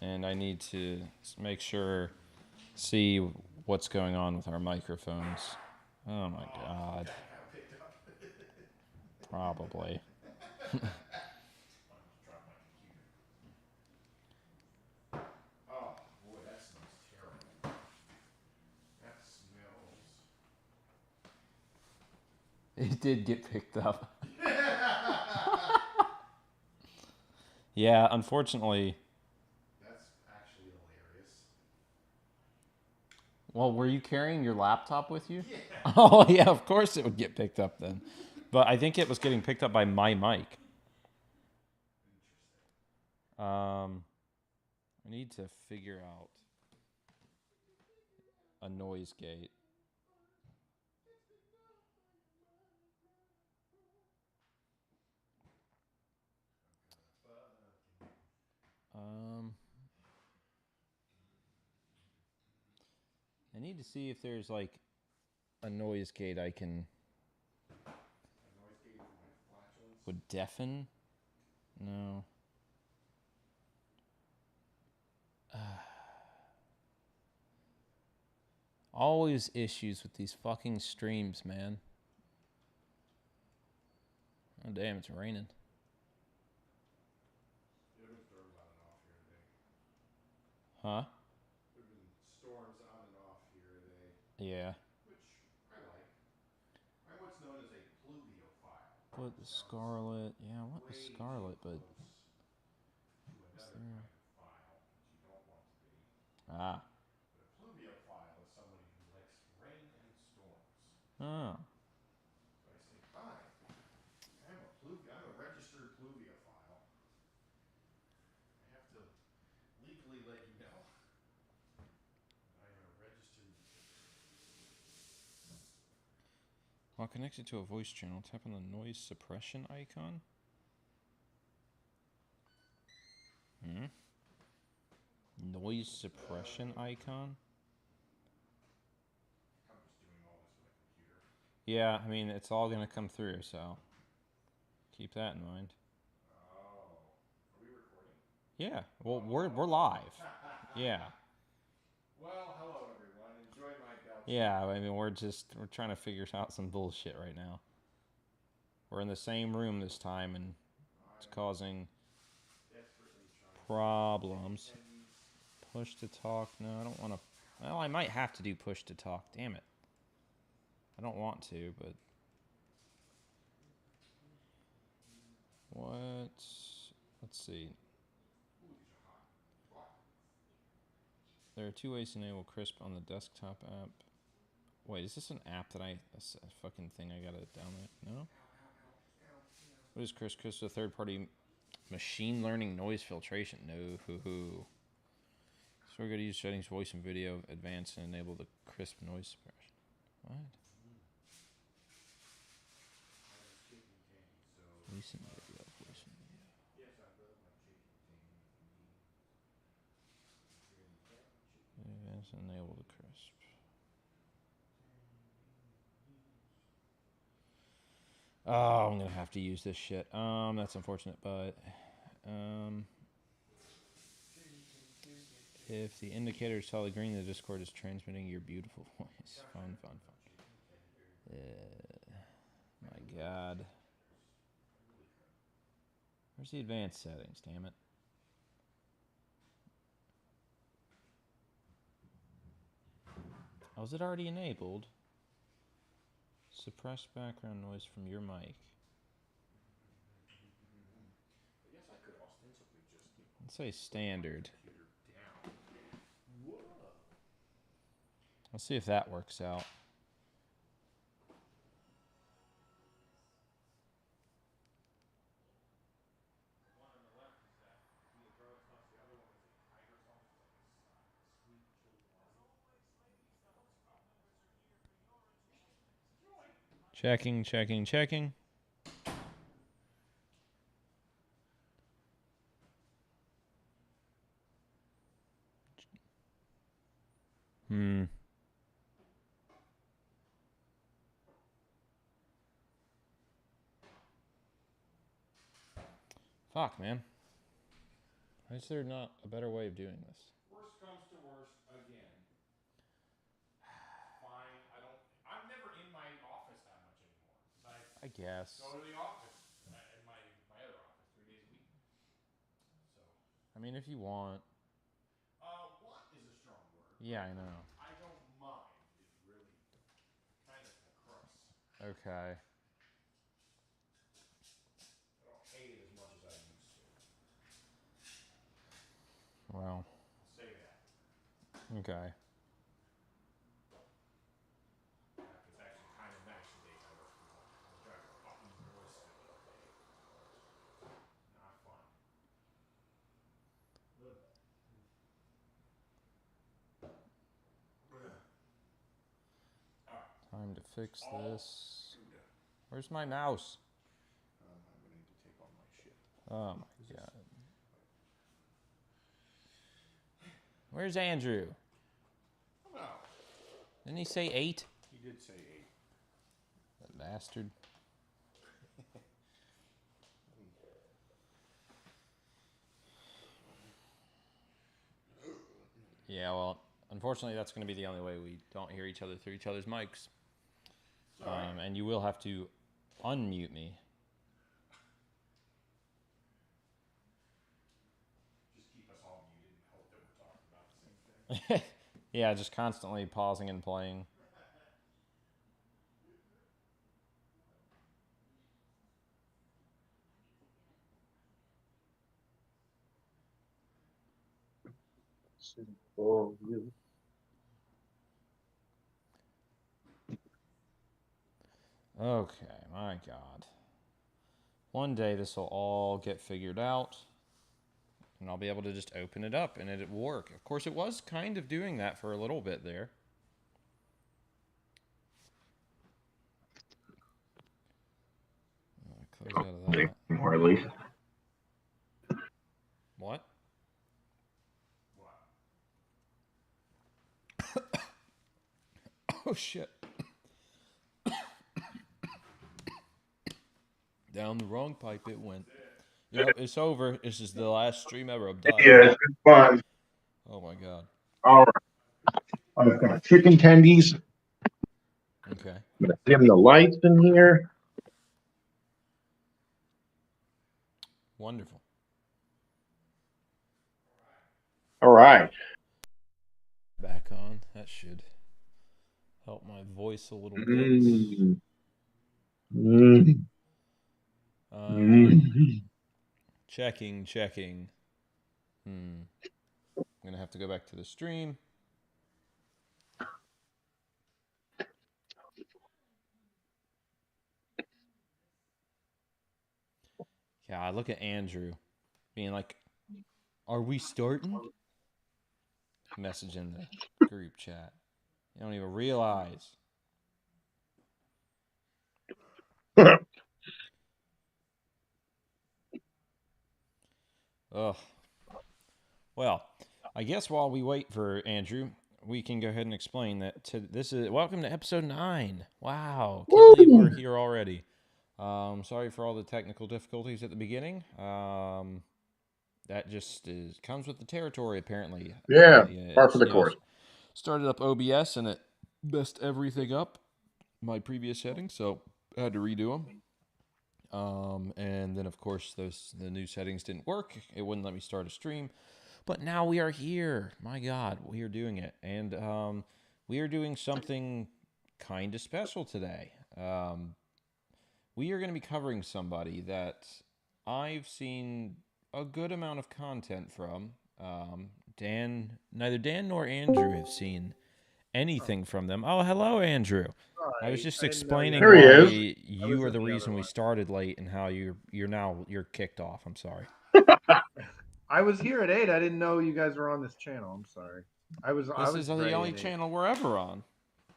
and I need to make sure, see what's going on with our microphones. Oh my god. Probably. Oh boy, that smells terrible. That smells. It did get picked up. Yeah, unfortunately. That's actually hilarious. Well, were you carrying your laptop with you? Yeah. Oh, yeah, of course it would get picked up then. But I think it was getting picked up by my mic. I need to figure out a noise gate. I need to see if there's like a noise gate I can would deafen. No. Always issues with these fucking streams, man. Oh damn, it's raining. There have been storms on and off here today. Huh? There have been storms on and off here today. Yeah. Which I like. I'm what's known as a pluviophile. What the scarlet? Yeah, I want the scarlet, but To another kind of file, which you don't want to be. ah. But a pluviophile is somebody who likes rain and storms. Oh. So I say, hi, I'm a registered pluviophile. I have to legally let you know that I am a registered. While connected to a voice channel, tap on the noise suppression icon. Noise suppression icon? I'm just doing all this with a computer. Yeah, I mean, it's all going to come through, so keep that in mind. Oh. Are we recording? Yeah, well, we're live. Yeah. Well, hello everyone. Enjoy my belch. Yeah, I mean, we're trying to figure out some bullshit right now. We're in the same room this time, and it's causing problems. Push to talk. No, I don't want to. Well, I might have to do push to talk. Damn it. I don't want to, but what? Let's see. There are 2 ways to enable crisp on the desktop app. Wait, is this an app that a fucking thing I gotta download? No? What is crisp? Crisp is a third-party machine learning noise filtration. No, hoo-hoo. So we're gonna use settings, voice and video, advanced, and enable the crisp noise suppression. What? Recent video, voice and video. Yes, I love my chicken tangy. Advanced and enable the crisp. Oh, I'm gonna have to use this shit. That's unfortunate, but if the indicator is solid green, the Discord is transmitting your beautiful voice. Fun. My God. Where's the advanced settings? Damn it. Oh, is it already enabled? Suppress background noise from your mic. I guess I could ostensibly just. Let's say standard. Whoa. Let's see if that works out. Checking. Fuck, man. Why is there not a better way of doing this? Worst comes to worst, again. Fine. I'm never in my office that much anymore. Because I guess. go to the office in my other office 3 days a week. So. I mean, if you want. Want is a strong word. Yeah, I know. I don't mind is really kind of the crux. Okay. I don't hate it as much as I used to. Well. I'll say that. Okay. It's actually kind of nice the days I work from home. I was driving a fucking joystick all day. Not fun. Time to fix this. Where's my mouse? I'm gonna need to take all my shit. Oh my god. Where's Andrew? No. Didn't he say 8? He did say 8. That bastard. Yeah, well, unfortunately, that's going to be the only way we don't hear each other through each other's mics. And you will have to unmute me. Just keep us all muted and hope that we're talking about the same thing. Yeah, just constantly pausing and playing. Okay, my god. One day this will all get figured out. And I'll be able to just open it up and it will work. Of course, it was kind of doing that for a little bit there. Close out of that. Or at least. What? Oh, shit. Down the wrong pipe it went. Yep, it's over. This is the last stream ever. I'm dying. Yeah, it's been fun. Oh, my God. All right. I've got chicken tendies. Okay. I'm going to dim the lights in here. Wonderful. All right. Back on. That should help my voice a little bit. Checking. I'm going to have to go back to the stream. Yeah, I look at Andrew being like, are we starting? Message in the group chat. You don't even realize. Ugh. Well, I guess while we wait for Andrew, we can go ahead and explain that this is welcome to episode 9. Wow, can't believe we're here already. Sorry for all the technical difficulties at the beginning. That just comes with the territory, apparently. Yeah, par for the course. Started up OBS and it messed everything up, my previous settings, so I had to redo them. And then, of course, the new settings didn't work. It wouldn't let me start a stream. But now we are here. My God, we are doing it. And we are doing something kind of special today. We are going to be covering somebody that I've seen a good amount of content from. Neither Dan nor Andrew have seen anything from them. Oh, hello, Andrew. I was just explaining why you are the reason we started late and how you're kicked off. I'm sorry. I was here at 8. I didn't know you guys were on this channel. I'm sorry. This is the only channel we're ever on.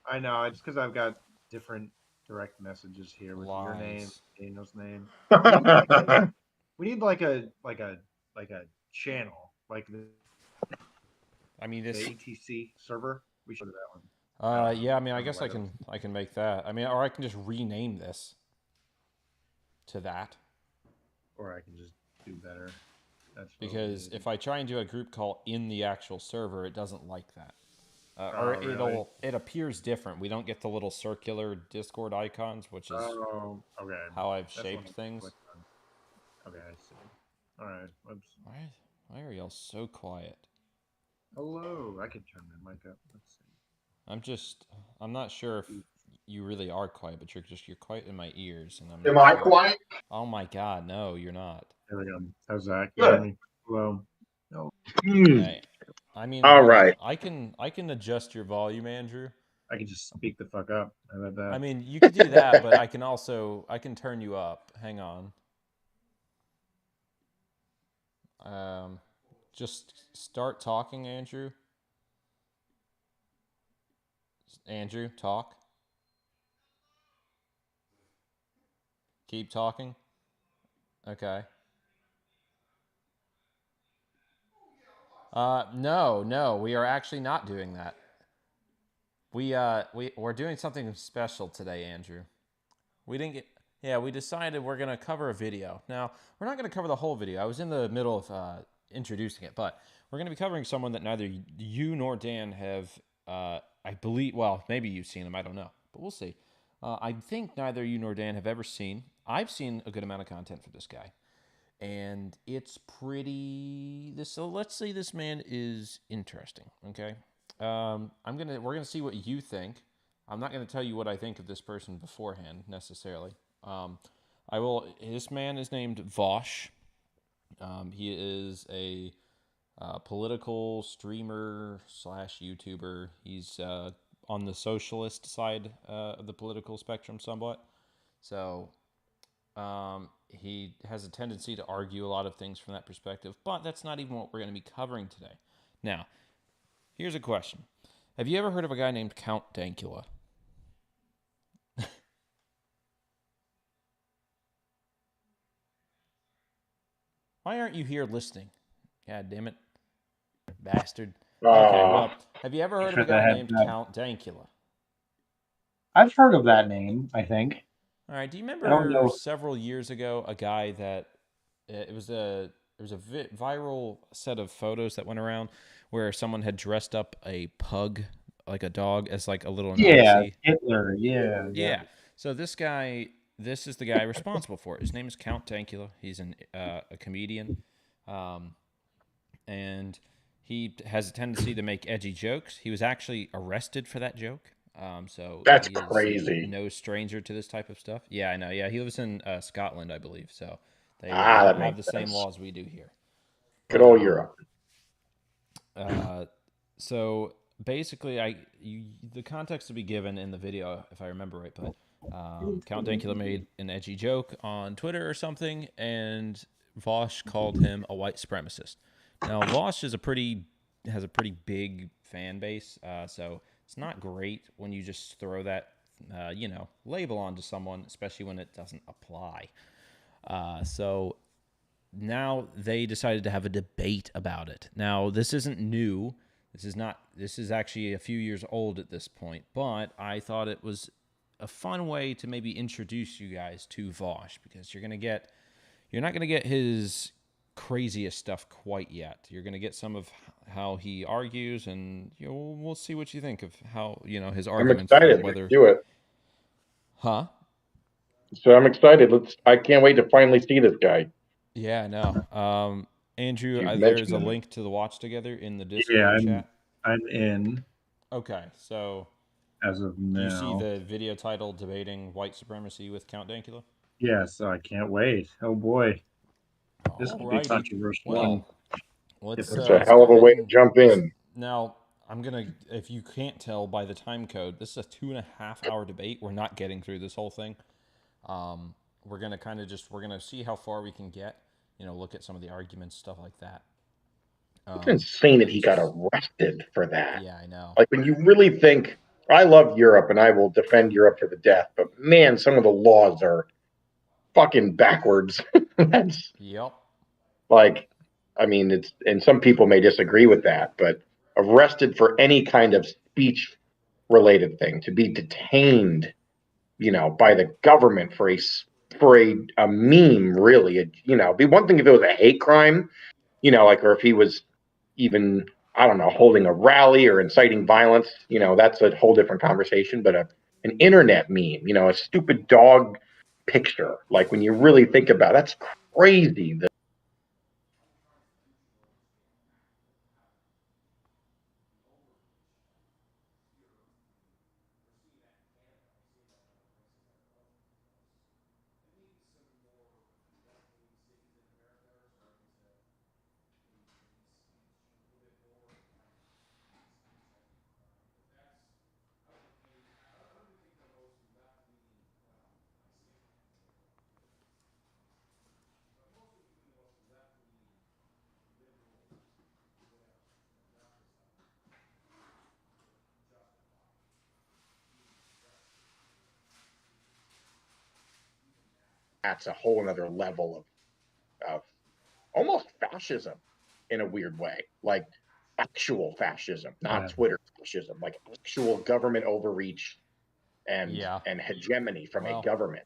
I know. It's because I've got different direct messages here with your name, Daniel's name. We need like a channel, like the ATC server. We should do that one. Yeah, I mean, I guess I can make that. I mean, or I can just rename this to that. Or I can just do better. That's because if I try and do a group call in the actual server, it doesn't like that. Or really? it appears different. We don't get the little circular Discord icons, which is Okay. how I've That's shaped what things. Okay, I see. All right. Whoops. Why are y'all so quiet? Hello. I can turn my mic up. Let's see. I'm not sure if you really are quiet, but you're quiet in my ears, and I'm Am not I sure. quiet? Oh my God, no, you're not. There we go. How's that? Can you Good. hear me? Hello. No. Okay. I mean, All hold right. on. I can adjust your volume, Andrew. I can just speak the fuck up. How about that? I mean, you could do that, but I can turn you up. Hang on. Just start talking, Andrew. Andrew, talk. Keep talking. Okay. No, we are actually not doing that. We're doing something special today, Andrew. We didn't get. Yeah, we decided we're gonna cover a video. Now we're not gonna cover the whole video. I was in the middle of introducing it, but we're gonna be covering someone that neither you nor Dan have. I believe. Well, maybe you've seen him. I don't know, but we'll see. I think neither you nor Dan have ever seen. I've seen a good amount of content for this guy, and it's pretty. So let's say this man is interesting. Okay, we're gonna see what you think. I'm not gonna tell you what I think of this person beforehand necessarily. I will. This man is named Vaush. He is a political streamer slash YouTuber. He's on the socialist side of the political spectrum somewhat. So he has a tendency to argue a lot of things from that perspective, but that's not even what we're going to be covering today. Now, here's a question. Have you ever heard of a guy named Count Dankula? Why aren't you here listening? God damn it. Bastard. Okay, well, have you ever heard of a guy named Count Dankula? I've heard of that name, I think. All right. Do you I don't remember know. several years ago a guy that it was a viral set of photos that went around where someone had dressed up a pug, like a dog, as like a little Yeah, Nazi? Hitler. Yeah. Yeah. So this is the guy responsible for it. His name is Count Dankula. He's a comedian, and he has a tendency to make edgy jokes. He was actually arrested for that joke. So That's he is crazy. no stranger to this type of stuff. Yeah, I know. Yeah, he lives in Scotland, I believe. So they That don't have makes the same sense. laws we do here. Good But old Europe. so basically, the context to be given in the video, if I remember right, but Count Dankula made an edgy joke on Twitter or something, and Vaush called him a white supremacist. Now, Vaush has a pretty big fan base, so it's not great when you just throw that label onto someone, especially when it doesn't apply. So now they decided to have a debate about it. Now, this isn't new. This is actually a few years old at this point, but I thought it was a fun way to maybe introduce you guys to Vaush, because you're not going to get his craziest stuff quite yet. You're going to get some of how he argues, and we'll see what you think of how, his I'm arguments. excited. Let's do it. Huh? So I'm excited. I can't wait to finally see this guy. Yeah, I know. Andrew, You've there is mentioned a him. link to the watch together in the Yeah, Discord chat. I'm in Okay, so as of do you see now. the video title "Debating White Supremacy with Count Dankula"? Yeah, so I can't wait. Oh boy, this will be Alrighty. controversial. Well, let's That's a let's hell go of a ahead way to and jump in. now I'm gonna. If you can't tell by the time code, this is a 2.5-hour debate. We're not getting through this whole thing. We're gonna we're gonna see how far we can get. Look at some of the arguments, stuff like that. It's insane that he got arrested for that. Yeah, I know. Like, when you really think, I love Europe and I will defend Europe to the death, but man, some of the laws are fucking backwards. That's Yep. like, I mean, and some people may disagree with that, but arrested for any kind of speech related thing, to be detained, by the government for a meme, really, it'd be one thing if it was a hate crime, you know, like, or if he was even, I don't know, holding a rally or inciting violence, you know, that's a whole different conversation. But an internet meme, you know, a stupid dog picture, like when you really think about it, that's crazy. That's a whole another level of almost fascism in a weird way, like actual fascism, not Twitter fascism, like actual government overreach and hegemony from a government.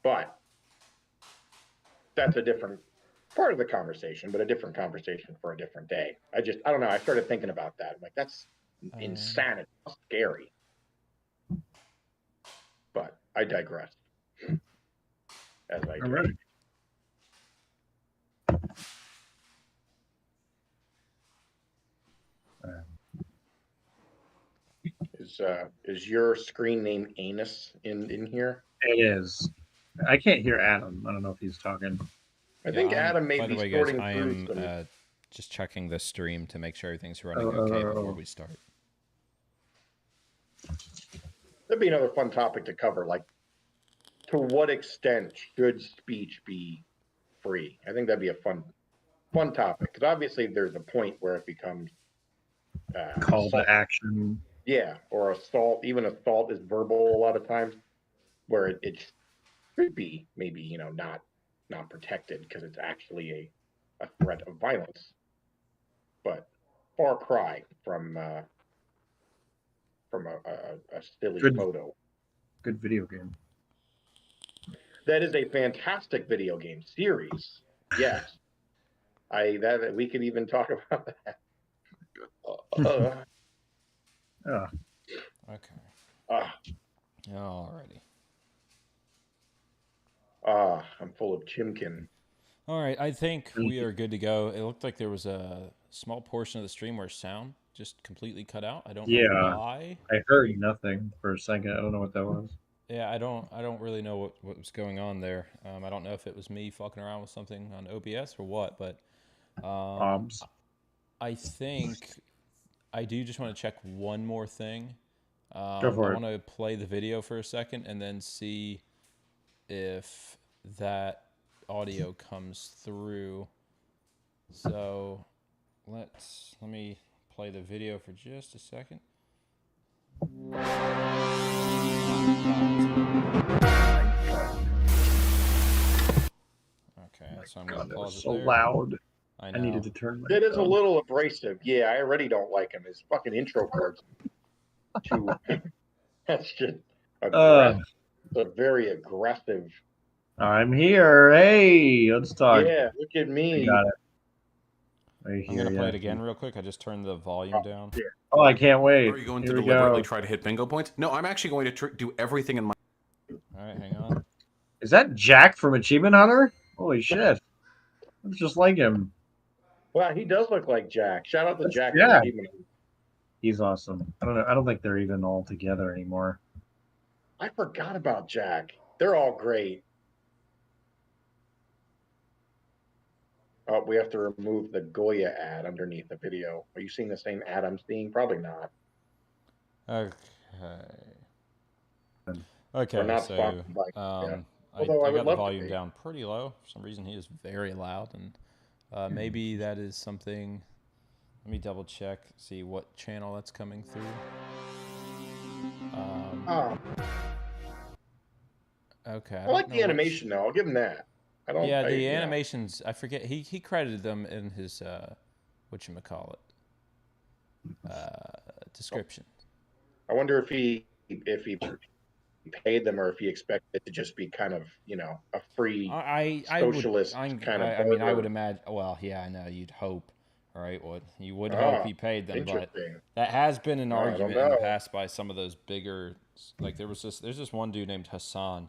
But that's a different part of the conversation, but a different conversation for a different day. I don't know. I started thinking about that. I'm like, that's insanity, scary. But I digress. As I do. All right. Is your screen name Anus in here? It is. I can't hear Adam. I don't know if he's talking. I think Adam may be sorting I through am just checking the stream to make sure everything's running okay before we start. That'd be another fun topic to cover. Like, to what extent should speech be free? I think that'd be a fun topic, because obviously there's a point where it becomes call to action. Yeah, or assault. Even assault is verbal a lot of times, where it should be maybe, you know, not protected because it's actually a threat of violence. But far cry from a silly photo. Good video game. That is a fantastic video game series. Yes, that we could even talk about that. Okay. Alrighty. I'm full of chimkin. All right, I think we are good to go. It looked like there was a small portion of the stream where sound just completely cut out. I don't know why. I heard nothing for a second. I don't know what that was. Yeah, I don't really know what was going on there. I don't know if it was me fucking around with something on OBS or what, but I think I do just want to check one more thing. Go for it. I want to play the video for a second and then see if that audio comes through. So let me play the video for just a second. Okay, so I'm going to pause it there. So loud. I know. I needed to turn my It is a little abrasive. Yeah, I already don't like him. His fucking intro parts. That's just aggressive. A very aggressive. I'm here. Hey, let's talk. Yeah, look at me. I got it. I'm going to play it again real quick. I just turned the volume down. Yeah. Oh, I can't wait. Are you going to deliberately try to hit bingo points? No, I'm actually going to do everything in my... All right, hang on. Is that Jack from Achievement Hunter? Holy shit. Looks just like him. Wow, he does look like Jack. Shout out to Jack. Yeah. He's awesome. I don't think they're even all together anymore. I forgot about Jack. They're all great. Oh, we have to remove the Goya ad underneath the video. Are you seeing the same ad I'm seeing? Probably not. Okay. Okay, We're not so I got the volume down pretty low. For some reason, he is very loud, and maybe that is something. Let me double check, see what channel that's coming through. Okay. I like the animation, though. I'll give him that. The animations. I forget. He credited them in his whatchamacallit description. I wonder if he paid them or if he expected it to just be kind of, a free I would socialist kind of I mean I would burger. imagine. Well, yeah, I know you'd hope, right? Well, you would hope Ah, he paid them, but interesting. that has been an I don't argument in the know. past by some of those bigger. Like there's this one dude named Hassan,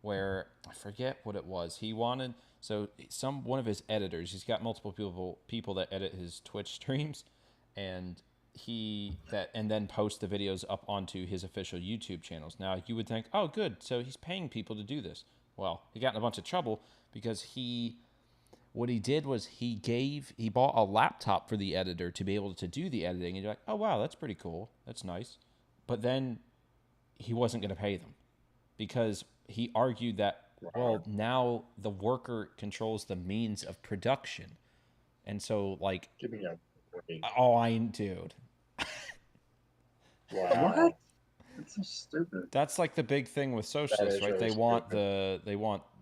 where I forget what it was. He wanted one of his editors. He's got multiple people that edit his Twitch streams, and and then post the videos up onto his official YouTube channels. Now you would think, oh, good, so he's paying people to do this. Well, he got in a bunch of trouble because what he did was he bought a laptop for the editor to be able to do the editing, and you're like, oh wow, that's pretty cool, that's nice, but then he wasn't going to pay them because he argued that, well, now the worker controls the means of production, and so like, Give me a break. oh, I dude. Wow. What? That's so stupid. That's like the big thing with socialists, right? really They want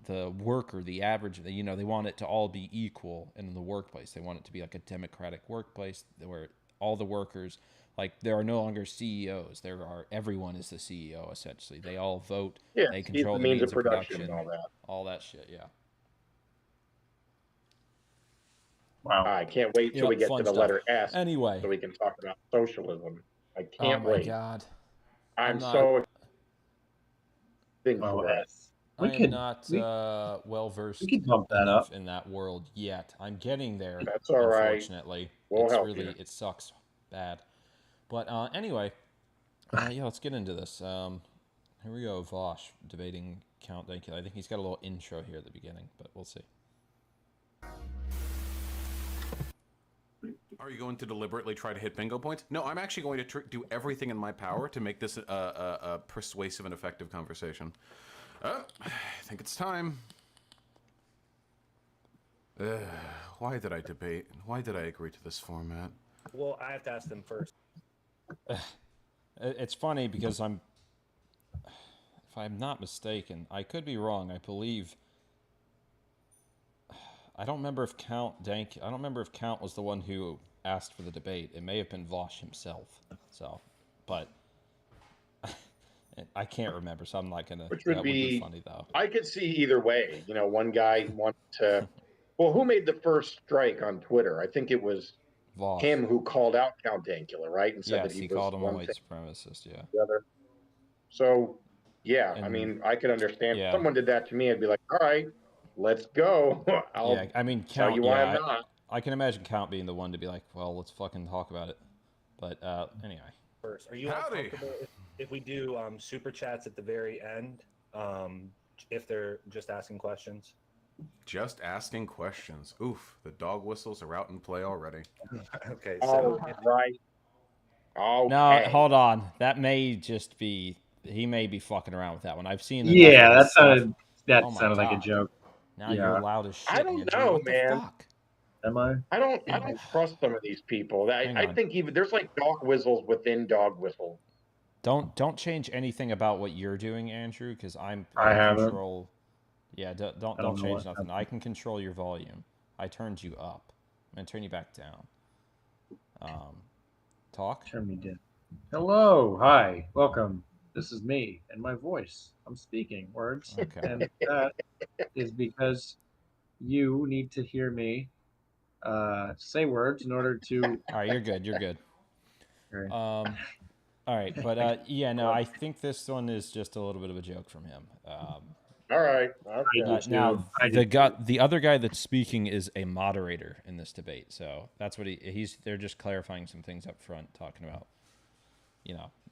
the worker, the average. They want it to all be equal in the workplace. They want it to be like a democratic workplace where all the workers, like, there are no longer CEOs. Everyone is the CEO essentially. They all vote. Yeah, They he's control the the means of production and all that shit. Yeah. Wow. I can't wait till we get to the letter S. Anyway, so we can talk about socialism. I oh can't my wait. god, I'm not- so Oh, for it. I am not well versed we could bump that enough up. in that world yet. I'm getting there. That's all right. Unfortunately, We'll help you. It sucks bad. But anyway, yeah, let's get into this. Here we go. Vaush debating Count Dankula. I think he's got a little intro here at the beginning, but we'll see. Are you going to deliberately try to hit bingo points? No, I'm actually going to do everything in my power to make this a persuasive and effective conversation. I think it's time. Why did I debate? Why did I agree to this format? Well, I have to ask them first. It's funny because if I'm not mistaken, I could be wrong. I believe. I don't remember if Count was the one who asked for the debate. It may have been Vaush himself. So, but I can't remember, so I'm not gonna. Which would that be, would be funny though. I could see either way. One guy wanted to. Well, who made the first strike on Twitter? I think it was Vaush. him who called out Count Dankula, right? And said Yes, that he called him a one white thing supremacist. Yeah. the other. So, yeah, And, I mean, I could understand. yeah. If someone did that to me, I'd be like, all right, let's go. Yeah, I mean, tell Count. you why Yeah, I'm not. I can imagine Count being the one to be like, well, let's fucking talk about it. But anyway. First, are you all Howdy. comfortable if we do super chats at the very end? If they're just asking questions. Just asking questions. Oof, the dog whistles are out in play already. Okay, All so right. Okay. No, hold on. That may just be. He may be fucking around with that one. I've seen. Yeah, enough that of his stuff. sounded Oh my sounded like a God. joke. Now Yeah. you're loud as shit. I don't Andrew. know, What the man. fuck? Am I? I don't trust some of these people. Hang I on. think even there's like dog whistles within dog whistles. Don't change anything about what you're doing, Andrew, because I I haven't. control. Yeah, don't know change what nothing. happened. I can control your volume. I turned you up. I'm gonna turn you back down. Talk. Turn me down. Hello, hi, welcome. This is me and my voice. I'm speaking words, Okay. and that is because you need to hear me say words in order to. All right, you're good. You're good. All right, but yeah, no, I think this one is just a little bit of a joke from him. All right. Okay. Now, the other guy that's speaking is a moderator in this debate, so that's what he's. They're just clarifying some things up front, talking about,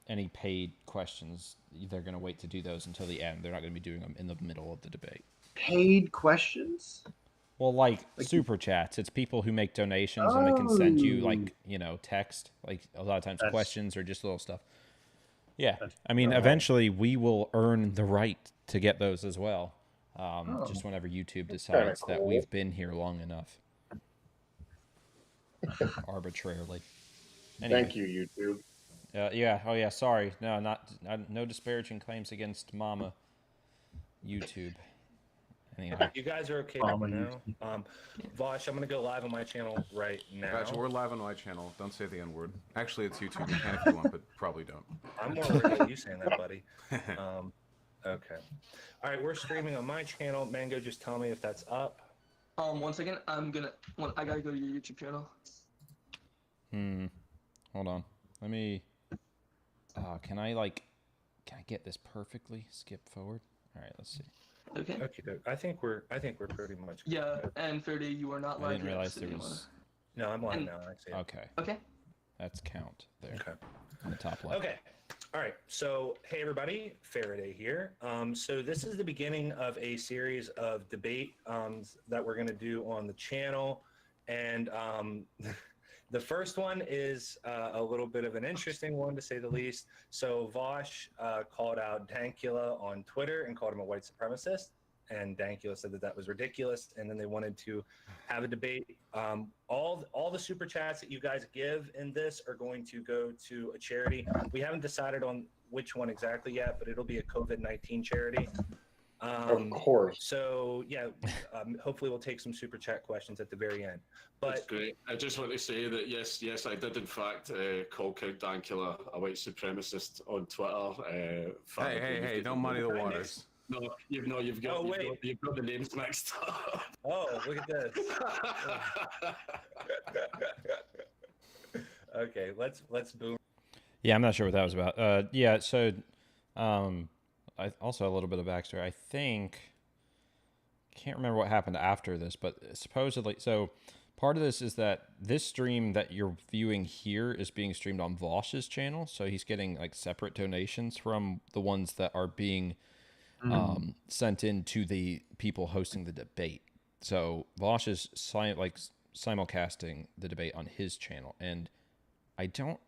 any paid questions. They're going to wait to do those until the end. They're not going to be doing them in the middle of the debate. Paid questions? Well, like super chats. It's people who make donations and they can send you text, like a lot of times questions or just little stuff. Yeah, I mean, eventually we will earn the right to get those as well. Just whenever YouTube decides that we've been here long enough, arbitrarily. Anyway. Thank you, YouTube. Yeah. Oh, yeah. Sorry. No, no disparaging claims against Mama YouTube. Anyway. you guys are okay right now. Vaush, I'm gonna go live on my channel right now. Gotcha, we're live on my channel. Don't say the N-word. Actually, it's YouTube. You can if you want, but probably don't. I'm more worried about you saying that, buddy. Okay. All right, we're streaming on my channel. Mango, just tell me if that's up. 1 second. I gotta go to your YouTube channel. Hold on. Let me. Can I get this perfectly? Skip forward. All right. Let's see. Okay. Okay. I think we're pretty much. Yeah, and Ferdy, you are not live. I didn't yet, realize so there you was. No, I'm live now. I see it. Okay. Okay. That's count there. Okay. On the top left. Okay. All right. So, hey, everybody, Faraday here. So this is the beginning of a series of debate that we're going to do on the channel. And the first one is a little bit of an interesting one, to say the least. So Vaush called out Dankula on Twitter and called him a white supremacist. And Dankula said that that was ridiculous. And then they wanted to have a debate. All the super chats that you guys give in this are going to go to a charity. We haven't decided on which one exactly yet, but it'll be a COVID-19 charity. Of course. So yeah, hopefully we'll take some super chat questions at the very end. But that's great. I just want to say that yes, I did in fact call Count Dankula a white supremacist on Twitter. Hey! Don't muddy the waters. No, you've got the names mixed up. Oh, look at this. Okay, let's boom. Yeah, I'm not sure what that was about. Yeah, so I also a little bit of backstory. I can't remember what happened after this, but supposedly, so part of this is that this stream that you're viewing here is being streamed on Vaush's channel, so he's getting like separate donations from the ones that are being sent in to the people hosting the debate. So Vaush is simulcasting the debate on his channel, and I don't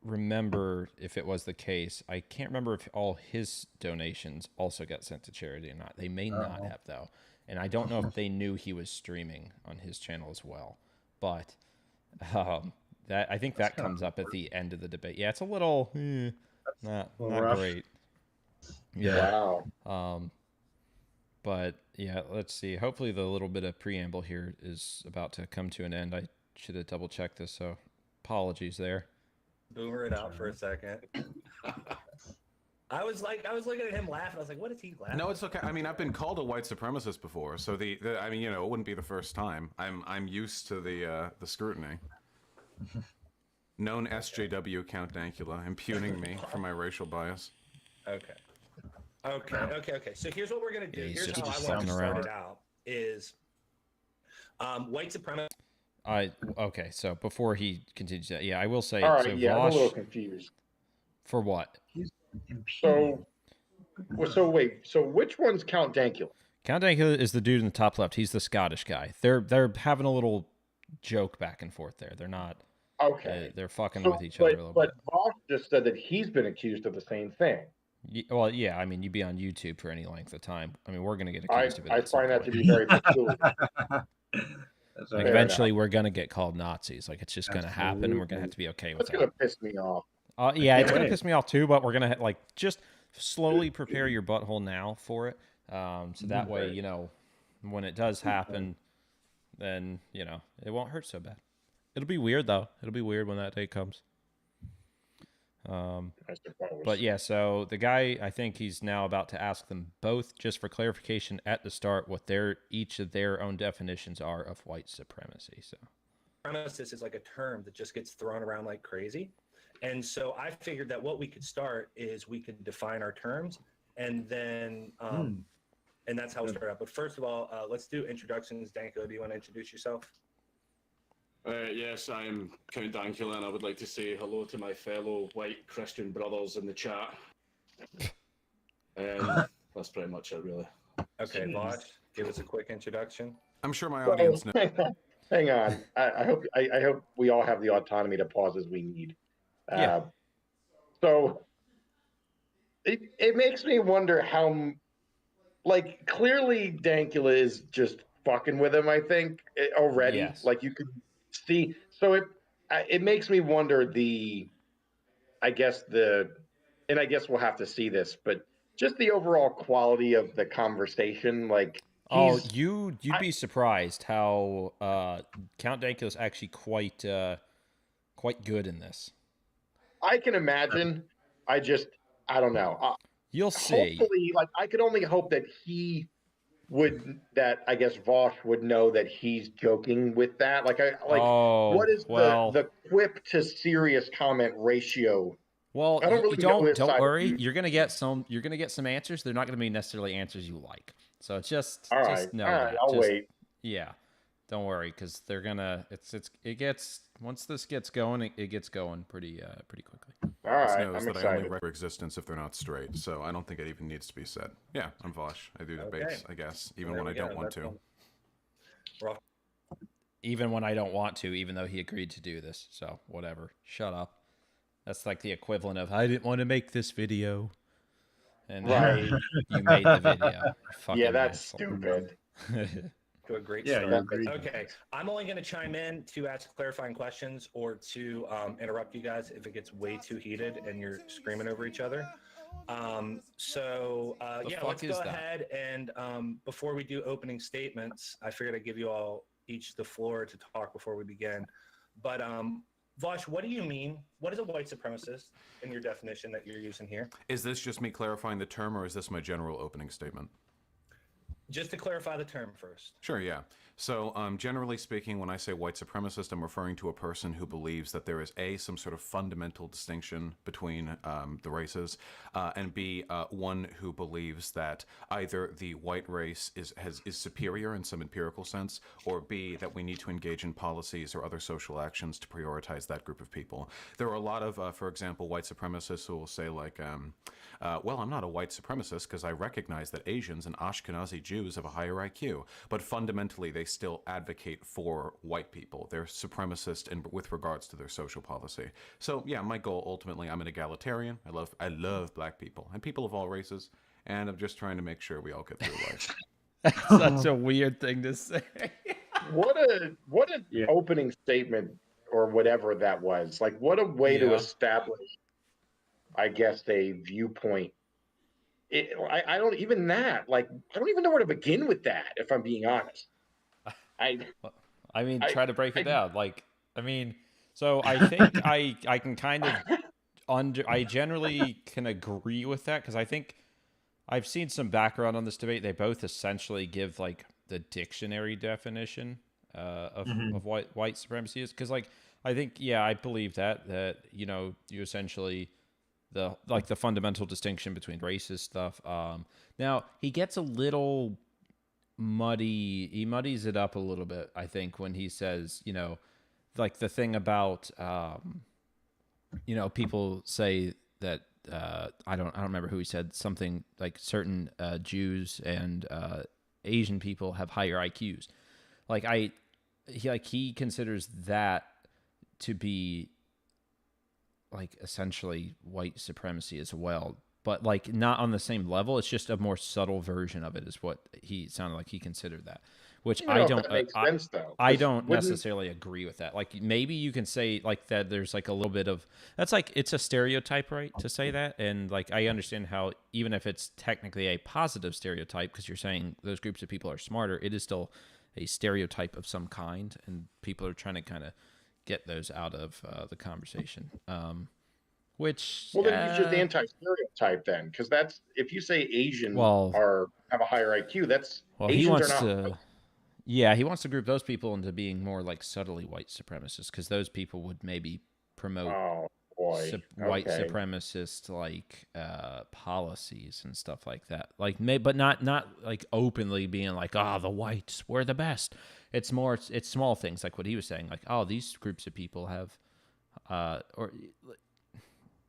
remember if it was the case. I can't remember if all his donations also got sent to charity or not. They may not have, though. And I don't know if they knew he was streaming on his channel as well. But that I think that comes up at the end of the debate. Yeah, it's a little not great. Yeah. Wow. But yeah, let's see. Hopefully the little bit of preamble here is about to come to an end. I should have double checked this, so apologies there. Boomer it out for a second. I was looking at him laughing. I was like, what is he laughing? No, it's okay. I mean, I've been called a white supremacist before, so I mean, it wouldn't be the first time. I'm used to the scrutiny. Known SJW Count Dankula impugning me for my racial bias. Okay. So here's what we're gonna do. Yeah, here's just how I want to start around. it out. Is white supremacy. Okay, so before he continues that, yeah, I will say. All right, so yeah, I'm a Vaush, little confused. for what? So wait, so which one's Count Dankula? Count Dankula is the dude in the top left. He's the Scottish guy. They're having a little joke back and forth there. They're not. Okay. They're fucking with each other a little bit. But Vaush just said that he's been accused of the same thing. Well, yeah, I mean, you'd be on YouTube for any length of time. I mean, we're going to get accused of it. I find that to be very peculiar. Like, eventually, we're going to get called Nazis. Like, it's just going to happen, and we're going to have to be okay with That's that. going to piss me off. Yeah, it's going to piss me off, too, but we're going to, just slowly prepare your butthole now for it. So that way, when it does happen, then, it won't hurt so bad. It'll be weird, though. It'll be weird when that day comes. I suppose. But yeah, so the guy, I think he's now about to ask them both, just for clarification at the start, what each of their own definitions are of white supremacy. So, Supremacist is like a term that just gets thrown around like crazy, and so I figured that what we could start is we could define our terms, and then and that's how we start out. But first of all, let's do introductions. Danko, do you want to introduce yourself? Yes, I'm Count Dankula, and I would like to say hello to my fellow white Christian brothers in the chat. That's pretty much it, really. Okay, Vaush, give us a quick introduction. I'm sure my audience knows. Hang on. I hope we all have the autonomy to pause as we need. Yeah. So it makes me wonder how, clearly Dankula is just fucking with him, I think, already. Yes. Like, you could see. So it makes me wonder and I guess we'll have to see this, but just the overall quality of the conversation, you'd be surprised how Count Dankula is actually quite good in this. I can imagine. I don't know. You'll see. hopefully, like I could only hope that I guess Vaush would know that he's joking with that. Like Oh, what is well. the quip to serious comment ratio? Well, I don't you really know his don't side of worry. you. You're gonna get some answers. They're not gonna be necessarily answers you like. So just All right, know all right, that. I'll wait. Yeah. Don't worry, because they're gonna. It gets once this gets going, it gets going pretty quickly. All right, knows I'm that I only excited. record existence if they're not straight, so I don't think it even needs to be said. Yeah, I'm Vaush. I do debates, I guess, even There when I we go. don't want That's to. Rough. Even when I don't want to, even though he agreed to do this. So whatever. Shut up. That's like the equivalent of I didn't want to make this video, and Right. you made the video. Yeah, that's asshole. stupid. To a great Yeah, start. you agreed. Okay, I'm only going to chime in to ask clarifying questions or to interrupt you guys if it gets way too heated and you're screaming over each other. Let's go ahead and before we do opening statements, I figured I'd give you all each the floor to talk before we begin. But Vaush, what do you mean? What is a white supremacist in your definition that you're using here? Is this just me clarifying the term, or is this my general opening statement? Just to clarify the term first. Sure, yeah. So, generally speaking, when I say white supremacist, I'm referring to a person who believes that there is A, some sort of fundamental distinction between the races, and B, one who believes that either the white race is superior in some empirical sense, or B, that we need to engage in policies or other social actions to prioritize that group of people. There are a lot of, for example, white supremacists who will say like, well, I'm not a white supremacist because I recognize that Asians and Ashkenazi Jews have a higher IQ, but fundamentally they still advocate for white people. They're supremacist with regards to their social policy. So yeah, my goal ultimately, I'm an egalitarian. I love black people and people of all races, and I'm just trying to make sure we all get through life. That's such a weird thing to say. What an opening statement or whatever that was. Like what a way to establish, I guess, a viewpoint. I don't even that. Like I don't even know where to begin with that. If I'm being honest, try to break it down. Like, so I think I can kind of I generally can agree with that because I think I've seen some background on this debate. They both essentially give like the dictionary definition of white supremacy is because like I think I believe that you essentially the fundamental distinction between racist stuff. Now he gets a little muddy. He muddies it up a little bit, I think, when he says, like the thing about, people say that I don't remember who he said something like certain Jews and Asian people have higher IQs. Like he considers that to be like essentially white supremacy as well, but like not on the same level. It's just a more subtle version of it is what he sounded like he considered that, which I don't makes sense, though. I don't necessarily agree with that. Like maybe you can say like that there's like a little bit of that's like it's a stereotype, right, to say that. And like I understand how even if it's technically a positive stereotype because you're saying those groups of people are smarter, it is still a stereotype of some kind, and people are trying to kind of get those out of the conversation. Which then use just anti-stereotype then, because that's if you say Asian have a higher IQ, that's Asians he wants are not. to. Yeah, he wants to group those people into being more like subtly white supremacists because those people would maybe promote white supremacist like policies and stuff like that. Like, but not like openly being like, the whites, we're the best. It's small things like what he was saying, like, these groups of people have, or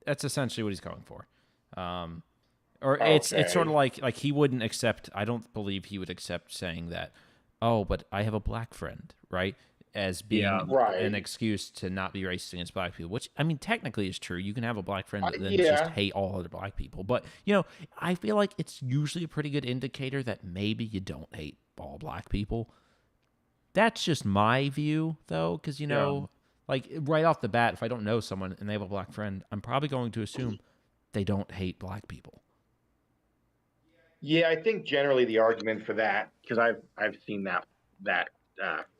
that's essentially what he's going for. It's sort of like he wouldn't accept. I don't believe he would accept saying that. Oh, but I have a black friend, right? As being an excuse to not be racist against black people, which I mean technically is true. You can have a black friend and then just hate all other black people. But I feel like it's usually a pretty good indicator that maybe you don't hate all black people. That's just my view, though, because like right off the bat, if I don't know someone and they have a black friend, I'm probably going to assume they don't hate black people. Yeah, I think generally the argument for that, because I've seen that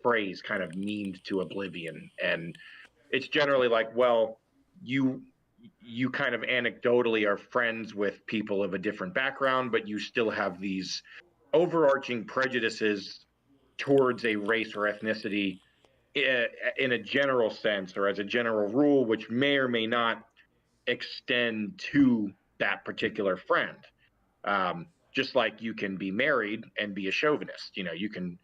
phrase kind of memed to oblivion, and it's generally like, well, you you kind of anecdotally are friends with people of a different background, but you still have these overarching prejudices towards a race or ethnicity in a general sense or as a general rule, which may or may not extend to that particular friend. Just like you can be married and be a chauvinist, you can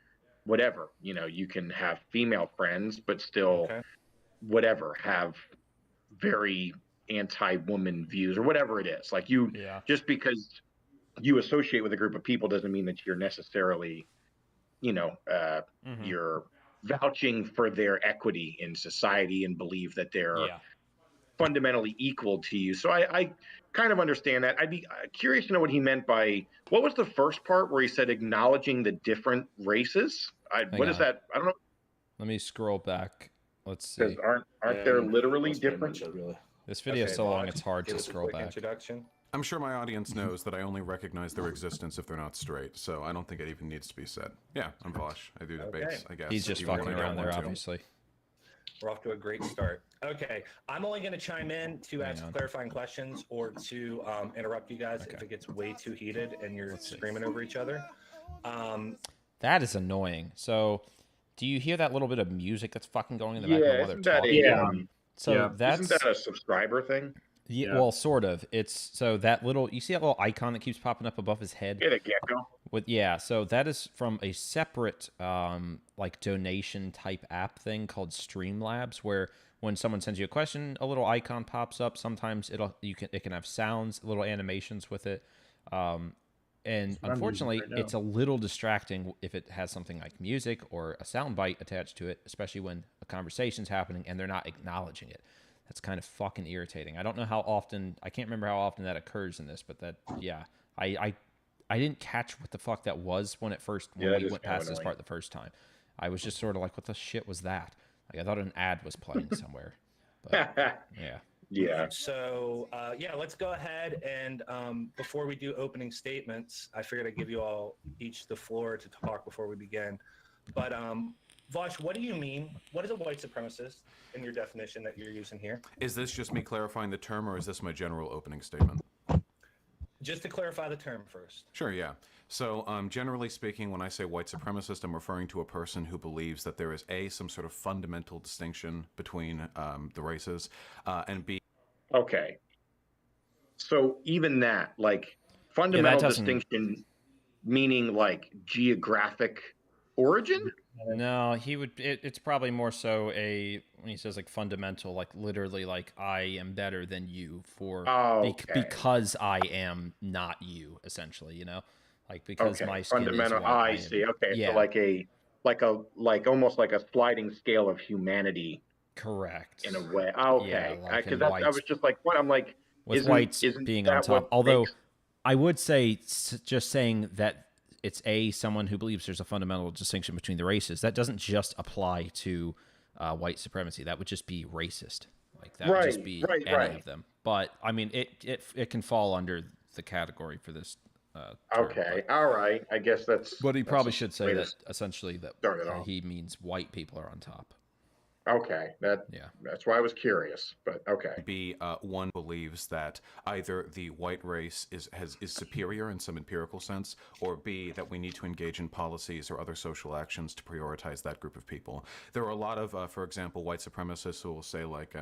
whatever, you can have female friends, but still whatever, have very anti-woman views or whatever it is. Like just because you associate with a group of people doesn't mean that you're necessarily, you're vouching for their equity in society and believe that they're fundamentally equal to you. So I kind of understand that. I'd be curious to know what he meant by, what was the first part where he said acknowledging the different races? What is that? I don't know. Let me scroll back. Let's see. Because aren't there literally different? This video is so long it's hard to scroll back. Introduction. I'm sure my audience knows that I only recognize their existence if they're not straight, so I don't think it even needs to be said. Yeah, I'm Vaush. I do debates, I guess. He's just fucking around there, obviously. We're off to a great start. Okay, I'm only going to chime in to ask clarifying questions or to interrupt you guys if it gets way too heated and you're screaming over each other. That is annoying. So, do you hear that little bit of music that's fucking going in the background while they're talking? Isn't that a subscriber thing? Yeah, well, sort of. It's so that little, you see that little icon that keeps popping up above his head? Yeah, the gecko. So that is from a separate like donation type app thing called Streamlabs, where when someone sends you a question, a little icon pops up. Sometimes it can have sounds, little animations with it. And unfortunately, it's a little distracting if it has something like music or a sound bite attached to it, especially when a conversation's happening and they're not acknowledging it. That's kind of fucking irritating. I don't know how often, I can't remember how often that occurs in this, but I didn't catch what the fuck that was when we went past this part the first time. I was just sort of like, what the shit was that? Like, I thought an ad was playing somewhere. But, yeah. So, let's go ahead and before we do opening statements, I figured I'd give you all each the floor to talk before we begin. But Vaush, what do you mean? What is a white supremacist in your definition that you're using here? Is this just me clarifying the term, or is this my general opening statement? Just to clarify the term first. Sure, yeah. So, generally speaking, when I say white supremacist, I'm referring to a person who believes that there is A, some sort of fundamental distinction between the races, and B... Okay. So even that, like, fundamental distinction, meaning, like, geographic origin? No, it's probably more so when he says like fundamental, like literally like I am better than you because I am not you, essentially, like because my skin fundamental. Is white, I see. Okay, so like almost like a sliding scale of humanity. Correct. In a way. Okay. Because I was just like, what? I'm like, with whites being on top. Although I would say just saying that it's someone who believes there's a fundamental distinction between the races. That doesn't just apply to white supremacy. That would just be racist. Like that would just be any of them. But I mean, it can fall under the category for this. Okay. All right. I guess that's. But he probably should say that essentially that he means white people are on top. Okay, that's why I was curious, but okay. One believes that either the white race is superior in some empirical sense, or B, that we need to engage in policies or other social actions to prioritize that group of people. There are a lot of, for example, white supremacists who will say like,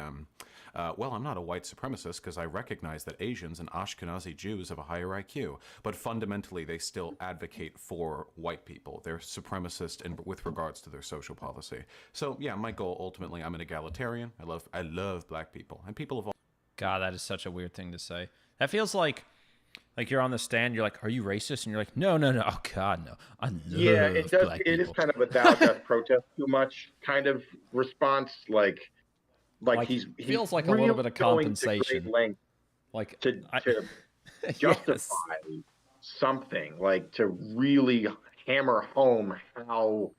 well, I'm not a white supremacist because I recognize that Asians and Ashkenazi Jews have a higher IQ, but fundamentally they still advocate for white people. They're supremacist with regards to their social policy. So yeah, my goal ultimately, I'm an egalitarian. I love black people and people of all. God, that is such a weird thing to say. That feels like you're on the stand. You're like, "Are you racist?" And you're like, "No. Oh God, no. I love it does. Black it people. Is kind of a thou doth protest too much kind of response. Like he feels like really a little bit of compensation. Like to justify something. Like to really hammer home how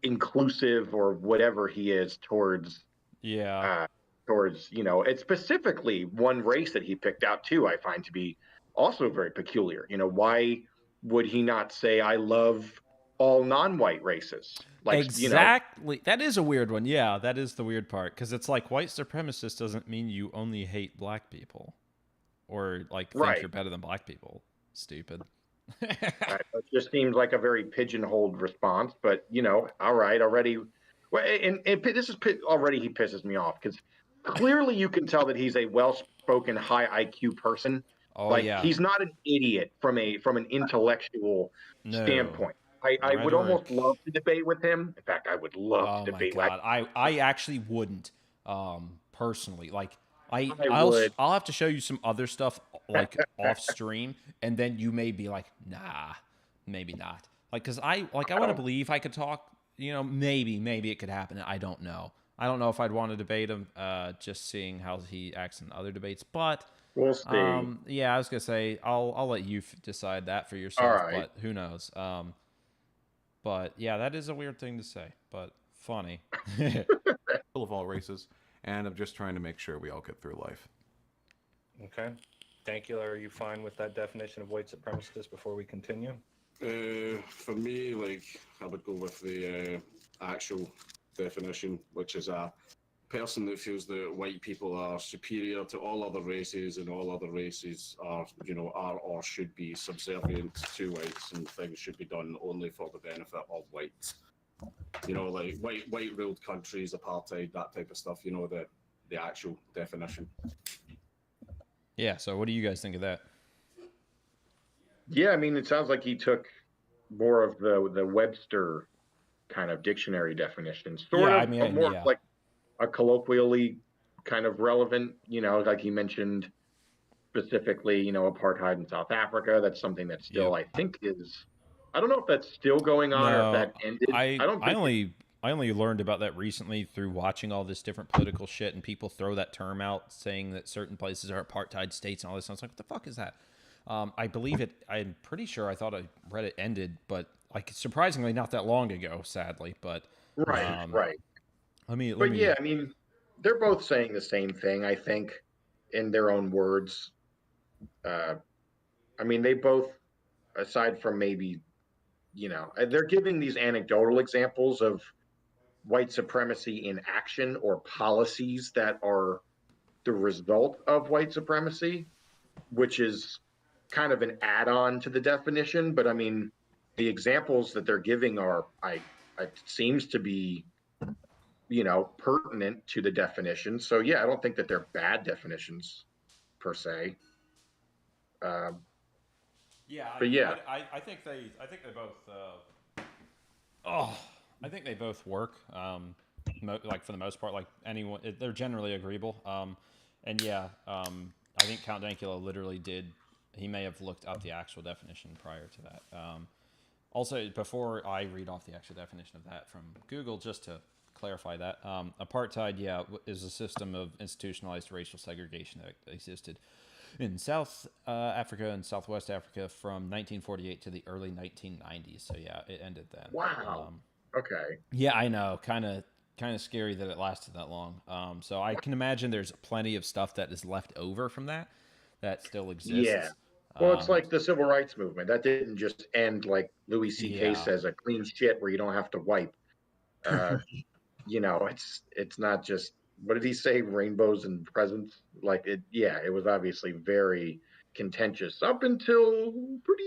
inclusive or whatever he is towards it's specifically one race that he picked out too, I find to be also very peculiar. Why would he not say I love all non-white races. Like, exactly. That is a weird one. Yeah, that is the weird part. Because it's like white supremacist doesn't mean you only hate black people. Or, like, think right. you're better than black people. Stupid. Right. It just seems like a very pigeonholed response, but all right, already. Well, and this is already he pisses me off because clearly you can tell that he's a well-spoken, high IQ person. Oh, Like yeah. he's not an idiot from an intellectual No. standpoint. I would almost love to debate with him. In fact, I would love to debate. Oh my god, I actually wouldn't, personally. Like I'll would. I'll have to show you some other stuff like off stream, and then you may be like, nah, maybe not. Like, cause I want to believe I could talk. Maybe it could happen. I don't know. I don't know if I'd want to debate him. Just seeing how he acts in other debates, but we'll see. Yeah, I was gonna say I'll let you decide that for yourself. All right. But who knows? But yeah, that is a weird thing to say, but funny. Of all races, and I'm just trying to make sure we all get through life. Okay. Dankula, are you fine with that definition of white supremacist before we continue? For me, like, I would go with the actual definition, which is a person that feels that white people are superior to all other races, and all other races are or should be subservient to whites, and things should be done only for the benefit of whites. Like white ruled countries, apartheid, that type of stuff. The actual definition. Yeah. So, what do you guys think of that? Yeah, I mean, it sounds like he took more of the Webster kind of dictionary definition, like a colloquially kind of relevant, like he mentioned specifically, apartheid in South Africa. That's something that still I think is. I don't know if that's still going on or if that ended. I only learned about that recently through watching all this different political shit, and people throw that term out saying that certain places are apartheid states and all this. And I was like, what the fuck is that? I believe it. I'm pretty sure I thought I read it ended, but like surprisingly not that long ago, sadly. But right. I mean, I mean, they're both saying the same thing, I think, in their own words. I mean, they both, aside from maybe, they're giving these anecdotal examples of white supremacy in action or policies that are the result of white supremacy, which is kind of an add-on to the definition. But I mean, the examples that they're giving are, it seems to be, pertinent to the definition. So yeah, I don't think that they're bad definitions per se. I think they both. I think they both work. Like for the most part, like anyone, they're generally agreeable. And yeah, I think Count Dankula literally did. He may have looked up the actual definition prior to that. Also, before I read off the actual definition of that from Google, just to clarify that, apartheid, is a system of institutionalized racial segregation that existed in South Africa and Southwest Africa from 1948 to the early 1990s. So yeah, it ended then. Wow. Okay. Yeah, I know. Kind of scary that it lasted that long. So I can imagine there's plenty of stuff that is left over from that still exists. Yeah. Well, it's like the civil rights movement. That didn't just end like Louis C.K. says, a clean shit where you don't have to wipe. It's not just, what did he say? Rainbows and presents. Like it. Yeah, it was obviously very contentious up until pretty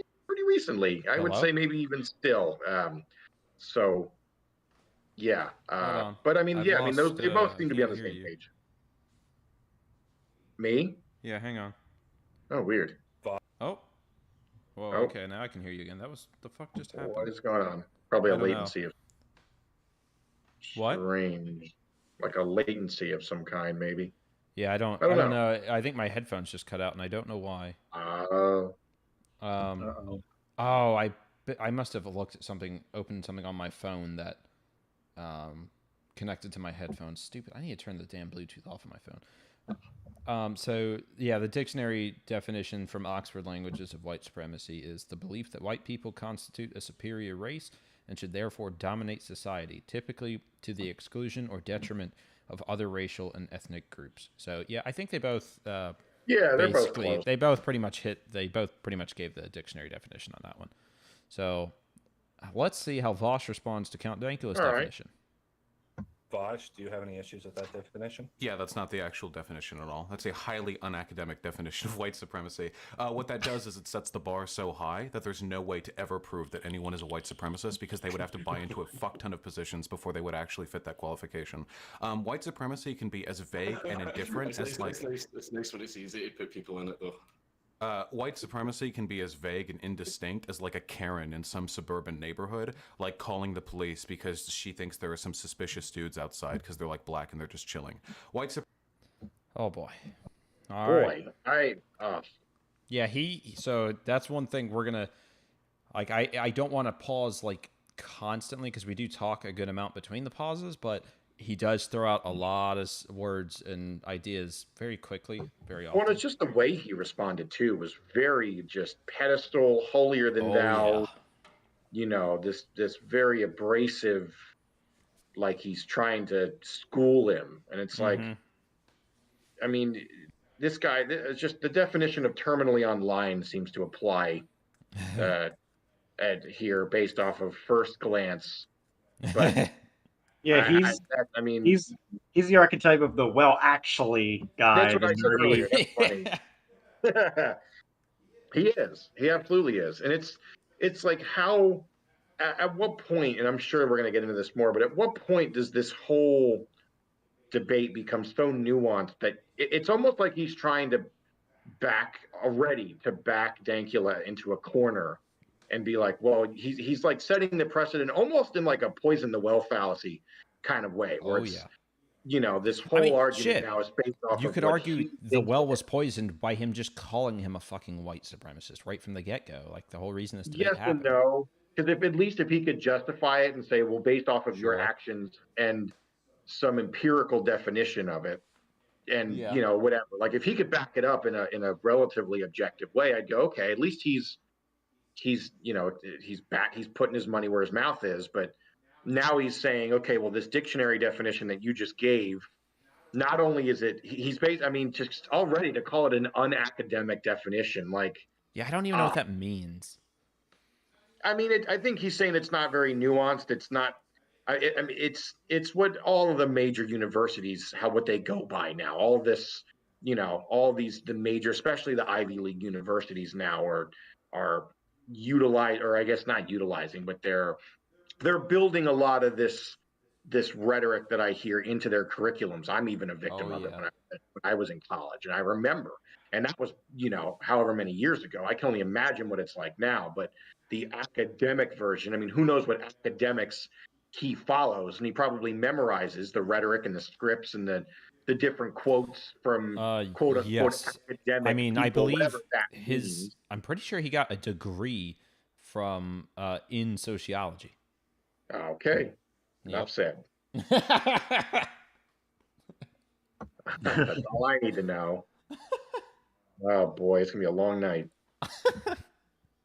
recently. I would say maybe even still. So yeah. But I mean, they both seem to be on the same page. Me? Yeah. Hang on. Oh, weird. Oh. Well, okay. Now I can hear you again. That was the fuck just happened. What is going on? Probably a latency of what? Strange. Like a latency of some kind, maybe. Yeah, I don't know. I think my headphones just cut out, and I don't know why. I must have looked at something, opened something on my phone that connected to my headphones. Stupid. I need to turn the damn Bluetooth off on my phone. So yeah, the dictionary definition from Oxford Languages of white supremacy is the belief that white people constitute a superior race and should therefore dominate society, typically to the exclusion or detriment of other racial and ethnic groups. So yeah, I think they both they're both close. They both pretty much gave the dictionary definition on that one. So let's see how Vaush responds to Count Dankula's All right. definition. Vaush, do you have any issues with that definition? Yeah, that's not the actual definition at all. That's a highly unacademic definition of white supremacy. What that does is it sets the bar so high that there's no way to ever prove that anyone is a white supremacist because they would have to buy into a fuck ton of positions before they would actually fit that qualification. White supremacy can be as vague and indifferent as like... It's nice when it's easy to put people in it, though. White supremacy can be as vague and indistinct as like a Karen in some suburban neighborhood, like calling the police because she thinks there are some suspicious dudes outside because they're like black and they're just chilling. Oh boy. All Boy, right. Yeah, so that's one thing we're gonna like. I don't want to pause like constantly because we do talk a good amount between the pauses, but he does throw out a lot of words and ideas very quickly, very often. Well, it's just the way he responded too was very just pedestal, holier than thou. Yeah. You know, this very abrasive, like he's trying to school him, and it's like, I mean, this guy, it's just the definition of terminally online seems to apply here based off of first glance, but. Yeah, he's the archetype of the well actually guy. That's what I said earlier. That's funny. He is. He absolutely is. And it's like how at what point, and I'm sure we're going to get into this more, but at what point does this whole debate become so nuanced that it's almost like he's trying to back Dankula into a corner and be like, well, he's like setting the precedent almost in like a poison the well fallacy kind of way, where you know, this whole argument now is based off. You could argue the well was poisoned by him just calling him a fucking white supremacist right from the get go. Like the whole reason this debate happened. Yes and no, because if he could justify it and say, well, based off of your actions and some empirical definition of it, and you know, whatever. Like if he could back it up in a relatively objective way, I'd go, okay, at least he's putting his money where his mouth is. But now he's saying, okay, well, this dictionary definition that you just gave, not only is it just already to call it an unacademic definition, like I don't even know what that means. I mean, I think he's saying it's not very nuanced. It's not. It's what all of the major universities what they go by now. All this, all these the major, especially the Ivy League universities now are utilize, or I guess not utilizing, but they're building a lot of this rhetoric that I hear into their curriculums. I'm even a victim of it when I was in college, and I remember, and that was however many years ago. I can only imagine what it's like now. But the academic version, I mean, who knows what academics he follows, and he probably memorizes the rhetoric and the scripts and the different quotes from quote unquote academic. I mean, people, I believe means. I'm pretty sure he got a degree from in sociology. Okay, enough said. That's all I need to know. Oh boy, it's gonna be a long night.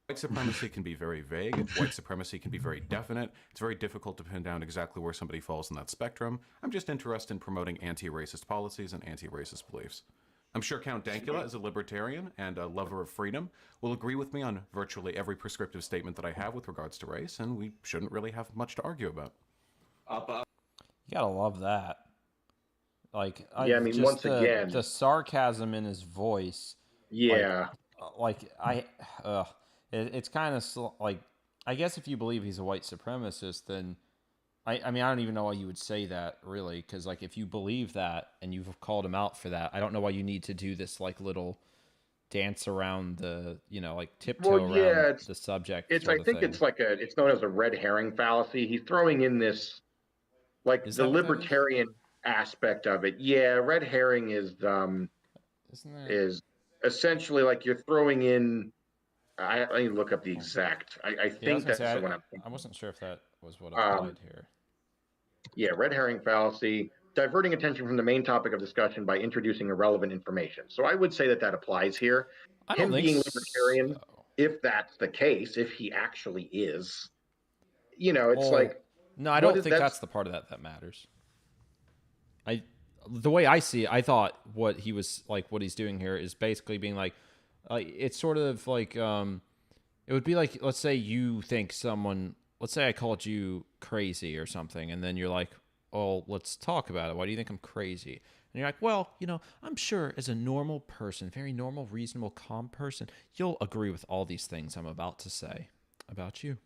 White supremacy can be very vague. White supremacy can be very definite. It's very difficult to pin down exactly where somebody falls in that spectrum. I'm just interested in promoting anti-racist policies and anti-racist beliefs. I'm sure Count Dankula, as a libertarian and a lover of freedom, will agree with me on virtually every prescriptive statement that I have with regards to race, and we shouldn't really have much to argue about. You gotta love that. Like, once again, the sarcasm in his voice. Yeah. It's kind of like, I guess if you believe he's a white supremacist, then I mean, I don't even know why you would say that, really, because like if you believe that and you've called him out for that, I don't know why you need to do this like little dance around the like tiptoe around the subject. It's it's known as a red herring fallacy. He's throwing in this like the libertarian aspect of it. Yeah, red herring is essentially like you're throwing in. I need to look up the exact. I think that's the one I'm thinking. I wasn't sure if that was what applied here. Yeah, red herring fallacy, diverting attention from the main topic of discussion by introducing irrelevant information. So I would say that applies here. Him being libertarian, if that's the case, if he actually is, it's like. No, I don't think that's the part of that matters. The way I see it, I thought what he's doing here is basically being like, it's sort of like, it would be like, let's say you think someone let's say I called you crazy or something, and then you're like, oh, let's talk about it. Why do you think I'm crazy? And you're like, well, I'm sure as a normal person, very normal, reasonable, calm person, you'll agree with all these things I'm about to say about you.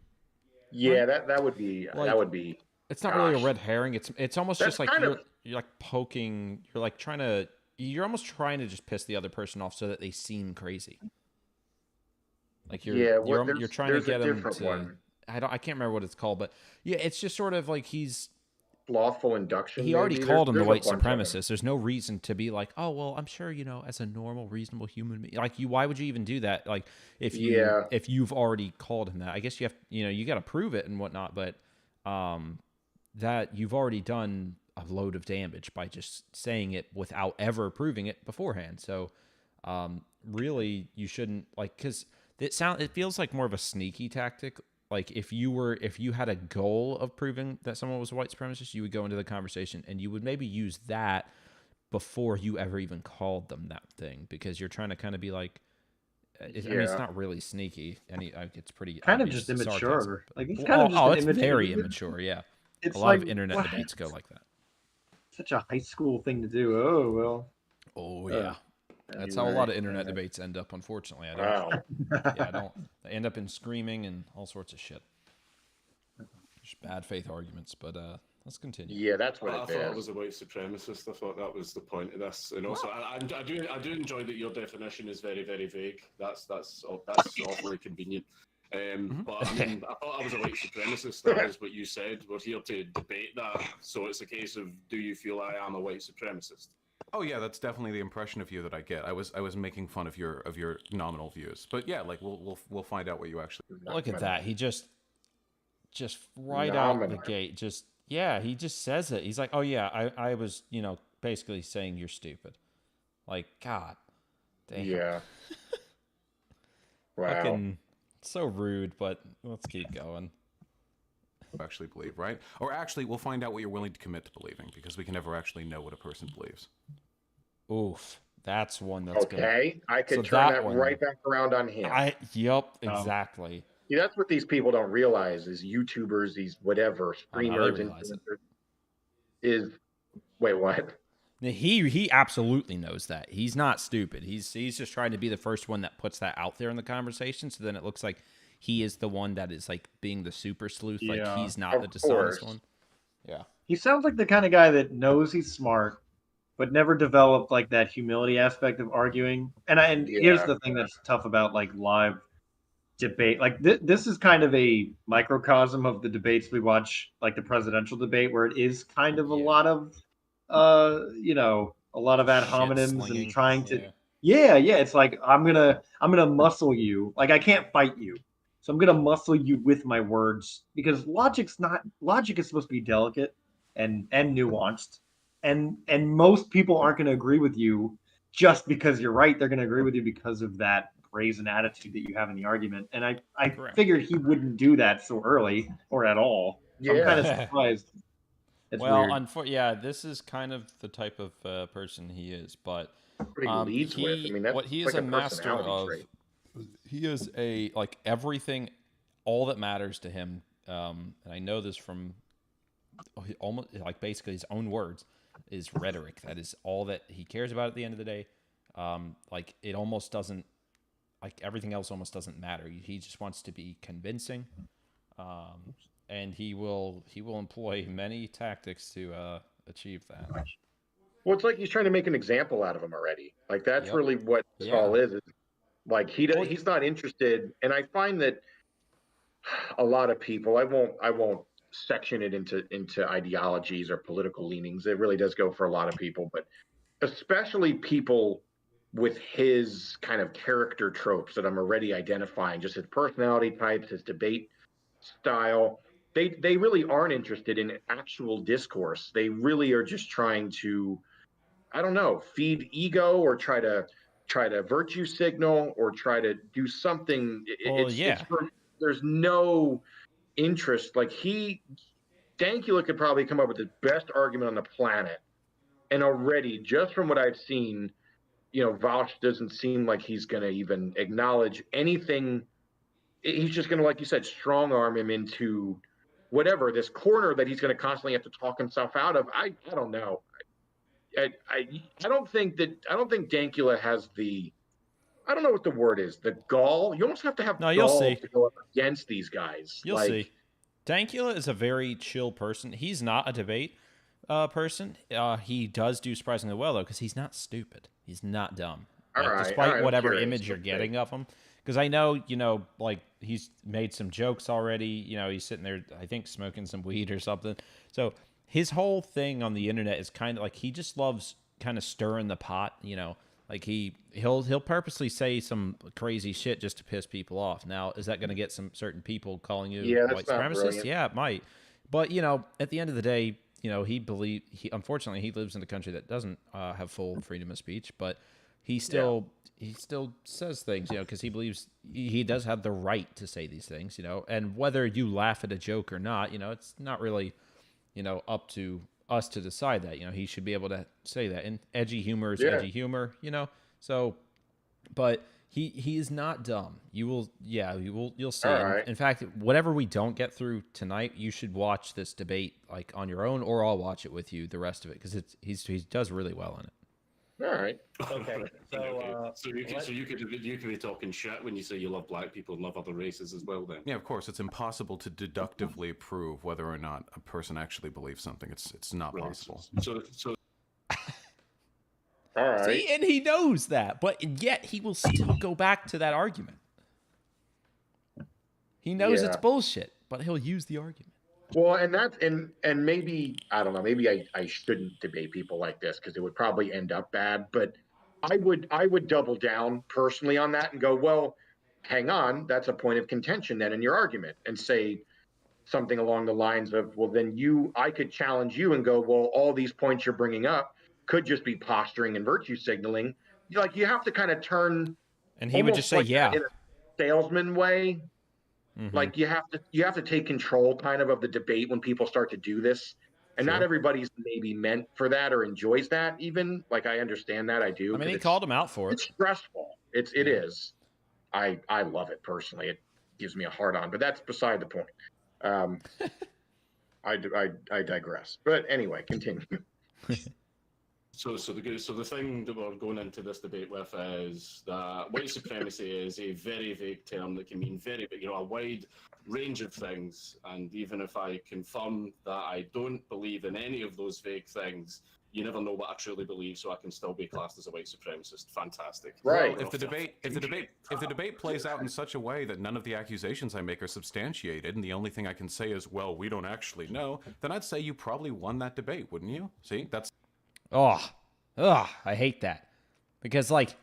Yeah, Right? that would be Like, it's not really a gosh, red herring. It's almost that's just like kind of you're like poking. You're almost trying to just piss the other person off so that they seem crazy. Like yeah. you're trying to There's a get them different to. one. I can't remember what it's called, but yeah, it's just sort of like Lawful induction, he already maybe. There's called him the there's a white bunch of them. supremacist. There's no reason to be like, oh well, I'm sure as a normal, reasonable human being, like why would you even do that? Like Yeah, if you've already called him that, I guess you have you got to prove it and whatnot, but that you've already done a load of damage by just saying it without ever proving it beforehand. So really, you shouldn't because it feels like more of a sneaky tactic. Like if you had a goal of proving that someone was a white supremacist, you would go into the conversation and you would maybe use that before you ever even called them that thing, because you're trying to kind of be like, I mean, it's yeah. not really sneaky. It's pretty Kind of obvious just sarcasm. immature. But, Like he's kind of just an it's immature. very immature. Yeah, a It's lot like of internet what? debates go like that. Such a high school thing to do. Oh well. Oh yeah, that's how a Anyway, lot of internet debates end up. Unfortunately, Wow. I don't. They end up in screaming and all sorts of shit. Just bad faith arguments, but let's continue. Yeah, that's what I it thought I is. was a white supremacist. I thought that was the point of this, and also I do enjoy that your definition is very very vague. That's awfully convenient. But I mean, I thought I was a white supremacist. That is what you said. We're here to debate that. So it's a case of, do you feel I am a white supremacist? Oh yeah, that's definitely the impression of you that I get. I was making fun of your nominal views, but yeah, like we'll find out what you actually. Look at that. He just right out the Phenomenal. gate, he just says it. He's like, oh yeah, I was basically saying you're stupid. Like, God damn. Yeah. Wow. Fucking so rude, but let's keep going. Actually believe, right? Or actually, we'll find out what you're willing to commit to believing, because we can never actually know what a person believes. Oof, that's one that's good. Okay, I could So turn that that one- right back around on him. Yep, exactly. See, that's what these people don't realize is YouTubers, these whatever, Oh, now streamers, they realize it. influencers, is, wait, what? Now, he absolutely knows that. He's not stupid. He's just trying to be the first one that puts that out there in the conversation, so then it looks like he is the one that is like being the super sleuth. Like Yeah, he's not of the dishonest course. one. Yeah. He sounds like the kind of guy that knows he's smart, but never developed like that humility aspect of arguing. And here's Yeah. the thing that's tough about like live debate. Like this is kind of a microcosm of the debates we watch, like the presidential debate, where it is kind of a Yeah. lot of, a lot of ad Shit hominems slinging. and trying to. Yeah. Yeah. It's like I'm gonna muscle you. Like I can't fight you, so I'm gonna muscle you with my words, because logic is supposed to be delicate and nuanced, and most people aren't going to agree with you just because you're right. They're going to agree with you because of that brazen attitude that you have in the argument. And I Correct. figured he wouldn't do that so early or at all. So I'm kind of surprised. It's weird. This is kind of the type of person he is, but What he leads with. I mean, that's what he is like a master personality of. trait. He is like everything, all that matters to him. And I know this from almost like basically his own words, is rhetoric. That is all that he cares about at the end of the day. Like it almost doesn't, like everything else almost doesn't matter. He just wants to be convincing. And he will employ many tactics to achieve that. Well, it's like he's trying to make an example out of him already. Like that's Yep. really what this all is. Like he's not interested, and I find that a lot of people. I won't section it into ideologies or political leanings. It really does go for a lot of people, but especially people with his kind of character tropes that I'm already identifying, just his personality types, his debate style. They really aren't interested in actual discourse. They really are just trying to, I don't know, feed ego or try to virtue signal or try to do something. There's no interest. Like Dankula could probably come up with the best argument on the planet, and already just from what I've seen, Vaush doesn't seem like he's going to even acknowledge anything. He's just going to, like you said, strong arm him into whatever, this corner that he's going to constantly have to talk himself out of. I don't know. I don't think Dankula has the, I don't know what the word is, the gall. You almost have to have No, you'll gall see. to go up against these guys. You'll see. Dankula is a very chill person. He's not a debate person. He does do surprisingly well, though, because he's not stupid. He's not dumb. Despite whatever image you're getting of him. Because I know, like, he's made some jokes already. He's sitting there, I think, smoking some weed or something. So his whole thing on the internet is kind of like he just loves kind of stirring the pot, Like he'll purposely say some crazy shit just to piss people off. Now, is that going to get some certain people calling you white supremacist? Yeah, it might. But at the end of the day, unfortunately he lives in a country that doesn't have full freedom of speech. But he still says things, because he believes he does have the right to say these things, And whether you laugh at a joke or not, it's not really, up to us to decide that. He should be able to say that. And edgy humor is edgy humor, So, but he is not dumb. You'll see. In fact, whatever we don't get through tonight, you should watch this debate like on your own, or I'll watch it with you. The rest of it, because he does really well in it. All right. Okay. So you could be talking shit when you say you love black people and love other races as well. Then Yeah, of course, it's impossible to deductively prove whether or not a person actually believes something. It's not possible. So all right. See, and he knows that, but yet he will still go back to that argument. He knows it's bullshit, but he'll use the argument. Well, and maybe, I don't know, maybe I shouldn't debate people like this because it would probably end up bad, but I would double down personally on that and go, well, hang on, that's a point of contention then in your argument, and say something along the lines of, well, then I could challenge you and go, well, all these points you're bringing up could just be posturing and virtue signaling. You have to kind of turn, and he would just say, yeah, in a salesman way. Mm-hmm. Like you have to take control kind of the debate when people start to do this. And not everybody's maybe meant for that or enjoys that even. Like I understand that, I do. I mean, he called him out for it. It's stressful. It is. I love it personally. It gives me a hard on, but that's beside the point. I digress. But anyway, continue. So the thing that we're going into this debate with is that white supremacy is a very vague term that can mean a wide range of things. And even if I confirm that I don't believe in any of those vague things, you never know what I truly believe, so I can still be classed as a white supremacist. Fantastic. Right. Well, if the debate plays out in such a way that none of the accusations I make are substantiated, and the only thing I can say is, well, we don't actually know, then I'd say you probably won that debate, wouldn't you? See, that's. I hate that. Because, like,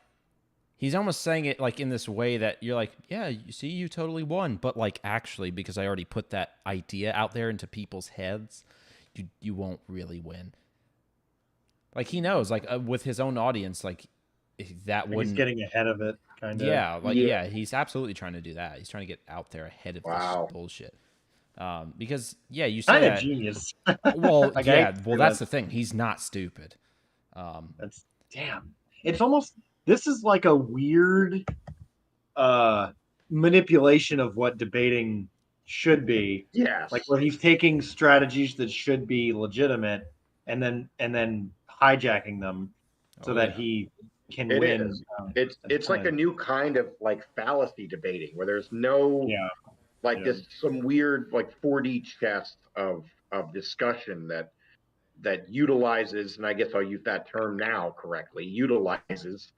he's almost saying it, like, in this way that you're like, yeah, you see, you totally won. But, like, actually, because I already put that idea out there into people's heads, you won't really win. Like, he knows, like, with his own audience, like, that wouldn't... He's getting ahead of it, kind of. Yeah, he's absolutely trying to do that. He's trying to get out there ahead of this bullshit. Because you say kind that, of genius. Well, that's the thing. He's not stupid. That's damn. It's almost, this is like a weird manipulation of what debating should be. Yes. Like where he's taking strategies that should be legitimate and then hijacking them so that he can win. It's like a new kind of like fallacy debating where there's no this some weird like 4D chess of discussion that utilizes, and I guess I'll use that term now correctly, utilizes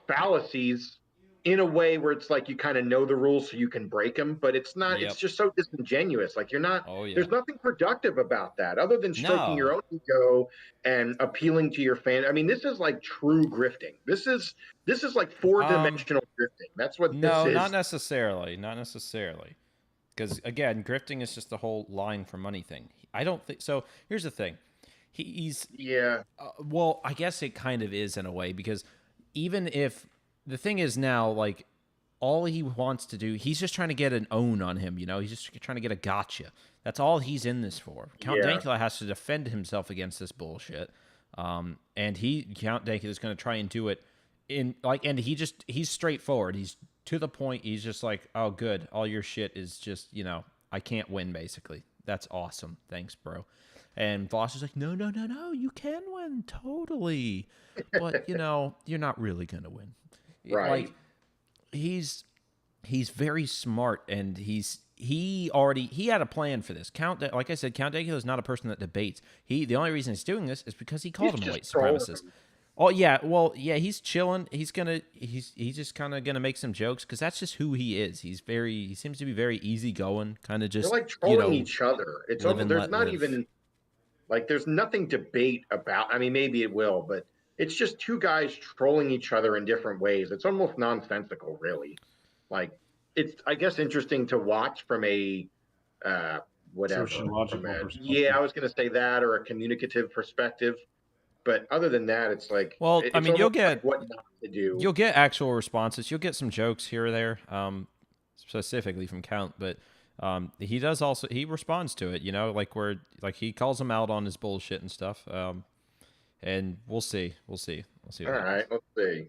fallacies in a way where it's like you kind of know the rules so you can break them, but it's not. It's just so disingenuous. Like you're not. There's nothing productive about that other than stroking your own ego and appealing to your fan. I mean, this is like true grifting. This is like 4-dimensional grifting. That's what this is. No, not necessarily. Not necessarily. Because, again, grifting is just the whole lying for money thing. I don't think... So, here's the thing. He's... Yeah. Well, I guess it kind of is in a way, because even if... The thing is now, like, all he wants to do... He's just trying to get an own on him, He's just trying to get a gotcha. That's all he's in this for. Count Dankula has to defend himself against this bullshit. And Count Dankula is going to try and do it in... like, and he's straightforward. He's to the point. He's just like, oh, good. All your shit is just, I can't win, basically. That's awesome. Thanks, bro. And Vaush is like, no, you can win, totally. But, you're not really going to win. Right. Like, he's very smart, and he had a plan for this. Like I said, Count Dankula is not a person that debates. The only reason he's doing this is because he called him a white supremacist. Oh yeah, well yeah, he's chilling. He's just kind of gonna make some jokes because that's just who he is. He seems to be very easygoing, kind of just They're like trolling each other. It's live almost, and there's let not live. even like there's nothing debate about. I mean, maybe it will, but it's just two guys trolling each other in different ways. It's almost nonsensical, really. Like it's, I guess, interesting to watch from a whatever. Sociological perspective. Yeah, I was going to say that, or a communicative perspective. But other than that, it's like, Well, I mean, you'll get like what not to do. You'll get actual responses. You'll get some jokes here or there, specifically from Count, but he does also, he responds to it, like he calls him out on his bullshit and stuff. And we'll see. We'll see. All right, let's see.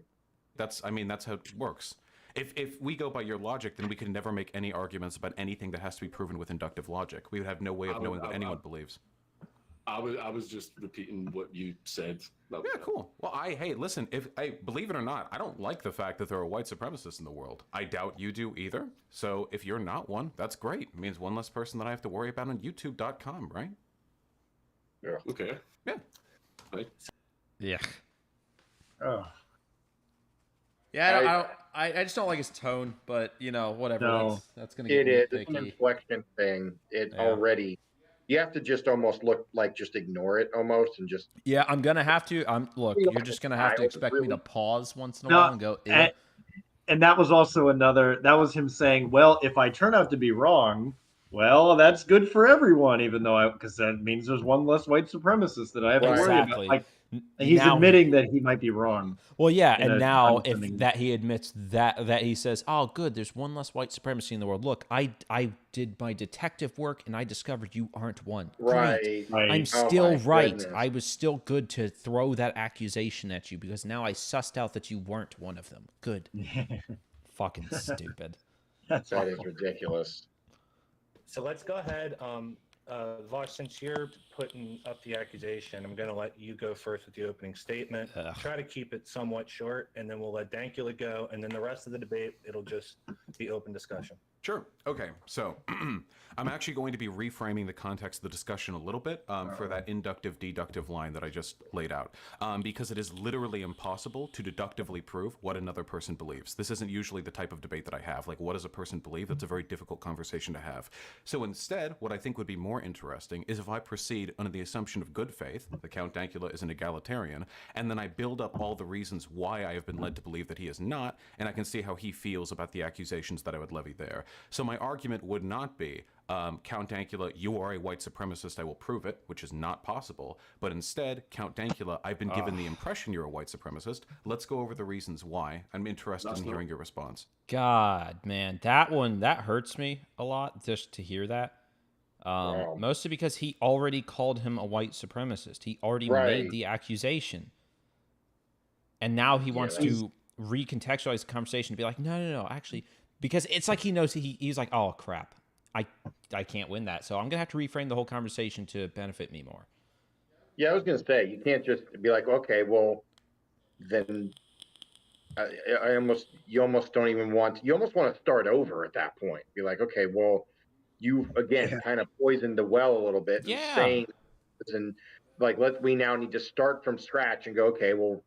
That's how it works. If we go by your logic, then we can never make any arguments about anything that has to be proven with inductive logic. We would have no way of knowing what anyone believes. I was just repeating what you said. Yeah, cool. Well, hey, listen, if I believe it or not, I don't like the fact that there are white supremacists in the world. I doubt you do either. So if you're not one, that's great. It means one less person that I have to worry about on YouTube.com, right? Yeah. Okay. Yeah. Right. Yeah. Oh. Yeah, I just don't like his tone, but whatever. No. That's gonna get It is. nitpicky. It's an inflection thing. It Yeah. already. You have to just almost look like just ignore it almost and just. Yeah, I'm gonna have to. Look, you're just gonna have to expect me to pause once in a while and go. Ew. And that was also that was him saying, well, if I turn out to be wrong, well, that's good for everyone, even though because that means there's one less white supremacist that I have to worry about. Like, he's admitting that he might be wrong. Well, yeah, and now he admits that he says, "Oh, good, there's one less white supremacy in the world. Look, I did my detective work and I discovered you aren't one. Right. I'm still right. Goodness. I was still good to throw that accusation at you because now I sussed out that you weren't one of them. Good. Fucking stupid. That is ridiculous. So let's go ahead. Vaush, since you're putting up the accusation, I'm going to let you go first with the opening statement. Try to keep it somewhat short, and then we'll let Dankula go, and then the rest of the debate, it'll just be open discussion. Sure. Okay. So I'm actually going to be reframing the context of the discussion a little bit for that inductive-deductive line that I just laid out, because it is literally impossible to deductively prove what another person believes. This isn't usually the type of debate that I have. Like, what does a person believe? That's a very difficult conversation to have. So instead, what I think would be more interesting is if I proceed under the assumption of good faith, the Count Dankula is an egalitarian, and then I build up all the reasons why I have been led to believe that he is not, and I can see how he feels about the accusations that I would levy there. So my argument would not be, Count Dankula, you are a white supremacist, I will prove it, which is not possible. But instead, Count Dankula, I've been given the impression you're a white supremacist. Let's go over the reasons why. I'm interested in hearing your response. God, man, that hurts me a lot just to hear that. Mostly because he already called him a white supremacist. He already made the accusation. And now he wants to recontextualize the conversation to be like, no, actually... Because it's like he knows he's like, oh, crap. I can't win that. So I'm going to have to reframe the whole conversation to benefit me more. Yeah, I was going to say, you can't just be like, okay, well, then you almost don't even want, you almost want to start over at that point. Be like, okay, well, you, again, kind of poisoned the well a little bit. Yeah. Saying, and like, we now need to start from scratch and go, okay, well,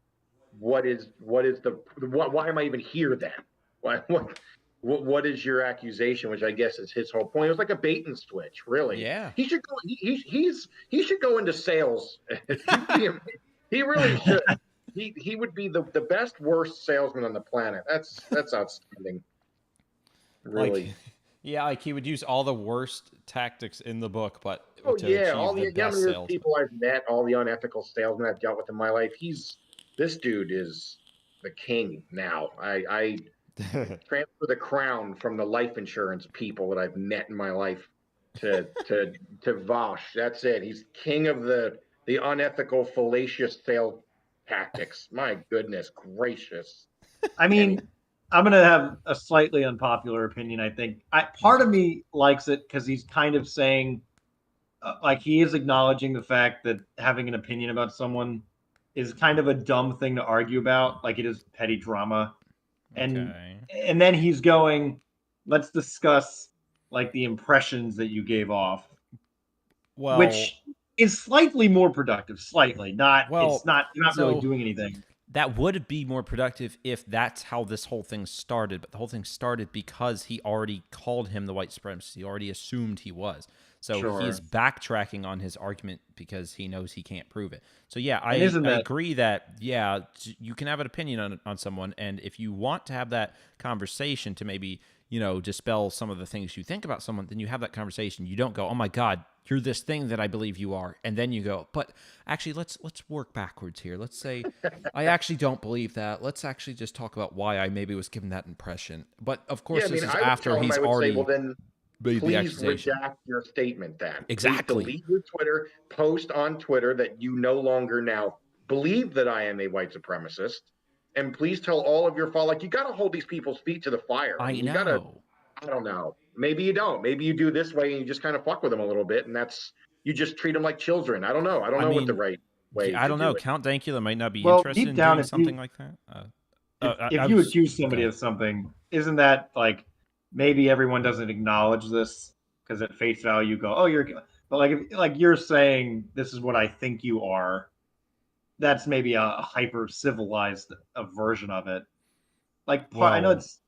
why am I even here then? What is your accusation? Which I guess is his whole point. It was like a bait and switch, really. Yeah. He should go. He should go into sales. He really should. He would be the best worst salesman on the planet. That's outstanding. Really. Like he would use all the worst tactics in the book, but all the best sales people I've met, all the unethical salesmen I've dealt with in my life. This dude is the king now. I transfer the crown from the life insurance people that I've met in my life to Vaush. That's it. He's king of the unethical, fallacious sales tactics. My goodness gracious. I mean, I'm gonna have a slightly unpopular opinion. I think part of me likes it because he's kind of saying, like, he is acknowledging the fact that having an opinion about someone is kind of a dumb thing to argue about, like it is petty drama. And Okay. and then he's going, let's discuss like the impressions that you gave off, Well, which is slightly more productive. Slightly, not. It's well, not. You're not really so doing anything. that would be more productive if that's how this whole thing started. But the whole thing started because he already called him the white supremacist. He already assumed he was. So Sure. he's backtracking on his argument because he knows he can't prove it. So yeah, I isn't that- agree that, yeah, you can have an opinion on someone. And if you want to have that conversation to maybe, you know, dispel some of the things you think about someone, then you have that conversation. You don't go, oh my God, you're this thing that I believe you are. And then you go, but actually, let's work backwards here. Let's say, I actually don't believe that. Let's actually just talk about why I maybe was given that impression. But of course, this is I would after tell him, he's I would already say, well, then made the please accusation. redact your statement then. Exactly. Please delete your Twitter post on Twitter that you no longer now believe that I am a white supremacist. And please tell all of your followers, like, you got to hold these people's feet to the fire. I mean, know. You gotta, I don't know. Maybe you don't. Maybe you do this way and you just kind of fuck with them a little bit. And you just treat them like children. I don't know. I don't know what the right way I don't to know. do it. Count Dankula might not be Well, interested deep in down, doing if something you- like that. If you accuse somebody of something, isn't that like maybe everyone doesn't acknowledge this because at face value you go, oh, you're, but like if, like you're saying this is what I think you are. That's maybe a hyper civilized version of it. Like I know it's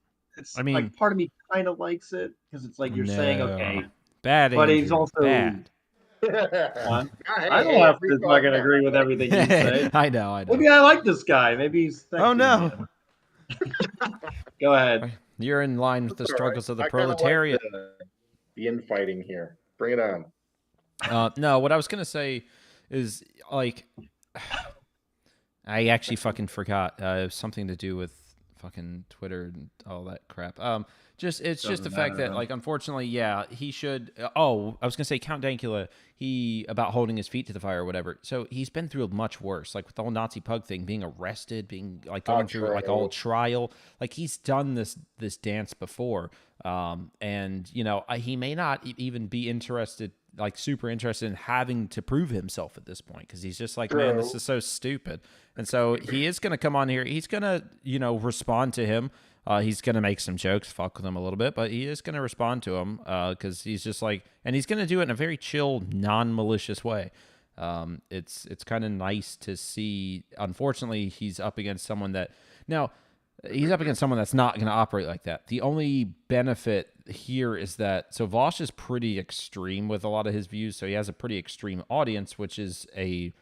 I mean, like part of me kind of likes it because it's like you're saying okay, bad, but Andrew, he's also bad. I don't have to fucking agree with everything you say. I know. Maybe I like this guy. Maybe he's sexy. Oh no. Go ahead. You're in line with the struggles of the proletariat. Like the infighting here. Bring it on. No, what I was gonna say is like, I actually fucking forgot. It was something to do with fucking Twitter and all that crap. It's just the fact that, like, unfortunately, yeah, he should. I was gonna say Count Dankula. He about holding his feet to the fire or whatever. So he's been through much worse, like with the whole Nazi pug thing, being arrested, being like going through like a whole trial. Like he's done this dance before, and you know he may not even be interested, like super interested in having to prove himself at this point because he's just like, man, this is so stupid. And so he is gonna come on here. He's gonna respond to him. He's going to make some jokes, fuck with him a little bit, but he is going to respond to him because he's just like, and he's going to do it in a very chill, non-malicious way. It's kind of nice to see. Unfortunately, he's up against someone that's not going to operate like that. The only benefit here is that, so Vaush is pretty extreme with a lot of his views, so he has a pretty extreme audience, which is a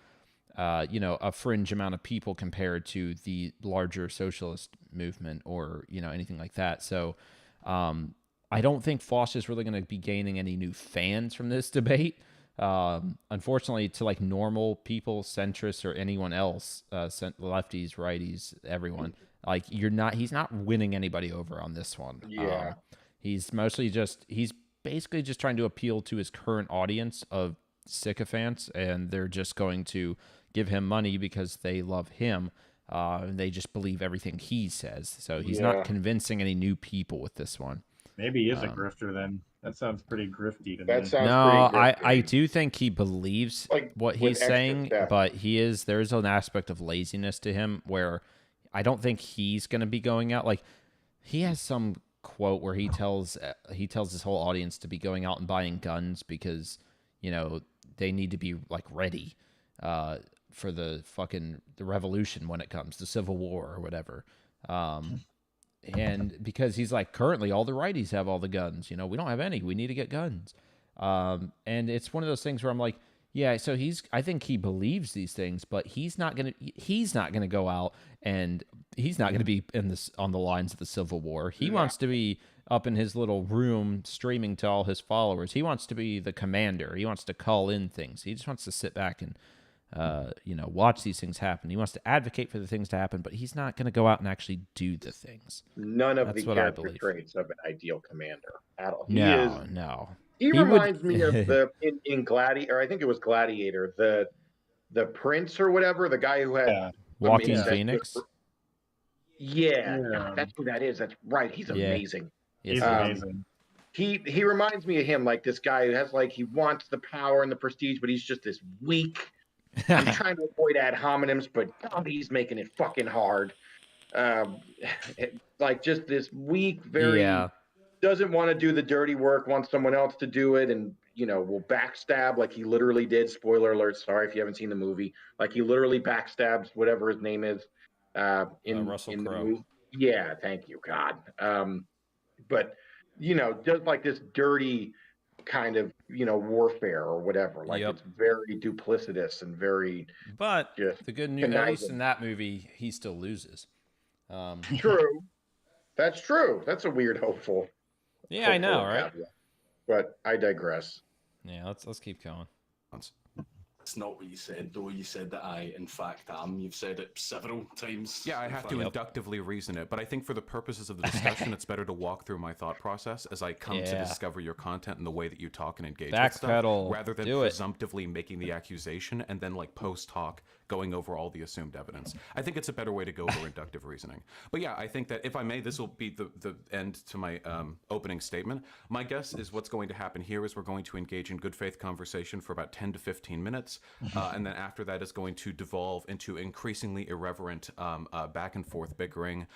fringe amount of people compared to the larger socialist movement or, anything like that. So I don't think Vaush is really going to be gaining any new fans from this debate. Unfortunately, to like normal people, centrists, or anyone else, lefties, righties, everyone, like he's not winning anybody over on this one. Yeah. He's basically just trying to appeal to his current audience of sycophants, and they're just going to give him money because they love him. And they just believe everything he says. So he's not convincing any new people with this one. Maybe he is a grifter then. That sounds pretty grifty to me. That sounds No, pretty grifty. I do think he believes what he's saying, but there's an aspect of laziness to him where I don't think he's going to be going out. Like, he has some quote where he tells his whole audience to be going out and buying guns because, they need to be like ready for the revolution when it comes, the Civil War or whatever. And because he's like, currently all the righties have all the guns, we don't have any, we need to get guns. And it's one of those things where I'm like, yeah, so I think he believes these things, but he's not going to go out and he's not going to be on the lines of the Civil War. He wants to be up in his little room streaming to all his followers. He wants to be the commander. He wants to call in things. He just wants to sit back and watch these things happen. He wants to advocate for the things to happen, but he's not going to go out and actually do the things. None of the character traits of an ideal commander at all. No. He reminds me of in Gladiator, or I think it was Gladiator, the prince or whatever, the guy who had Walking Phoenix. Yeah, Yeah. God, that's who that is. That's right. He's Yeah. amazing. Yes, He's he is. amazing. He reminds me of him, like this guy who has like he wants the power and the prestige, but he's just this weak. I'm trying to avoid ad hominems, but God, he's making it fucking hard. Um, like just this weak, very Yeah. doesn't want to do the dirty work, wants someone else to do it, and will backstab like he literally did. Spoiler alert! Sorry if you haven't seen the movie. Like he literally backstabs whatever his name is in Russell the Crowe. movie. Yeah, thank you, God. But just like this dirty kind of warfare or whatever. Like Yep. it's very duplicitous and very But just the good news, at least in conniving. that movie, he still loses. True. That's true. That's a weird hopeful. Yeah, I know, hopeful right? caveat. But I digress. Yeah, let's keep going. It's not what you said, though. You said that I, in fact, am. You've said it several times. Yeah, I have to inductively reason it, but I think for the purposes of the discussion, it's better to walk through my thought process as I come to Yeah. discover your content and the way that you talk and engage with stuff, Backpedal. rather than Do it. presumptively making the accusation and then, like, post-talk going over all the assumed evidence. I think it's a better way to go for inductive reasoning. But yeah, I think that, if I may, this will be the end to my opening statement. My guess is what's going to happen here is we're going to engage in good faith conversation for about 10 to 15 minutes, and then after that is going to devolve into increasingly irreverent back and forth bickering.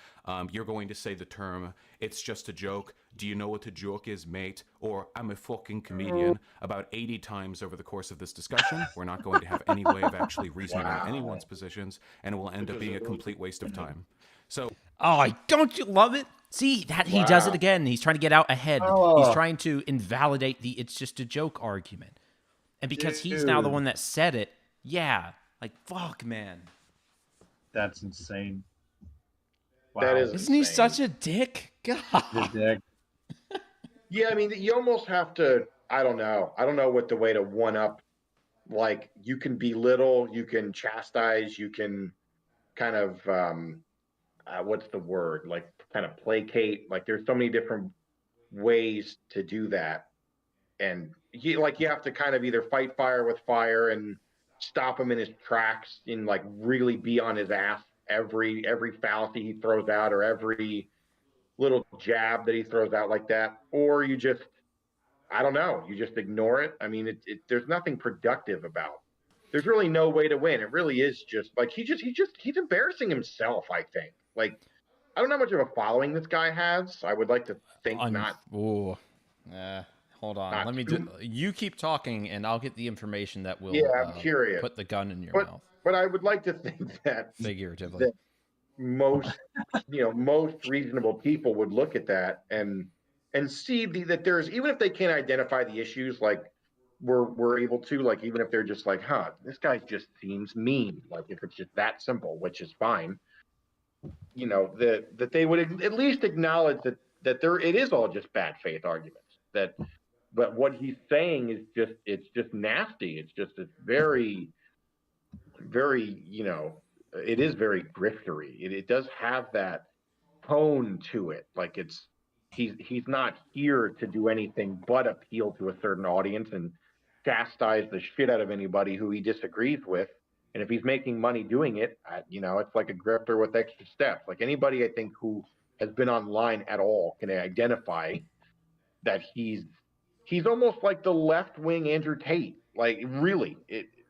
You're going to say the term, "It's just a joke. Do you know what a joke is, mate?" Or "I'm a fucking comedian" about 80 times over the course of this discussion. We're not going to have any way of actually reasoning on anyone's positions, and it will end up being a complete waste of time. So, Oh, don't you love it? See, that he does it again. He's trying to get out ahead. He's trying to invalidate the "it's just a joke" argument. And because he's now the one that said it, yeah, like, fuck, man. That's insane. Wow. That is Isn't he insane. such a dick? God. The dick. Yeah, I mean, you almost have to. I don't know what the way to one up. Like you can belittle, you can chastise, you can kind of what's the word? Like kind of placate. Like there's so many different ways to do that, and you have to kind of either fight fire with fire and stop him in his tracks and like really be on his ass every fallacy he throws out or every little jab that he throws out like that, or you just I don't know, you just ignore it. I mean, there's nothing productive about. There's really no way to win. It really is just like he's embarrassing himself. I think. Like I don't know how much of a following this guy has. I would like to think not. Ooh. Hold on. Let me do. You keep talking, and I'll get the information that will. Yeah, I'm curious. Put the gun in your mouth. But I would like to think that Figuratively. that most most reasonable people would look at that and see that there's, even if they can't identify the issues like we're able to, like even if they're just like, huh, this guy just seems mean, like if it's just that simple, which is fine, that they would at least acknowledge that there it is all just bad faith arguments, but what he's saying is just nasty. It's very, very, it is very griftery. It does have that tone to it. Like he's not here to do anything but appeal to a certain audience and chastise the shit out of anybody who he disagrees with. And if he's making money doing it, it's like a grifter with extra steps. Like anybody I think who has been online at all can identify that he's almost like the left wing Andrew Tate. Like really,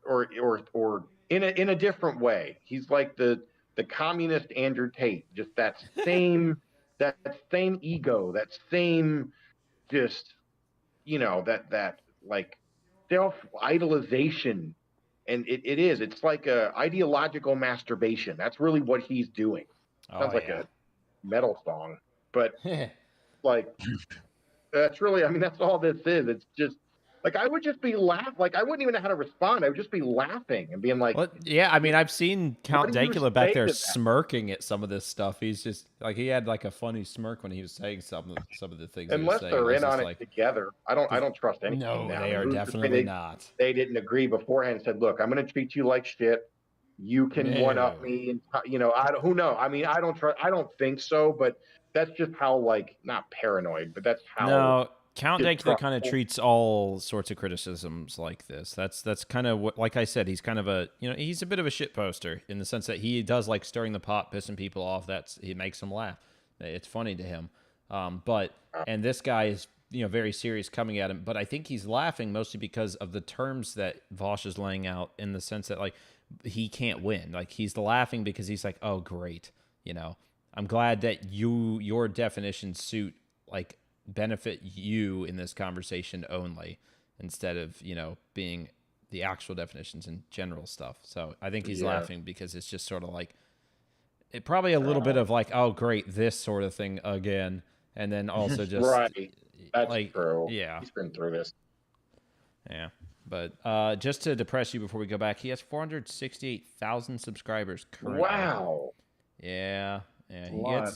or in a different way. He's like the communist Andrew Tate. Just that same ego, that same just that like self idolization. And it's like a ideological masturbation. That's really what he's doing. Sounds like a metal song, but like that's really, I mean, that's all this is. It's just like I would just be laughing. Like I wouldn't even know how to respond. I would just be laughing and being like, well, yeah, I mean, I've seen Count do you Dankula back say there to that? smirking at some of this stuff. He's just like, he had like a funny smirk when he was saying some of the things. unless he was saying. they're It was in on just it like, together. I don't trust anything. no, now. they are Who's to say definitely not. They didn't agree beforehand and said, look, I'm going to treat you like shit. You can one up me, and who knows? I mean, I don't think so, but that's just how, like, not paranoid, but that's how. No, Count Dankula kind of treats all sorts of criticisms like this. That's kind of what, like I said, he's kind of he's a bit of a shit poster in the sense that he does like stirring the pot, pissing people off. He makes them laugh. It's funny to him. And this guy is, very serious coming at him, but I think he's laughing mostly because of the terms that Vaush is laying out, in the sense that like he can't win. Like he's laughing because he's like, oh great, I'm glad that your definitions suit like benefit you in this conversation only, instead of being the actual definitions and general stuff. So I think he's laughing because it's just sort of like it probably a little bit of like, oh great, this sort of thing again, and then also just right. That's like, true. yeah, He's been through this. Yeah. But just to depress you before we go back, he has 468,000 subscribers currently. Wow. Yeah.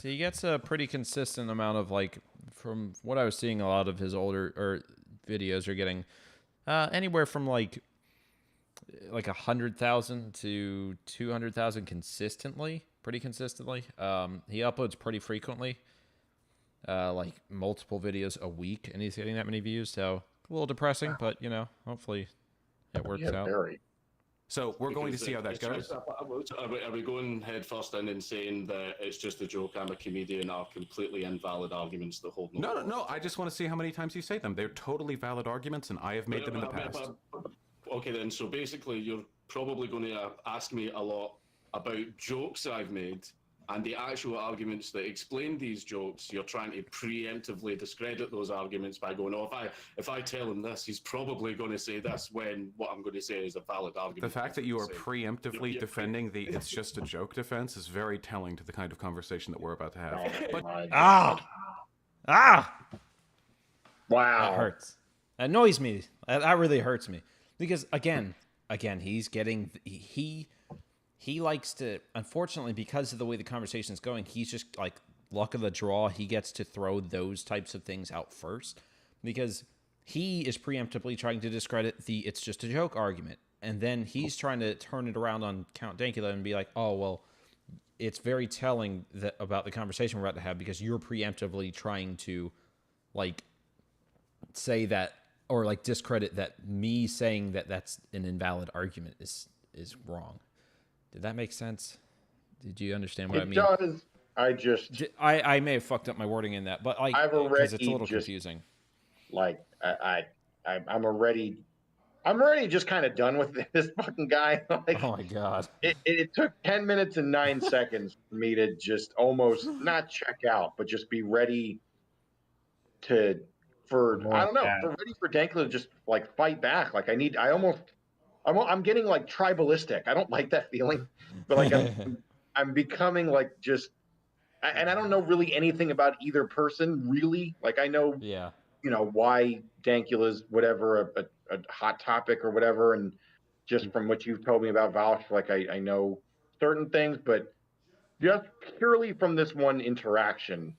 He gets a pretty consistent amount of, like, from what I was seeing, a lot of his older videos are getting anywhere from like 100,000 to 200,000 consistently, pretty consistently. He uploads pretty frequently, like multiple videos a week, and he's getting that many views. So a little depressing, but hopefully it works out. Very. So we're going to see how that goes. Are we going head first in and saying that it's just a joke, I'm a comedian, are completely invalid arguments that hold no? No. I just want to see how many times you say them. They're totally valid arguments, and I have made them in the past. Okay, then. So basically, you're probably going to ask me a lot about jokes I've made, and the actual arguments that explain these jokes. You're trying to preemptively discredit those arguments by going, "Oh, if I tell him this, he's probably going to say this," when what I'm going to say is a valid argument. The fact that you are preemptively defending the "it's just a joke" defense is very telling to the kind of conversation that we're about to have. But wow, that hurts. That annoys me. That really hurts me, because again, he's getting he likes to, unfortunately, because of the way the conversation is going, he's just like luck of the draw. He gets to throw those types of things out first because he is preemptively trying to discredit the "it's just a joke" argument. And then he's trying to turn it around on Count Dankula and be like, oh, well, it's very telling about the conversation we're about to have because you're preemptively trying to like say that, or like discredit that me saying that that's an invalid argument is wrong. Did that make sense? Did you understand what I mean? It does. I may have fucked up my wording in that, but like, because it's a little confusing. Like I'm already just kind of done with this fucking guy. Like, oh my god! It took 10 minutes and 9 seconds for me to just almost not check out, but just be ready ready for Dankula to just like fight back. Like I'm getting like tribalistic. I don't like that feeling, but like I'm becoming like and I don't know really anything about either person really. Like I know, why Dankula's whatever a hot topic or whatever, and just from what you've told me about Vaush, like I know certain things, but just purely from this one interaction,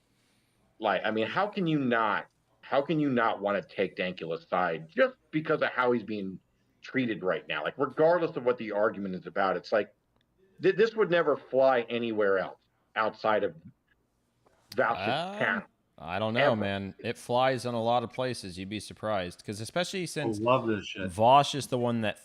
like I mean, how can you not want to take Dankula's side just because of how he's being treated right now? Like regardless of what the argument is about, it's like this would never fly anywhere else outside of Vaush's channel. I don't know, man. It flies in a lot of places. You'd be surprised, because especially since Vaush is the one that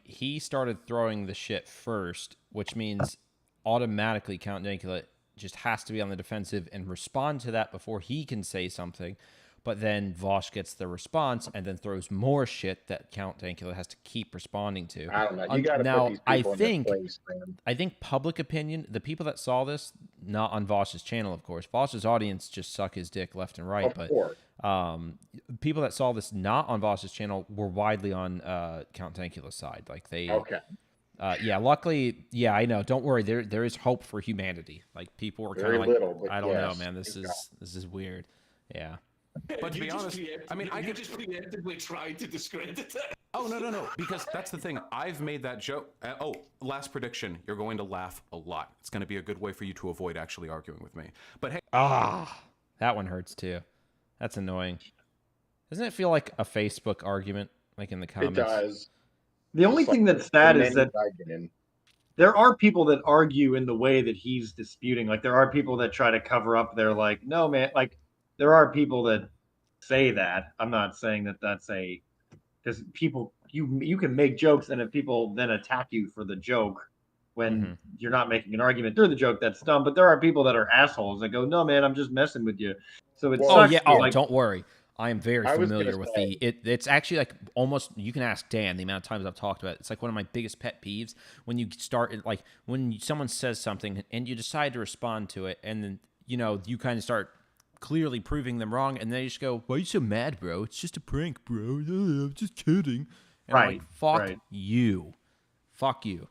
he started throwing the shit first, which means automatically Count Dankula just has to be on the defensive and respond to that before he can say something. But then Vaush gets the response and then throws more shit that Count Dankula has to keep responding to. I don't know. You got to put these people in their place, man. I think public opinion, the people that saw this, not on Vaush's channel, of course. Vaush's audience just suck his dick left and right. Of course. People that saw this not on Vaush's channel were widely on Count Dankula's side. Like they. Okay. Luckily, I know. Don't worry. There is hope for humanity. Like people were kind of like, little, I don't know, man. This is weird. Yeah. But to be honest, I mean, you just preemptively tried to discredit it. Oh, no. Because that's the thing. I've made that joke. Last prediction. You're going to laugh a lot. It's going to be a good way for you to avoid actually arguing with me. But hey. That one hurts too. That's annoying. Doesn't it feel like a Facebook argument, like in the comments? It does. The only thing that's sad is that there are people that argue in the way that he's disputing. Like there are people that try to cover up. They're like, no, man, like, there are people that say that. I'm not saying that that's a because people you can make jokes, and if people then attack you for the joke when you're not making an argument through the joke, that's dumb. But there are people that are assholes that go, "No, man, I'm just messing with you." So it Well, Oh sucks. yeah. that, Oh, like, don't worry. I am very I was gonna familiar with say, it's actually like almost you can ask Dan the amount of times I've talked about it. It's like one of my biggest pet peeves when you start like when someone says something and you decide to respond to it and then you kind of start clearly proving them wrong and they just go, "Why are you so mad, bro? It's just a prank, bro. I'm just kidding." And I'm like, right, "Fuck right. you. Fuck you.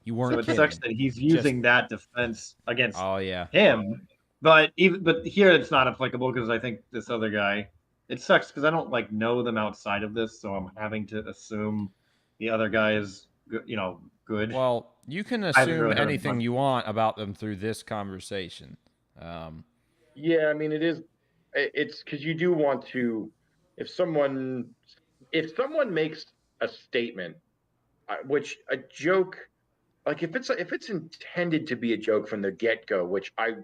You So weren't it sucks kidding." that he's Just using that defense against oh yeah. him. But here it's not applicable because I think this other guy. It sucks because I don't like know them outside of this, so I'm having to assume the other guy is good. Good. Well, you can I haven't assume really heard him anything much. you want about them through this conversation. yeah, I mean, it's because you do want to, if someone, if someone makes a statement, which a joke, like if it's intended to be a joke from the get go, which I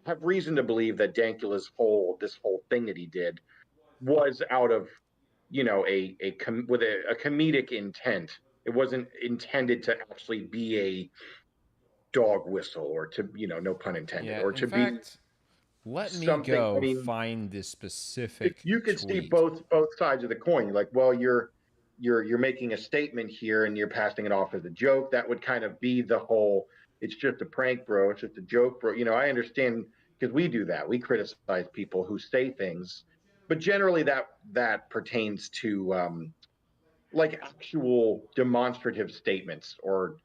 have reason to believe that Dankula's this whole thing that he did was out of with a comedic intent. It wasn't intended to actually be a dog whistle or to no pun intended Yeah, or in to be fact, let me something. I go mean, find this if specific you could see tweet. both sides of the coin. You're like, well, you're making a statement here and you're passing it off as a joke. That would kind of be the whole. It's just a prank, bro. It's just a joke, bro. I understand because we do that. We criticize people who say things, but generally that pertains to like actual demonstrative statements or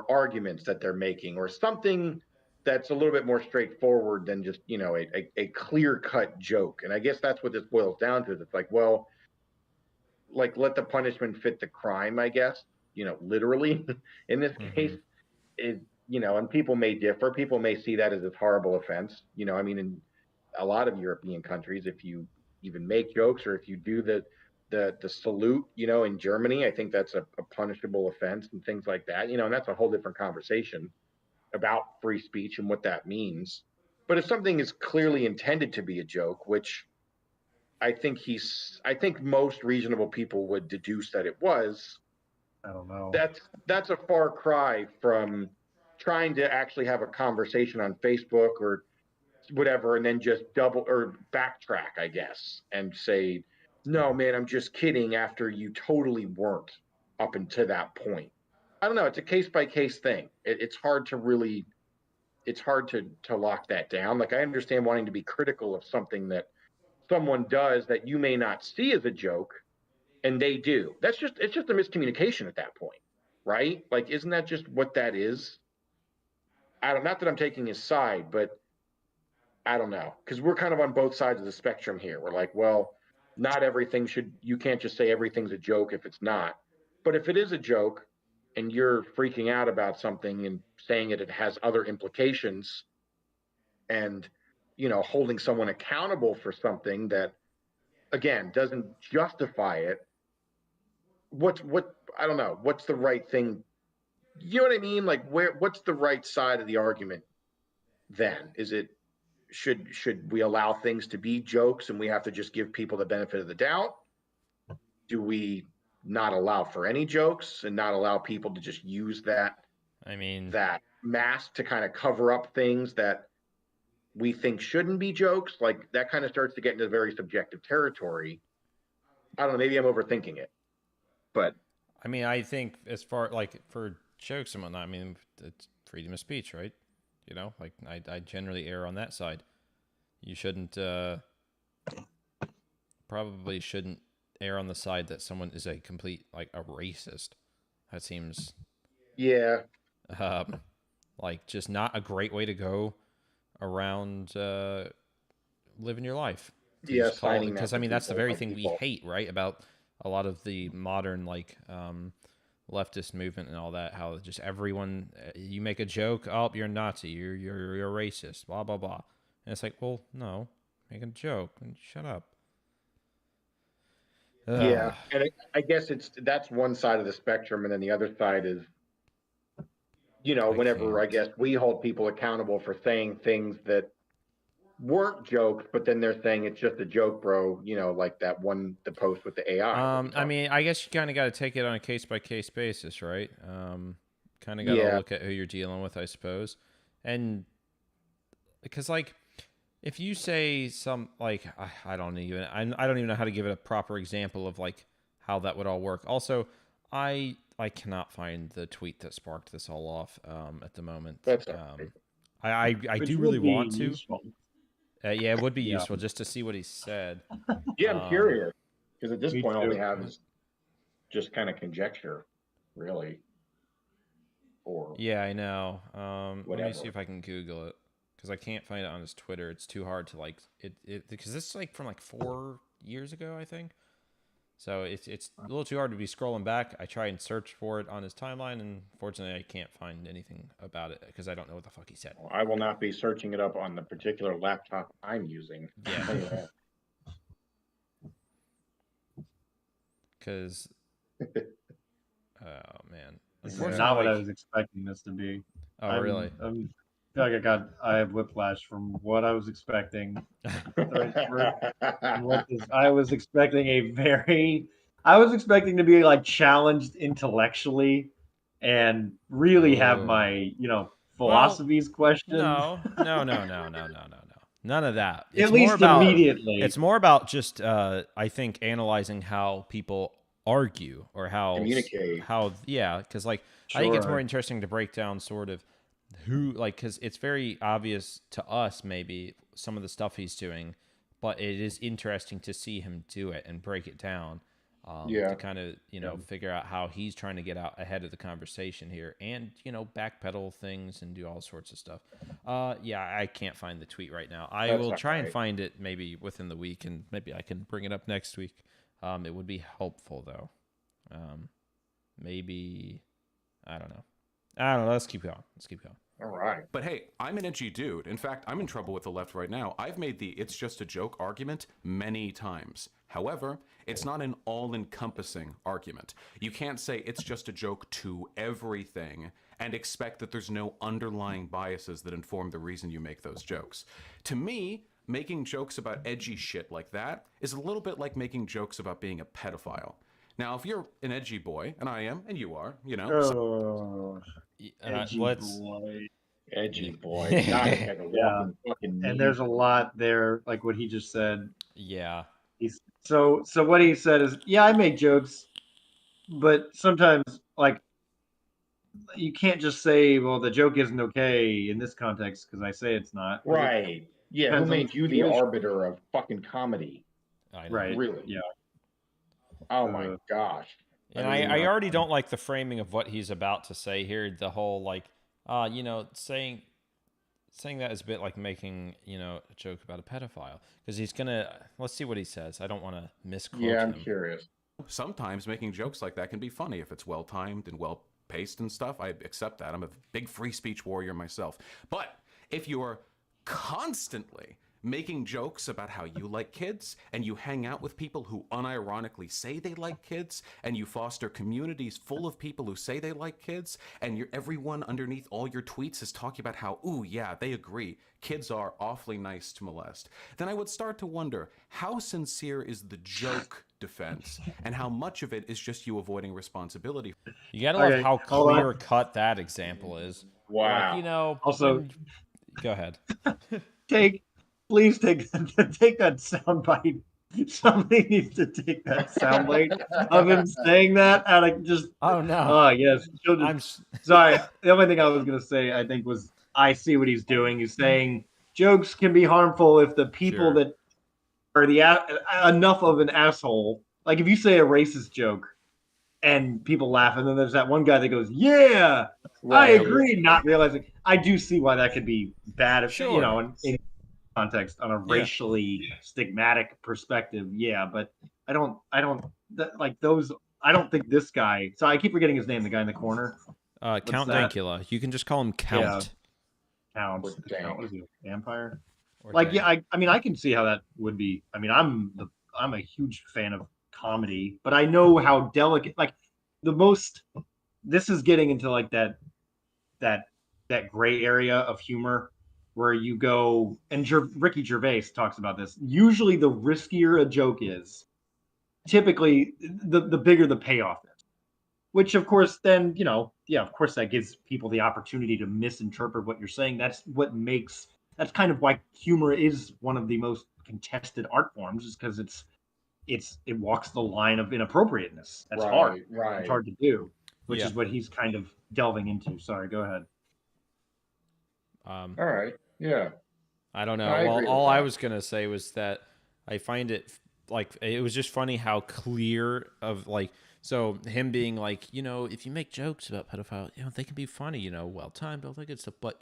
arguments that they're making or something that's a little bit more straightforward than just a clear cut joke. And I guess that's what this boils down to. It's like, well, like let the punishment fit the crime, I guess, literally in this case. It and people may differ, people may see that as a horrible offense. I mean, in a lot of European countries, if you even make jokes or if you do the salute, in Germany, I think that's a punishable offense and things like that. And that's a whole different conversation about free speech and what that means. But if something is clearly intended to be a joke, which I think most reasonable people would deduce that it was, I don't know. that's a far cry from trying to actually have a conversation on Facebook or whatever and then just double or backtrack, I guess, and say, no, man, I'm just kidding after you totally weren't up until that point. I don't know. It's a case by case thing. It's hard to really, it's hard to lock that down. Like I understand wanting to be critical of something that someone does that you may not see as a joke and they do. It's just a miscommunication at that point, right? Like, isn't that just what that is? Not that I'm taking his side, but I don't know, because we're kind of on both sides of the spectrum here. We're like, well, not everything you can't just say everything's a joke if it's not. But if it is a joke and you're freaking out about something and saying it has other implications and, holding someone accountable for something that, again, doesn't justify it, I don't know, what's the right thing? You know what I mean? Like, what's the right side of the argument then? Is it, should we allow things to be jokes and we have to just give people the benefit of the doubt? Do we not allow for any jokes and not allow people to just use I mean, that mask to kind of cover up things that we think shouldn't be jokes? Like that kind of starts to get into very subjective territory. I don't know, maybe I'm overthinking it, but I think as far like for jokes and whatnot, I mean, it's freedom of speech, right? Like I generally err on that side. You shouldn't, probably shouldn't err on the side that someone is a complete, like a racist. That seems, yeah, um, like just not a great way to go around, living your life. To yeah, just call, signing that because to that's the people very on thing we people. hate, right? About a lot of the modern, like, leftist movement and all that, how just everyone, you make a joke, oh, you're a Nazi, you're a racist, blah blah blah, and it's like, well, no, make a joke and shut up. Yeah, Ugh. and I guess that's one side of the spectrum, and then the other side is, I whenever I can't. guess we hold people accountable for saying things that weren't jokes, but then they're saying it's just a joke, bro. You know, like that one, the post with the AI. I mean, I guess you kind of got to take it on a case by case basis, right? Kind of got to Yeah. look at who you're dealing with, I suppose, and because like if you say some like I don't even know how to give it a proper example of like how that would all work. Also, I cannot find the tweet that sparked this all off at the moment. That's all right. I Which do would really be want to. useful. Yeah, it would be Yeah. useful just to see what he said. Yeah, I'm curious because at this Me point, all we too. have is just kind of conjecture, really. Or Yeah, I know. Let me Whatever. see if I can Google it because I can't find it on his Twitter. It's too hard to like it because this is like from like 4 years ago, I think. So it's a little too hard to be scrolling back. I try and search for it on his timeline, and fortunately, I can't find anything about it because I don't know what the fuck he said. I will not be searching it up on the particular laptop I'm using. Yeah. I'll tell you that. Because, oh man, This is unfortunately, not what I like- was expecting this to be. Oh really? I feel like I have whiplash from what I was expecting. I was expecting to be like challenged intellectually and really have Ooh. my, philosophies questioned. No. None of that. At least immediately. It's more about just, I think, analyzing how people argue or how Communicate. because like I think it's Sure. more interesting to break down sort of who, like, because it's very obvious to us maybe some of the stuff he's doing, but it is interesting to see him do it and break it down. Yeah. To kind of figure out how he's trying to get out ahead of the conversation here, and backpedal things and do all sorts of stuff. I can't find the tweet right now. I That's will all try and right. find it maybe within the week, and maybe I can bring it up next week. It would be helpful though. Maybe I don't know. Let's keep going. All right. But hey, I'm an edgy dude. In fact, I'm in trouble with the left right now. I've made the "it's just a joke" argument many times. However, it's not an all-encompassing argument. You can't say it's just a joke to everything and expect that there's no underlying biases that inform the reason you make those jokes. To me, making jokes about edgy shit like that is a little bit like making jokes about being a pedophile. Now, if you're an edgy boy, and I am, and you are, Oh, edgy Let's. boy. Edgy boy. God, it's like a walking fucking And there's a lot there, like what he just said. Yeah. So what he said is, yeah, I make jokes, but sometimes like you can't just say, well, the joke isn't okay in this context because I say it's not. Right. Yeah. Who Depends on made the you the situation. arbiter of fucking comedy? I know. Right. Really? Yeah. Oh my gosh. And mean, I already don't like the framing of what he's about to say here. The whole like, saying that is a bit like making a joke about a pedophile because he's gonna. Let's see what he says. I don't want to misquote Yeah, I'm him. curious. sometimes making jokes like that can be funny if it's well timed and well paced and stuff. I accept that. I'm a big free speech warrior myself. But if you're constantly making jokes about how you like kids and you hang out with people who unironically say they like kids and you foster communities full of people who say they like kids and everyone underneath all your tweets is talking about how, ooh, yeah, they agree, kids are awfully nice to molest, then I would start to wonder how sincere is the joke defense and how much of it is just you avoiding responsibility. You gotta love Okay, how hold on. clear cut that example is. Wow. Like, Also- go ahead. Please take that soundbite. Somebody needs to take that soundbite of him saying that, and I just Oh no. oh yes. I'm Sorry. The only thing I was gonna say, I think, was I see what he's doing. He's saying jokes can be harmful if the people Sure. that are enough of an asshole. Like if you say a racist joke and people laugh, and then there's that one guy that goes, "Yeah, I agree," not realizing. I do see why that could be bad. If, Sure. in context on a racially stigmatic perspective, yeah. But I don't think this guy. So I keep forgetting his name. The guy in the corner. Count that? Dankula. You can just call him Count. Count. Or Dank. What is he? Vampire. Or Like, Dank. yeah, I mean, I can see how that would be. I mean, I'm a huge fan of comedy, but I know how delicate. Like, this is getting into like that gray area of humor where you go, and Ricky Gervais talks about this. Usually, the riskier a joke is, typically the bigger the payoff is. Which, of course, then of course, that gives people the opportunity to misinterpret what you're saying. That's kind of why humor is one of the most contested art forms, is because it walks the line of inappropriateness. That's hard. Right. It's hard to do, which Yeah. is what he's kind of delving into. Sorry, go ahead. All right. Yeah. I don't know. I Well, agree with all I that. was gonna say was that I find it like it was just funny how clear of like so him being like, if you make jokes about pedophiles, they can be funny, well timed, all that good stuff. But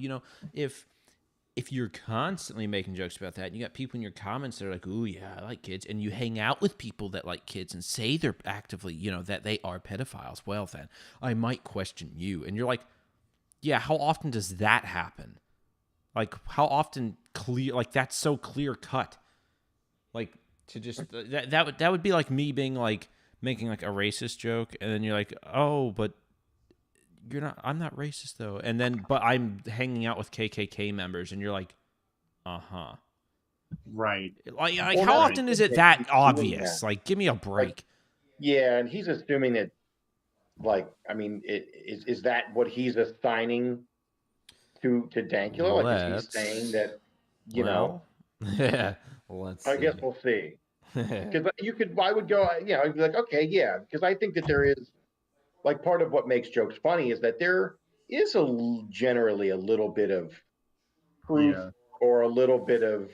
if you're constantly making jokes about that, and you got people in your comments that are like, "Ooh, yeah, I like kids," and you hang out with people that like kids and say they're actively, that they are pedophiles, well then I might question you. And you're like, yeah, how often does that happen? Like, how often clear? Like, that's so clear cut. Like, to just that would be like me being like making like a racist joke, and then you're like, oh, but you're not. I'm not racist though. And then, but I'm hanging out with KKK members, and you're like, Right. Like Well, how that's often the is it thing, that he's doing obvious? that. Like, give me a break. Yeah, and he's assuming that, like, I mean, is that what he's assigning to Dankula? Like, is he saying that, yeah. Let's I see. guess we'll see. Because I would go, I'd be like, okay, yeah, because I think that there is, like, part of what makes jokes funny is that there is generally a little bit of truth or a little bit of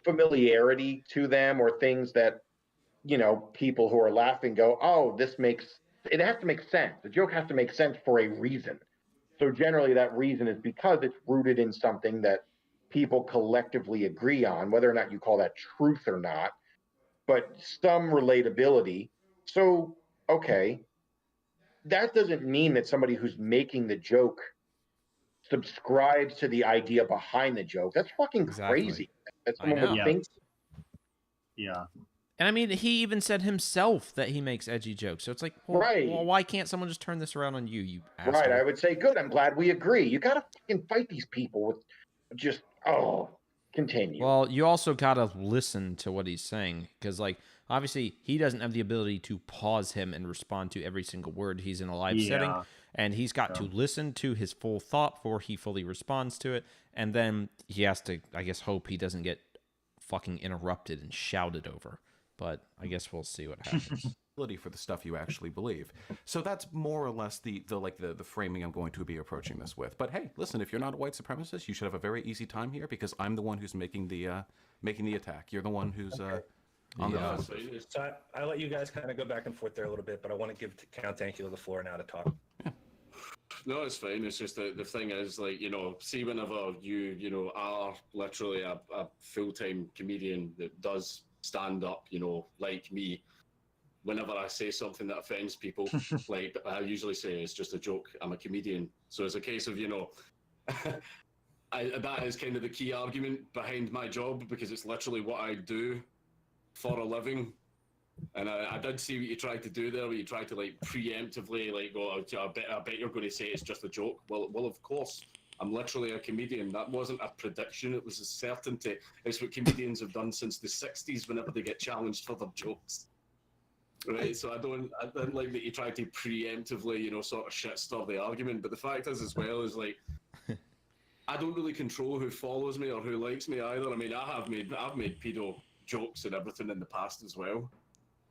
familiarity to them, or things that people who are laughing go, oh, it has to make sense. The joke has to make sense for a reason. So generally that reason is because it's rooted in something that people collectively agree on, whether or not you call that truth or not, but some relatability. So, okay, that doesn't mean that somebody who's making the joke subscribes to the idea behind the joke. That's fucking crazy. That I someone would know. think. Yeah. And I mean, he even said himself that he makes edgy jokes. So it's like, well, why can't someone just turn this around on you, you asshole? Right. I would say, good. I'm glad we agree. You got to fucking fight these people with just, continue. Well, you also got to listen to what he's saying, because, like, obviously he doesn't have the ability to pause him and respond to every single word. He's in a live setting, and he's got to listen to his full thought before he fully responds to it. And then he has to, I guess, hope he doesn't get fucking interrupted and shouted over. But I guess we'll see what happens. For the stuff you actually believe. So that's more or less the framing I'm going to be approaching this with. But hey, listen, if you're not a white supremacist, you should have a very easy time here, because I'm the one who's making the attack. You're the one who's on the offensive. So I let you guys kind of go back and forth there a little bit, but I want to give Count Dankula the floor now to talk. Yeah. No, it's fine. It's just the thing is, like, see, whenever you are literally a full-time comedian that does stand up, like me, whenever I say something that offends people, like I usually say, it's just a joke. I'm a comedian. So it's a case of, that is kind of the key argument behind my job, because it's literally what I do for a living. And I did see what you tried to do there, where you tried to like preemptively like go, I bet you're going to say it's just a joke. Well, of course. I'm literally a comedian. That wasn't a prediction. It was a certainty. It's what comedians have done since the 60s whenever they get challenged for their jokes. Right, so I don't like that you try to preemptively, sort of shit stir the argument. But the fact is, as well, is like I don't really control who follows me or who likes me either. I mean, I've made pedo jokes and everything in the past as well.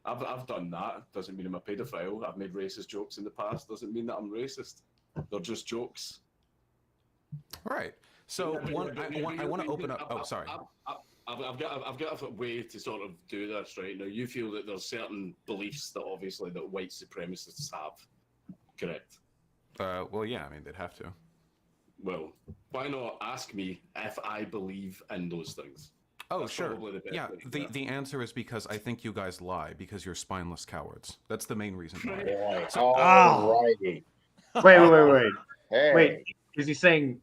I've done that. Doesn't mean I'm a pedophile. I've made racist jokes in the past. Doesn't mean that I'm racist. They're just jokes. Right. So I want to open up. Oh, sorry. I've got a way to sort of do this right now. You feel that there's certain beliefs that obviously that white supremacists have, correct? Well, yeah. I mean, they'd have to. Well, why not ask me if I believe in those things? Oh, That's sure. Yeah. The answer is because I think you guys lie, because you're spineless cowards. That's the main reason why. Alrighty. Wait. Hey. Wait. Is he saying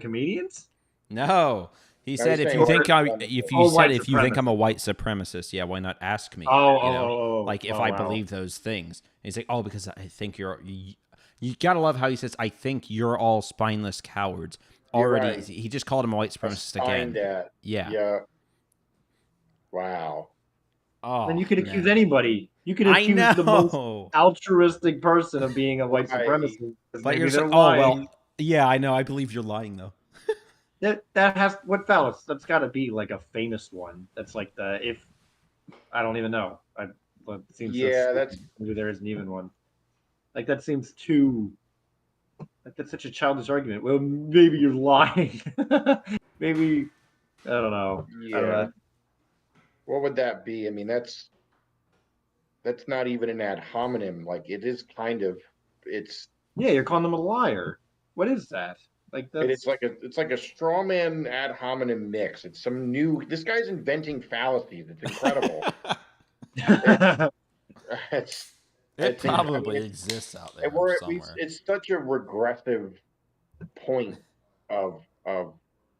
comedians? No. He said, if you think I'm a white supremacist, yeah, why not ask me? If I believe those things. And he's like, because I think you gotta love how he says, I think you're all spineless cowards. You're already. right. He just called him a white supremacist Assigned again. at. Yeah. Yeah. Wow. Oh, Then you could accuse man. anybody. You could I accuse the most know. altruistic person of being a white Right. supremacist. But Maybe you're they're saying, lying. oh well, yeah, I know. I believe you're lying though. That has what Phallus? That's got to be like a famous one. That's like the if I don't even know. It seems Yeah, so that's stupid. Maybe there isn't even one. Like that seems too. Like that's such a childish argument. Well, maybe you're lying. Maybe I don't know. I don't yeah. know. What would that be? I mean, that's not even an ad hominem. Like it is kind of. It's Yeah, you're calling them a liar. What is that? Like it's that's. like a straw man ad hominem mix. It's some new. This guy's inventing fallacies. It's incredible. It's It I mean, probably exists out there we're at least. somewhere. It's such a regressive point of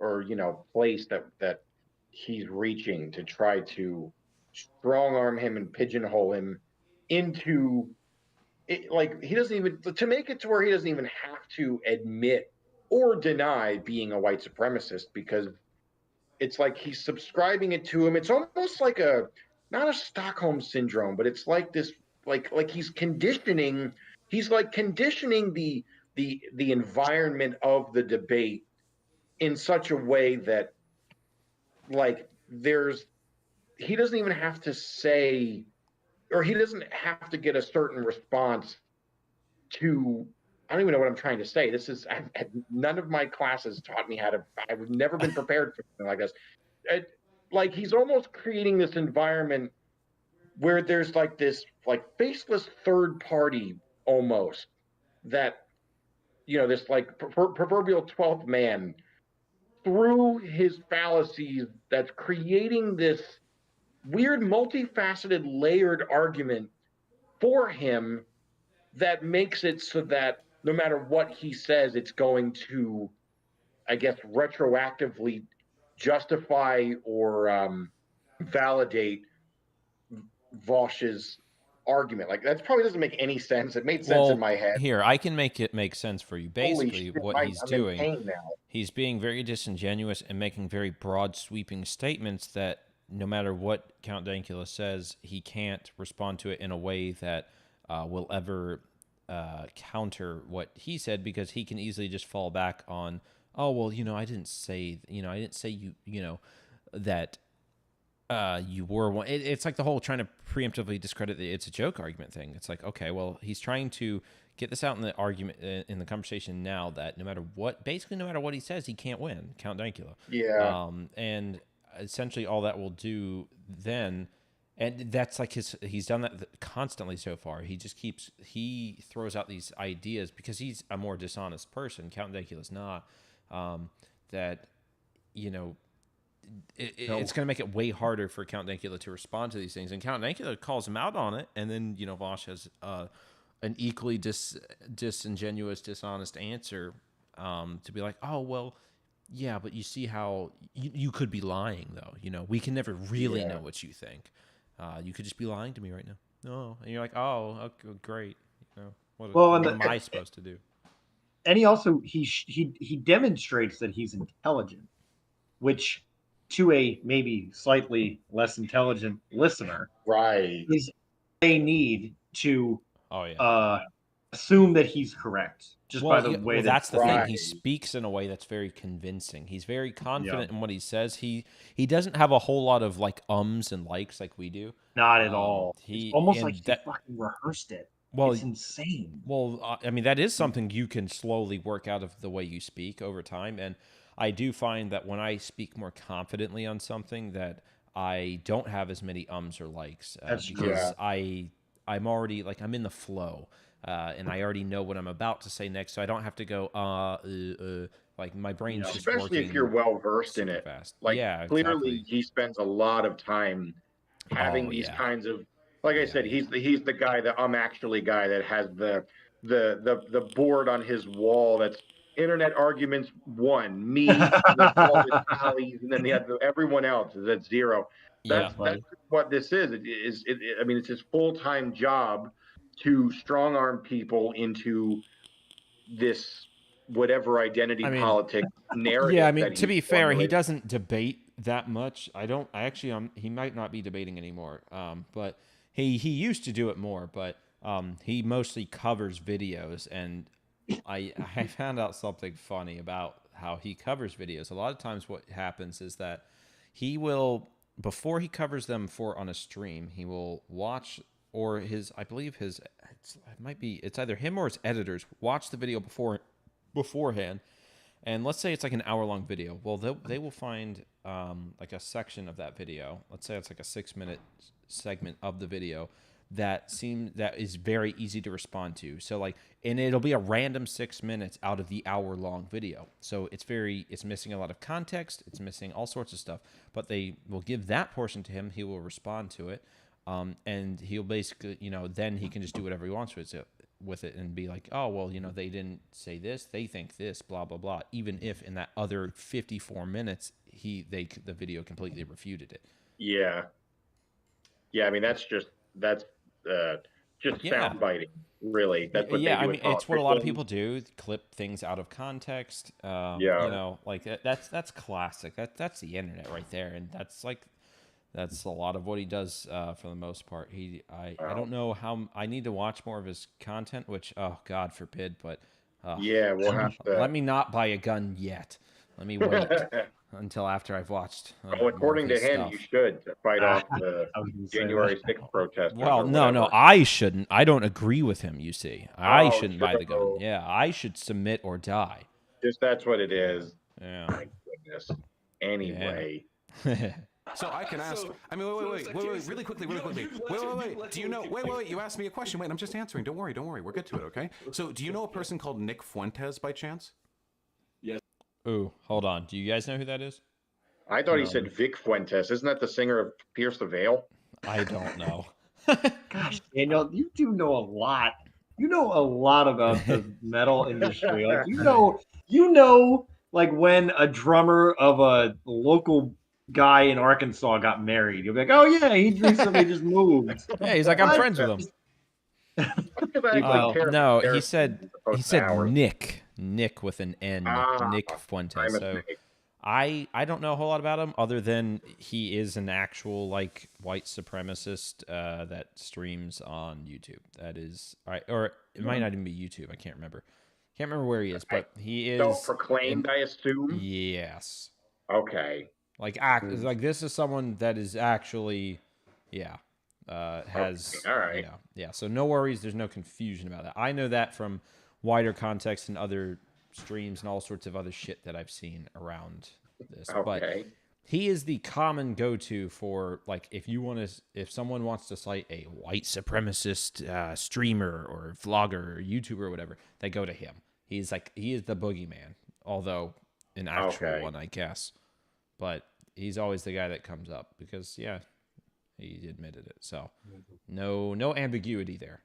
or place that he's reaching to try to strong arm him and pigeonhole him into it. Like he doesn't even to make it to where he doesn't even have to admit or deny being a white supremacist, because it's like he's subscribing it to him. It's almost like a not a Stockholm syndrome, but it's like this like he's like conditioning the environment of the debate in such a way that like he doesn't even have to say, or he doesn't have to get a certain response to. I don't even know what I'm trying to say. None of my classes taught me how to. I've never been prepared for something like this. Like he's almost creating this environment where there's like this like faceless third party almost that this like proverbial 12th man through his fallacies that's creating this weird multifaceted layered argument for him that makes it so that no matter what he says, it's going to, I guess, retroactively justify or validate Vaush's argument. Like that probably doesn't make any sense. It made sense in Well, my head. here, I can make it make sense for you. Holy Basically, shit! what he's I'm in doing, pain now. he's being very disingenuous and making very broad, sweeping statements that no matter what Count Dankula says, he can't respond to it in a way that will ever counter what he said, because he can easily just fall back on, oh, well, I didn't say, that you were one. It's like the whole trying to preemptively discredit it's a joke argument thing. It's like, okay, well, he's trying to get this out in the argument, in the conversation now, that no matter what he says, he can't win, Count Dankula. Yeah. And essentially all that will do then, and that's like he's done that constantly so far. He throws out these ideas because he's a more dishonest person. Count Dankula's not. That, it's going to make it way harder for Count Dankula to respond to these things. And Count Dankula calls him out on it. And then, Vaush has an equally disingenuous, dishonest answer to be like, oh, well, yeah, but you see how you could be lying, though. We can never really know what you think. You could just be lying to me right now. No. And you're like, oh, okay, great. What am I supposed to do? And he also he demonstrates that he's intelligent, which to a maybe slightly less intelligent listener, Right. is they need to Oh yeah. Assume that he's correct just by the way that's the thing. Right. He speaks in a way that's very convincing. He's very confident in what he says. He doesn't have a whole lot of like ums and likes like we do. Not at all. It's almost like he fucking rehearsed it. Well, it's insane. Well, I mean, that is something you can slowly work out of the way you speak over time. And I do find that when I speak more confidently on something, that I don't have as many ums or likes, because I'm already like, I'm in the flow, and I already know what I'm about to say next. So I don't have to go, like my brain's just especially working if you're well versed in it. Fast. Like clearly exactly. he spends a lot of time having these kinds of, like I said, he's the guy, the actually guy that has the board on his wall that's internet arguments 1, me, and then all the tallies, and then everyone else is at 0. That's what this is. I mean, it's his full-time job to strong arm people into this whatever identity I mean, politics narrative. Yeah, I mean, that to he's be fair, he formulated. doesn't debate that much. I actually, he might not be debating anymore. But he used to do it more, but he mostly covers videos, and I found out something funny about how he covers videos. A lot of times, what happens is that he will, before he covers them for on a stream, he will watch, or his, I believe it might be, it's either him or his editors watch the video beforehand. And let's say it's like an hour-long video. Well, they will find like a section of that video. Let's say it's like a 6-minute segment of the video that is very easy to respond to. So like, and it'll be a random 6 minutes out of the hour-long video. So it's missing a lot of context. It's missing all sorts of stuff. But they will give that portion to him. He will respond to it, and he'll basically, then he can just do whatever he wants with it and be like, oh, well, they didn't say this, they think this, blah, blah, blah. Even if in that other 54 minutes, the video completely refuted it. Yeah. I mean, that's just sound biting, really. That's what they do. I mean, it's what a lot of people do: clip things out of context. Like that's classic. That's the internet right there, and that's a lot of what he does for the most part. I don't know how. I need to watch more of his content, which, oh, God forbid, but we'll have to. Let me not buy a gun yet. Let me wait until after I've watched. Well, according to him, you should fight off the January 6th protest. Well, no, I shouldn't. I don't agree with him, you see. I shouldn't buy the gun. Yeah, I should submit or die. Just that's what it is. Yeah. My goodness. Anyway. Yeah. So I can ask. I mean, wait, really quickly. Wait. Do you know? Wait. You asked me a question. Wait, I'm just answering. Don't worry. We'll get to it. Okay. So, do you know a person called Nick Fuentes by chance? Yes. Ooh, hold on. Do you guys know who that is? I thought he said Vic Fuentes. Isn't that the singer of Pierce the Veil? I don't know. Gosh, Daniel, you do know a lot. You know a lot about the metal industry. Like you know, like when a drummer of a local guy in Arkansas got married, you'll be like, oh yeah, he recently just moved. Yeah, he's like, I'm friends with him. No, he said Nick with an N, Nick Fuentes. So I don't know a whole lot about him other than he is an actual like white supremacist that streams on YouTube. That is or it might not even be YouTube. I can't remember. Can't remember where he is, but he is self-proclaimed, I assume. Yes. Okay. Like this is someone that is actually, has. Okay. All right. Yeah. So no worries. There's no confusion about that. I know that from wider context and other streams and all sorts of other shit that I've seen around this. Okay. But he is the common go-to for like if someone wants to cite a white supremacist streamer or vlogger or YouTuber or whatever, they go to him. He is the boogeyman, although an actual one, I guess. But he's always the guy that comes up because, he admitted it. So no ambiguity there.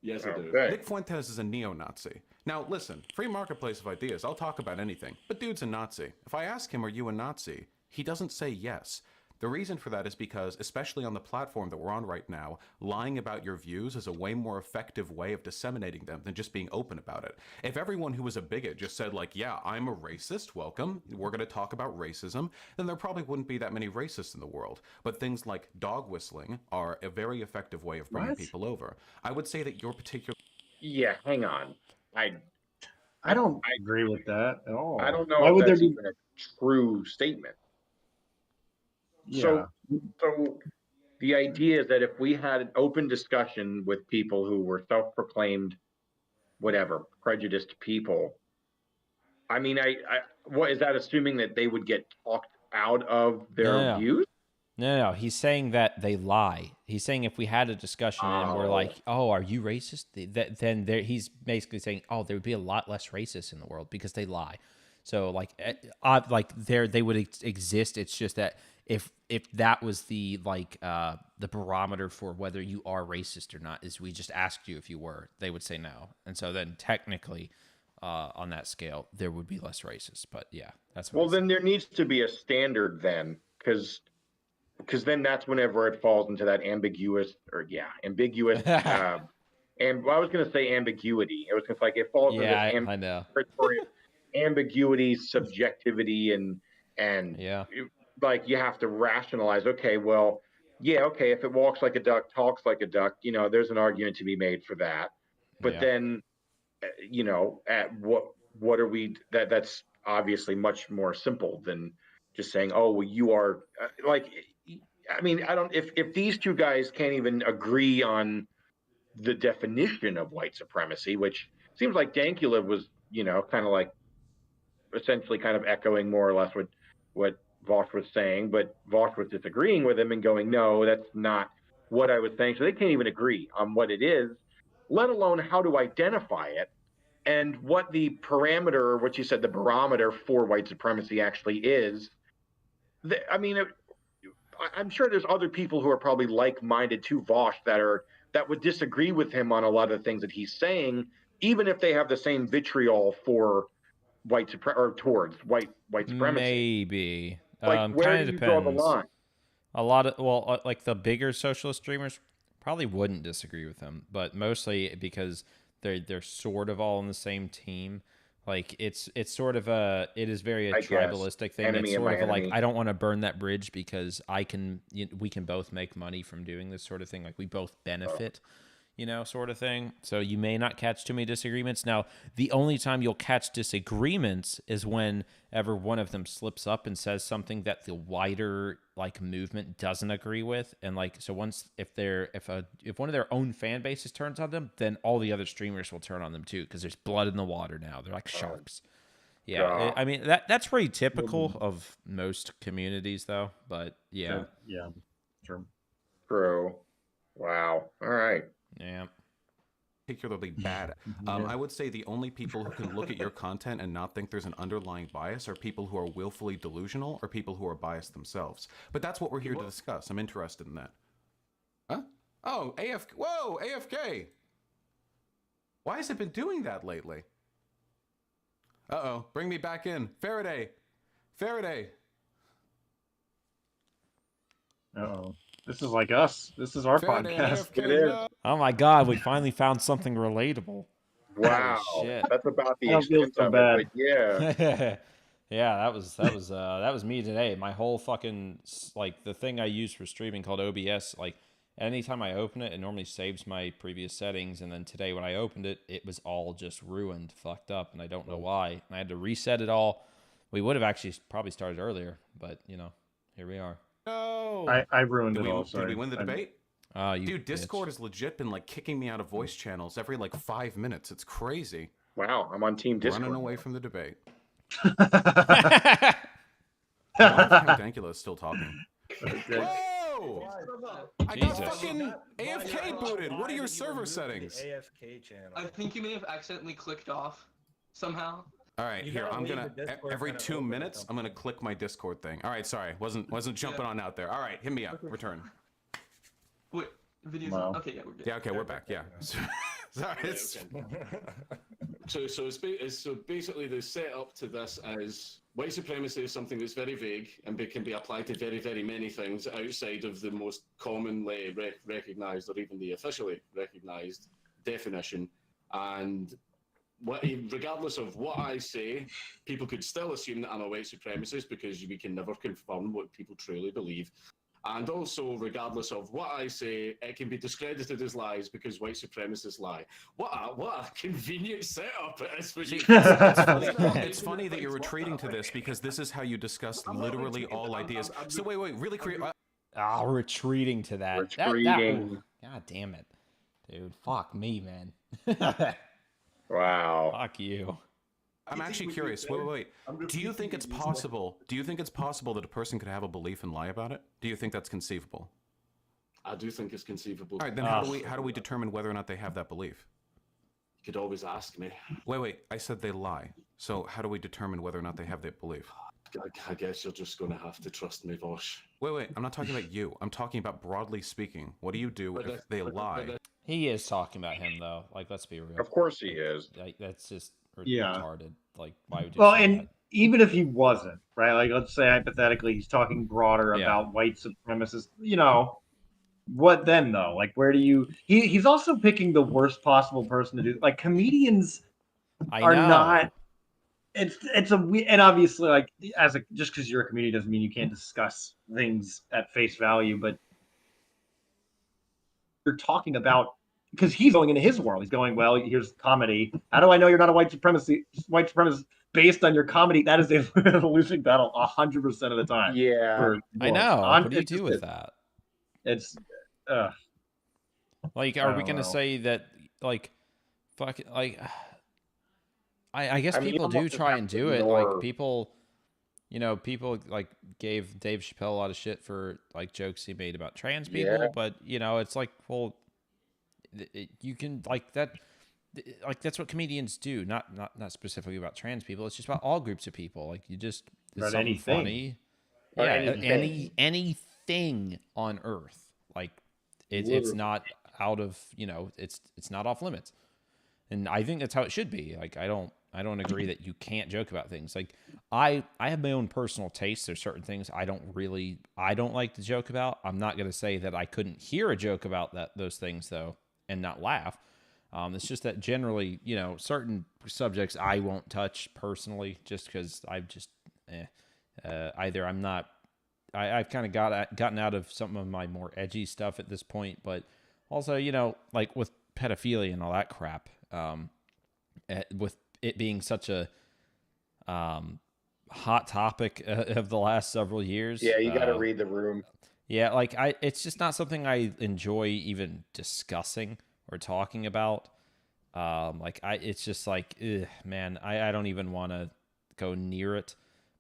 Yes, I do. Nick Fuentes is a neo-Nazi. Now, listen, free marketplace of ideas. I'll talk about anything. But dude's a Nazi. If I ask him, are you a Nazi? He doesn't say yes. The reason for that is because, especially on the platform that we're on right now, lying about your views is a way more effective way of disseminating them than just being open about it. If everyone who was a bigot just said, like, yeah, I'm a racist, welcome, we're going to talk about racism, then there probably wouldn't be that many racists in the world. But things like dog whistling are a very effective way of bringing people over. I would say that your particular... Yeah, hang on. I don't agree with that at all. I don't know Why if would that's there be even a true statement. Yeah. So the idea is that if we had an open discussion with people who were self-proclaimed, whatever, prejudiced people, I mean, what is that assuming that they would get talked out of their views? No. He's saying that they lie. He's saying if we had a discussion and we're like, oh, are you racist? Then he's basically saying, oh, there would be a lot less racists in the world because they lie. So they would exist. It's just that if that was the barometer for whether you are racist or not, is we just asked you if you were, they would say no. And so then technically on that scale, there would be less racist. But yeah, that's what then there needs to be a standard then, because then that's whenever it falls into that ambiguous. And I was going to say ambiguity. It was just like it falls into I know. territory ambiguity, subjectivity, and Yeah. like you have to rationalize. Okay, well, yeah, okay, if it walks like a duck, talks like a duck, there's an argument to be made for that. But Yeah. then, at what are we? That's obviously much more simple than just saying, oh, well, you are like. I mean, I don't. If these two guys can't even agree on the definition of white supremacy, which seems like Dankula was, kind of like essentially kind of echoing more or less what Vaush was saying, but Vaush was disagreeing with him and going, no, that's not what I was saying. So they can't even agree on what it is, let alone how to identify it and what the parameter, what you said, the barometer for white supremacy actually is. I mean, I'm sure there's other people who are probably like-minded to Vaush that would disagree with him on a lot of the things that he's saying, even if they have the same vitriol for towards white supremacy. Maybe. Like, where Kind do of you draw the depends. line? A lot of like the bigger socialist streamers probably wouldn't disagree with him, but mostly because they're sort of all on the same team. Like it's sort of it is very a I guess. tribalistic thing. Enemy It's of sort my of like enemy. I don't want to burn that bridge because we can both make money from doing this sort of thing. Like we both benefit. Sort of thing. So you may not catch too many disagreements. Now, the only time you'll catch disagreements is whenever one of them slips up and says something that the wider like movement doesn't agree with, and like so once if one of their own fan bases turns on them, then all the other streamers will turn on them too because there's blood in the water now. They're like sharks. Yeah, I mean that's pretty typical of most communities though. But yeah, Yeah, sure. True. Wow. All right. yeah. Particularly bad. I would say the only people who can look at your content and not think there's an underlying bias are people who are willfully delusional or people who are biased themselves. But that's what we're here to discuss. I'm interested in that. Huh? Oh, AFK. Whoa, AFK. Why has it been doing that lately? Uh-oh, bring me back in. Faraday. Uh-oh. This is like us. This is our Faraday, podcast. AFK, It is. no. Oh my God, we finally found something relatable. Wow. Holy shit. That's about the I don't feel extent so of bad. it. But yeah. Yeah, that was me today. My whole fucking like the thing I use for streaming called OBS. Like anytime I open it, it normally saves my previous settings, and then today when I opened it, it was all just ruined, fucked up, and I don't know why. And I had to reset it all. We would have actually probably started earlier, but here we are. No. I ruined Did it all. we Sorry. win the debate? You Dude, Discord has legit been like kicking me out of voice channels every like 5 minutes. It's crazy. Wow. I'm on Team Discord. Running away from the debate. bitch. I wonder if Count Dankula is still talking. Okay. Whoa! I Jesus. got fucking AFK booted. What are your server settings? AFK channel. I think you may have accidentally clicked off somehow. All right, You here gotta I'm leave gonna the Discord every kinda 2 open or minutes I'm something. gonna click my Discord thing. All right, sorry, wasn't jumping on out there. All right, hit me up. Return. Wait, videos. Wow. Okay, yeah, we're good. Yeah, okay, we're back. Yeah. Sorry, it's, So basically the setup to this is white supremacy is something that's very vague and can be applied to very, very many things outside of the most commonly recognized or even the officially recognized definition. And regardless of what I say, people could still assume that I'm a white supremacist because we can never confirm what people truly believe. And also, regardless of what I say, it can be discredited as lies because white supremacists lie. What a convenient setup it is for you. it's funny that you're retreating to this because this is how you discuss literally all ideas. So wait, really quick. Retreating to that. Retreating. God damn it, dude. Fuck me, man. Wow. Fuck you. I'm actually curious. Wait. Do you think it's possible? Do you think it's possible that a person could have a belief and lie about it? Do you think that's conceivable? I do think it's conceivable. All right, then how do we determine whether or not they have that belief? You could always ask me. Wait. I said they lie. So how do we determine whether or not they have that belief? I guess you're just going to have to trust me, Vaush. Wait. I'm not talking about you. I'm talking about broadly speaking. What do you do if they lie? He is talking about him though. Like, let's be real. Of course he is. Like, that's just Yeah. retarded. Like, why would you? Well, say and that? even if he wasn't, right? Like, let's say hypothetically he's talking broader Yeah. about white supremacists. What then though? Like, where do you? He's also picking the worst possible person to do. Like, comedians I are know. not. it's and obviously like just because you're a comedian doesn't mean you can't discuss things at face value, but you're talking about because he's going into his world. He's going, well, here's comedy. How do I know you're not a white supremacist based on your comedy? That is a losing battle 100% of the time. Yeah. I know. What do you do with that? It's like, are we gonna say that like, fuck, like, I guess people do try and do it. Like people, people like gave Dave Chappelle a lot of shit for like jokes he made about trans people, but it's like, well, you can like that. Like that's what comedians do, not specifically about trans people. It's just about all groups of people. Like you just it's something anything. funny. Or anything on earth. Like it's not out of it's not off limits. And I think that's how it should be. Like I don't agree that you can't joke about things. Like I have my own personal taste. There's certain things I don't like to joke about. I'm not gonna say that I couldn't hear a joke about those things though and not laugh. It's just that generally, certain subjects I won't touch personally, just because I've just either I'm not. I've kind of gotten out of some of my more edgy stuff at this point, but also like with pedophilia and all that crap, with it being such a hot topic of the last several years. Yeah, you got to read the room. Yeah, like it's just not something I enjoy even discussing or talking about. It's just like, ugh, man, I don't even want to go near it.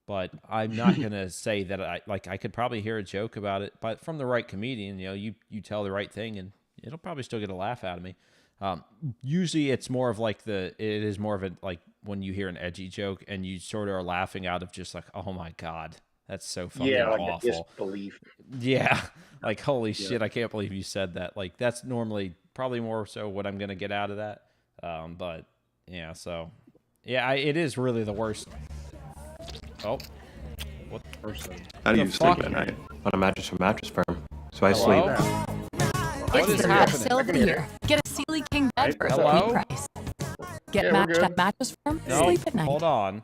But I'm not gonna say that I could probably hear a joke about it, but from the right comedian, you tell the right thing and it'll probably still get a laugh out of me. Usually it's more of like like when you hear an edgy joke and you sort of are laughing out of just like, oh my God, that's so fucking awful. Disbelief. Yeah. Like, holy shit, I can't believe you said that. Like that's normally probably more so what I'm going to get out of that. But yeah, so yeah, it is really the worst. Oh, what person? How do you sleep at night? On a mattress from Mattress Firm. So I sleep. What is It's the best sale of the year. Get a Sealy King bed for a Hello? sweet price. Get matched at Mattress Firm. No, Sleep at night. hold on.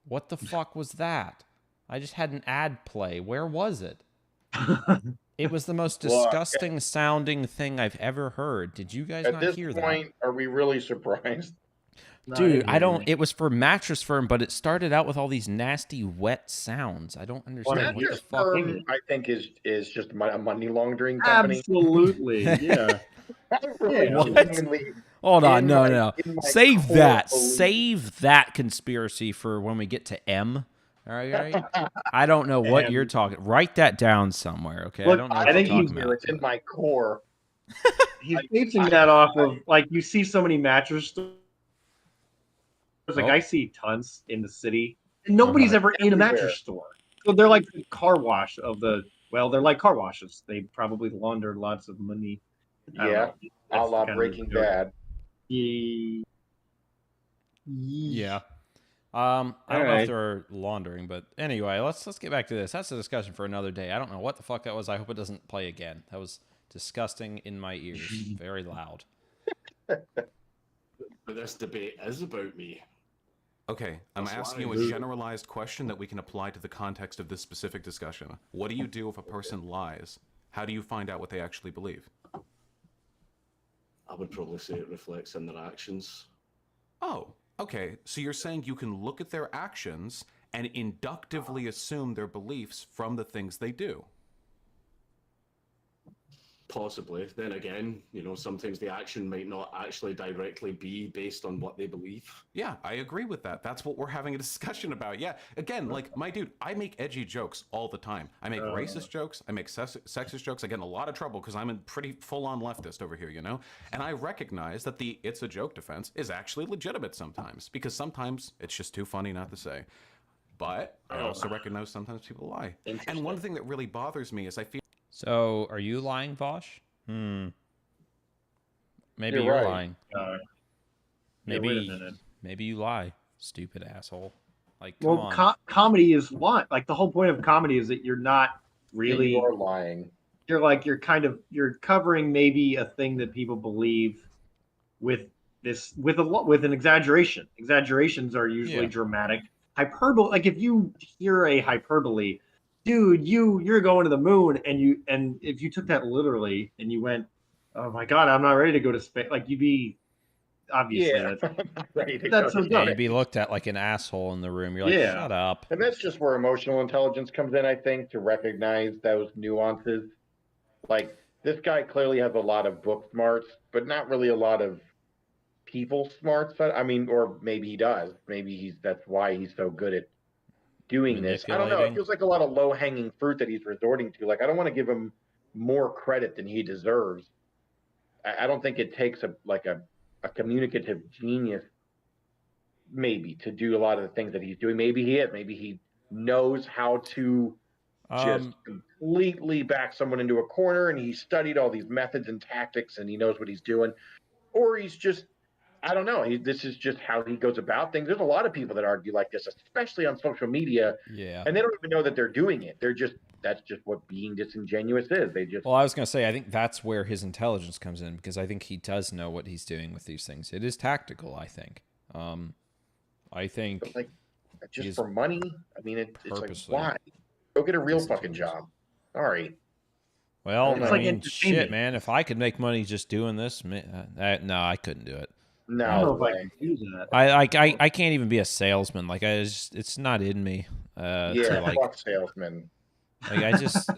What the fuck was that? I just had an ad play. Where was it? It was the most disgusting sounding thing I've ever heard. Did you guys not hear that? At this point, are we really surprised? Dude, it was for Mattress Firm, but it started out with all these nasty, wet sounds. I don't understand what the fuck. Firm, I think is just a money laundering company. Absolutely, yeah. Hold on, no. Save that. Save that conspiracy for when we get to M. All right. I don't know what you're talking. Write that down somewhere, okay? Look, I don't know. I think it's in my core. He's basing that off of like you see so many mattress stores. Like I see tons in the city, and nobody's ever in a mattress store. So they're like the car wash of the. Well, they're like car washes. They probably launder lots of money. Yeah, a la Breaking Bad. Yeah. I don't know if they're laundering, but anyway, let's get back to this. That's a discussion for another day. I don't know what the fuck that was. I hope it doesn't play again. That was disgusting in my ears. Very loud. But this debate is about me. Okay, I'm asking you a generalized question that we can apply to the context of this specific discussion. What do you do if a person lies? How do you find out what they actually believe? I would probably say it reflects in their actions. Oh, okay. So you're saying you can look at their actions and inductively assume their beliefs from the things they do? Possibly. Then again, sometimes the action might not actually directly be based on what they believe. Yeah, I agree with that. That's what we're having a discussion about. Yeah, again, like, my dude, I make edgy jokes all the time. I make racist jokes. I make sexist jokes. I get in a lot of trouble because I'm a pretty full-on leftist over here, And I recognize that the it's a joke defense is actually legitimate sometimes because sometimes it's just too funny not to say. But I also recognize sometimes people lie. And one thing that really bothers me is I feel... So, are you lying, Vaush? Maybe you're lying. Maybe you lie, stupid asshole. Like, come on. Comedy is what? Like, the whole point of comedy is that you're not really... You're lying. You're covering maybe a thing that people believe with this with an exaggeration. Exaggerations are usually Yeah. dramatic. Hyperbole, like if you hear a hyperbole, dude, you're going to the moon, and if you took that literally and you went, oh my god, I'm not ready to go to space, like you'd be obviously Yeah, ready to go that's to so Yeah, dumb. you'd be looked at like an asshole in the room. You're like, Yeah. shut up. And that's just where emotional intelligence comes in, I think, to recognize those nuances. Like this guy clearly has a lot of book smarts, but not really a lot of people smarts. I mean, or maybe he does. Maybe that's why he's so good at doing this. I don't know. It Manipulating. feels like a lot of low hanging fruit that he's resorting to. Like I don't want to give him more credit than he deserves. I don't think it takes a communicative genius maybe to do a lot of the things that he's doing. Maybe he is. Maybe he knows how to just completely back someone into a corner, and he studied all these methods and tactics, and he knows what he's doing. Or he's just, I don't know. This is just how he goes about things. There's a lot of people that argue like this, especially on social media, Yeah. and they don't even know that they're doing it. That's just what being disingenuous is. They just Well, I was going to say, I think that's where his intelligence comes in, because I think he does know what he's doing with these things. It is tactical, I think. I think like just he's for money. I mean, it's like purposely why? Go get a real fucking disingenuous. job. All right. Well, It's I like mean, shit, entertainment. man. If I could make money just doing this, no, I couldn't do it. I don't No know if I way. can do that. I can't even be a salesman. Like it's not in me. Yeah, To like, fuck salesmen. like I just,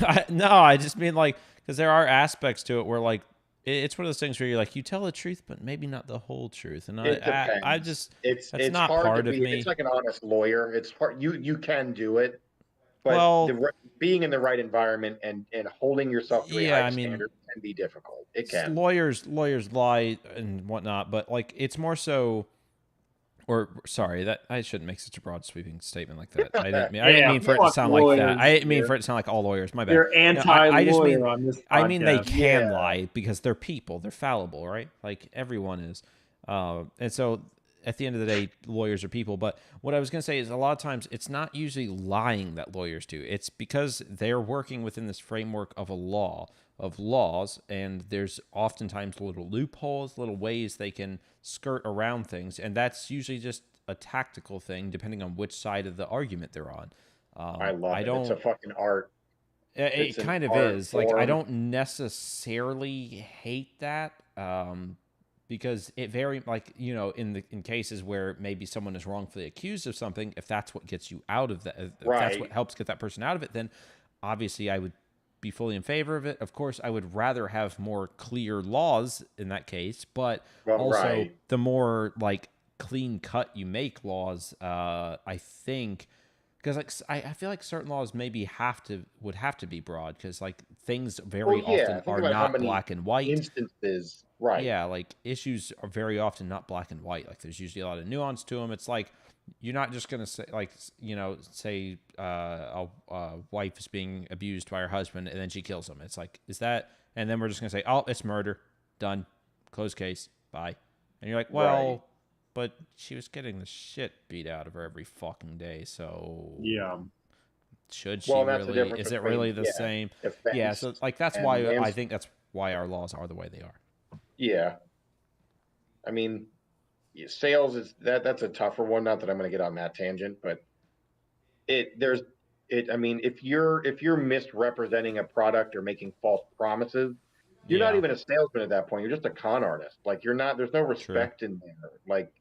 I just mean like, because there are aspects to it where like it's one of those things where you're like, you tell the truth, but maybe not the whole truth, and It depends. I just It's that's not hard part to of be. me. It's like an honest lawyer. It's hard. You can do it, but Well, being in the right environment and holding yourself to a yeah, high I mean, standard can be difficult. It can. lawyers lie and whatnot, but like it's more so. Or sorry, that I shouldn't make such a broad sweeping statement like that. I didn't mean for it to fuck sound like that. lawyers. I didn't mean for it to sound like all lawyers. My bad. You're No, I just anti-lawyer mean on this I mean they podcast. can Yeah. lie because they're people. They're fallible, right? Like everyone is. And so at the end of the day, lawyers are people. But what I was going to say is a lot of times it's not usually lying that lawyers do. It's because they're working within this framework of laws, and there's oftentimes little loopholes, little ways they can skirt around things, and that's usually just a tactical thing depending on which side of the argument they're on. I love it. It's a fucking art. It It's an kind of art is. Like, I form. don't necessarily hate that, because it very, like, you know, in cases where maybe someone is wrongfully accused of something, if that's what gets you out of that, if that's what Right. helps get that person out of it, then obviously I would be fully in favor of it. Of course, I would rather have more clear laws in that case, but Well, also right. the more like clean cut you make laws, I think, because like I feel like certain laws maybe would have to be broad, because like things very Well, yeah. often Think are about how not many black and white. instances. Right. Yeah, like issues are very often not black and white. Like there's usually a lot of nuance to them. It's like you're not just gonna say, like, you know, say a wife is being abused by her husband and then she kills him. It's like, is that? And then we're just gonna say, oh, it's murder, done, closed case, bye. And you're like, well, Right. but she was getting the shit beat out of her every fucking day, so Yeah. should she Well, that's the really? difference Is it between, really the yeah, same? offense Yeah, so like that's and why I think that's why our laws are the way they are. Yeah. I mean, sales is that's a tougher one. Not that I'm going to get on that tangent, but I mean, if you're misrepresenting a product or making false promises, you're not Yeah. even a salesman at that point. You're just a con artist. Like you're not. There's no respect in there. Like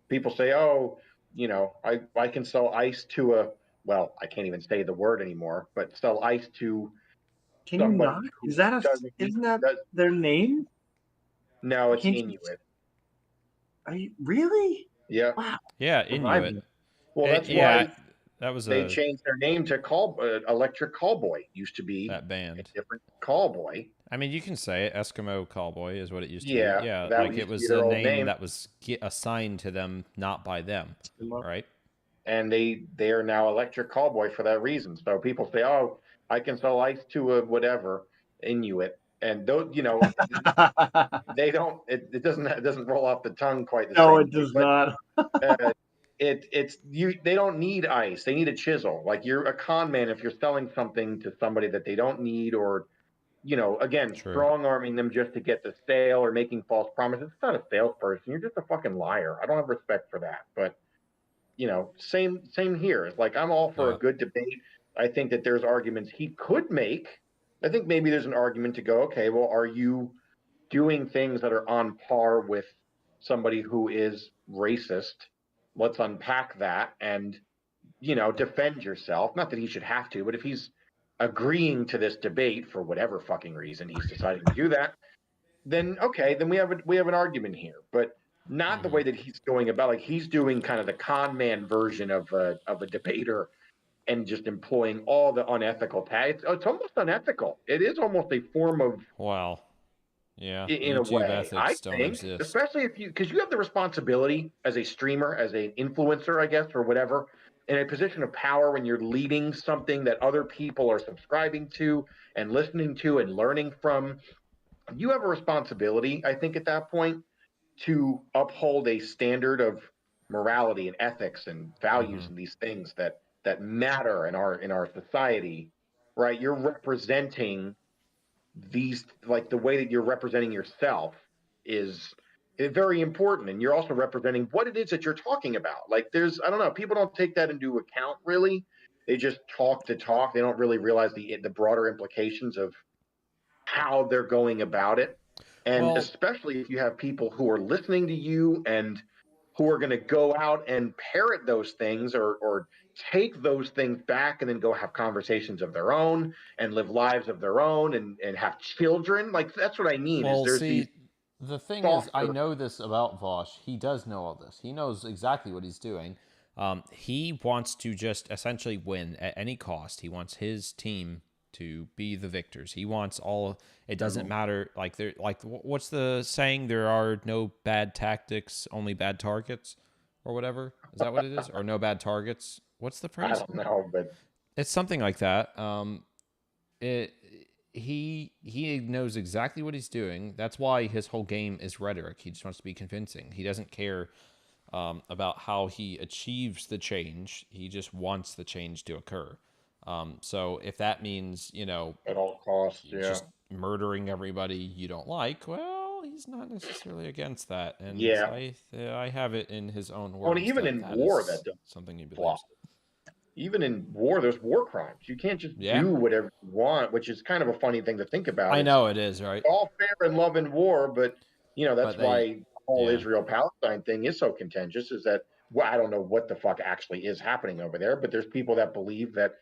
people say, oh, you know, I can sell ice to a. Well, I can't even say the word anymore, but sell ice to Can you somebody not? who Is that isn't that does, their name? no, it's Can't you? Inuit. Are you really? Yeah. Wow. Yeah, Inuit. Well, that's Yeah, why that was they changed their name to Electric Callboy. Used to be that band. a different Callboy. I mean, you can say it. Eskimo Callboy is what it used to Yeah, be. Yeah, that like used it to be was their a old name name. that was assigned to them, not by them, right? And they are now Electric Callboy for that reason. So people say, "Oh, I can sell ice to a whatever Inuit," and those, you know, they don't. It doesn't roll off the tongue quite the No, same it way. does But not. it's you. They don't need ice. They need a chisel. Like you're a con man if you're selling something to somebody that they don't need, or again, True. strong-arming them just to get the sale or making false promises. It's not a salesperson. You're just a fucking liar. I don't have respect for that. But, same here. It's like, I'm all for a good debate. I think that there's arguments he could make. I think maybe there's an argument to go, okay, well, are you doing things that are on par with somebody who is racist? Let's unpack that and, defend yourself. Not that he should have to, but if he's agreeing to this debate for whatever fucking reason he's deciding to do that, then okay, then we have an argument here, but not the way that he's going about. Like, he's doing kind of the con man version of a debater and just employing all the unethical tags. It's almost unethical. It is almost a form of, Wow. Yeah. in a YouTube way, ethics I don't think, exist. especially because you have the responsibility as a streamer, as an influencer, I guess, or whatever, in a position of power when you're leading something that other people are subscribing to and listening to and learning from. You have a responsibility, I think, at that point to uphold a standard of morality and ethics and values and these things that matter in our society, right? You're representing these, like, the way that you're representing yourself is very important, and you're also representing what it is that you're talking about. Like, I don't know, people don't take that into account really. They just talk to talk. They don't really realize the broader implications of how they're going about it. And especially if you have people who are listening to you and who are going to go out and parrot those things or take those things back and then go have conversations of their own and live lives of their own and have children. Like, that's what I mean. Well, is there's see, these the thing is, I know this about Vaush. He does know all this. He knows exactly what he's doing. He wants to just essentially win at any cost. He wants his team to be the victors. He wants all. It doesn't matter. Like, what's the saying? There are no bad tactics, only bad targets, or whatever. Is that what it is? Or no bad targets? What's the phrase? I don't know, but it's something like that. He knows exactly what he's doing. That's why his whole game is rhetoric. He just wants to be convincing. He doesn't care about how he achieves the change. He just wants the change to occur. So if that means, at all costs, just murdering everybody you don't like, well, he's not necessarily against that. And I have it in his own words. Well, even in war, that something he believes. Even in war, there's war crimes. You can't just do whatever you want, which is kind of a funny thing to think about. I know it is, right? All fair and love in war, but that's why the whole Israel-Palestine thing is so contentious. Is that, well, I don't know what the fuck actually is happening over there, but there's people that believe that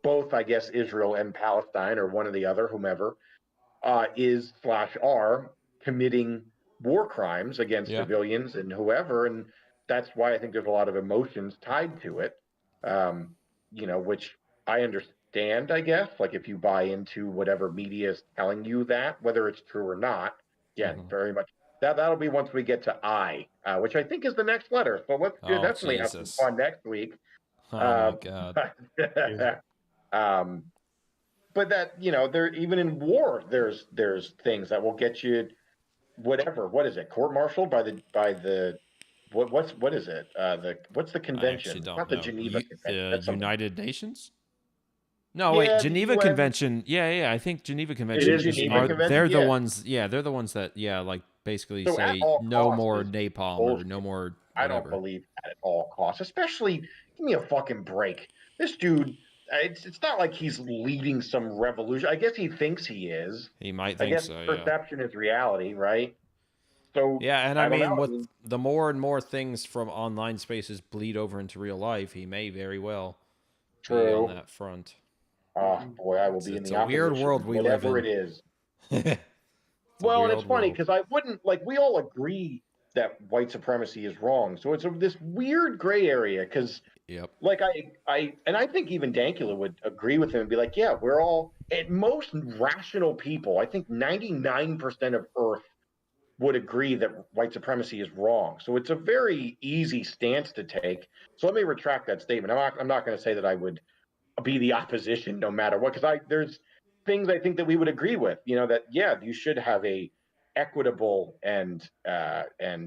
both, I guess, Israel and Palestine, or one or the other, whomever, is/are committing war crimes against civilians and whoever, and that's why I think there's a lot of emotions tied to it. Which I understand, I guess. Like, if you buy into whatever media is telling you that, whether it's true or not, very much. That'll be once we get to I, which I think is the next letter. So let's definitely have some fun next week. Oh my God. But that, there, even in war, there's things that will get you whatever. What is it? Court-martialed by the what is it? What's the convention? I Not know. the Geneva Convention. The United Nations? No, wait, Geneva Convention. Yeah, I think Geneva Convention. They're the ones. Yeah, they're the ones that like basically say no more napalm or no more. Whatever. I don't believe that at all costs. Especially, give me a fucking break. This dude. It's not like he's leading some revolution. I guess he thinks he is. He might think so. Perception is reality, right? So yeah, and I mean, with the more and more things from online spaces bleed over into real life, he may very well be on that front. Oh boy, I will be in the opposition. Weird world we live in. Whatever it is. Well, and it's funny because I wouldn't we all agree that white supremacy is wrong. So it's this weird gray area because. Yep. Like I think even Dankula would agree with him and be like, yeah, we're all, at most rational people, I think 99% of Earth would agree that white supremacy is wrong. So it's a very easy stance to take. So let me retract that statement. I'm not going to say that I would be the opposition no matter what, because there's things I think that we would agree with. That you should have a equitable and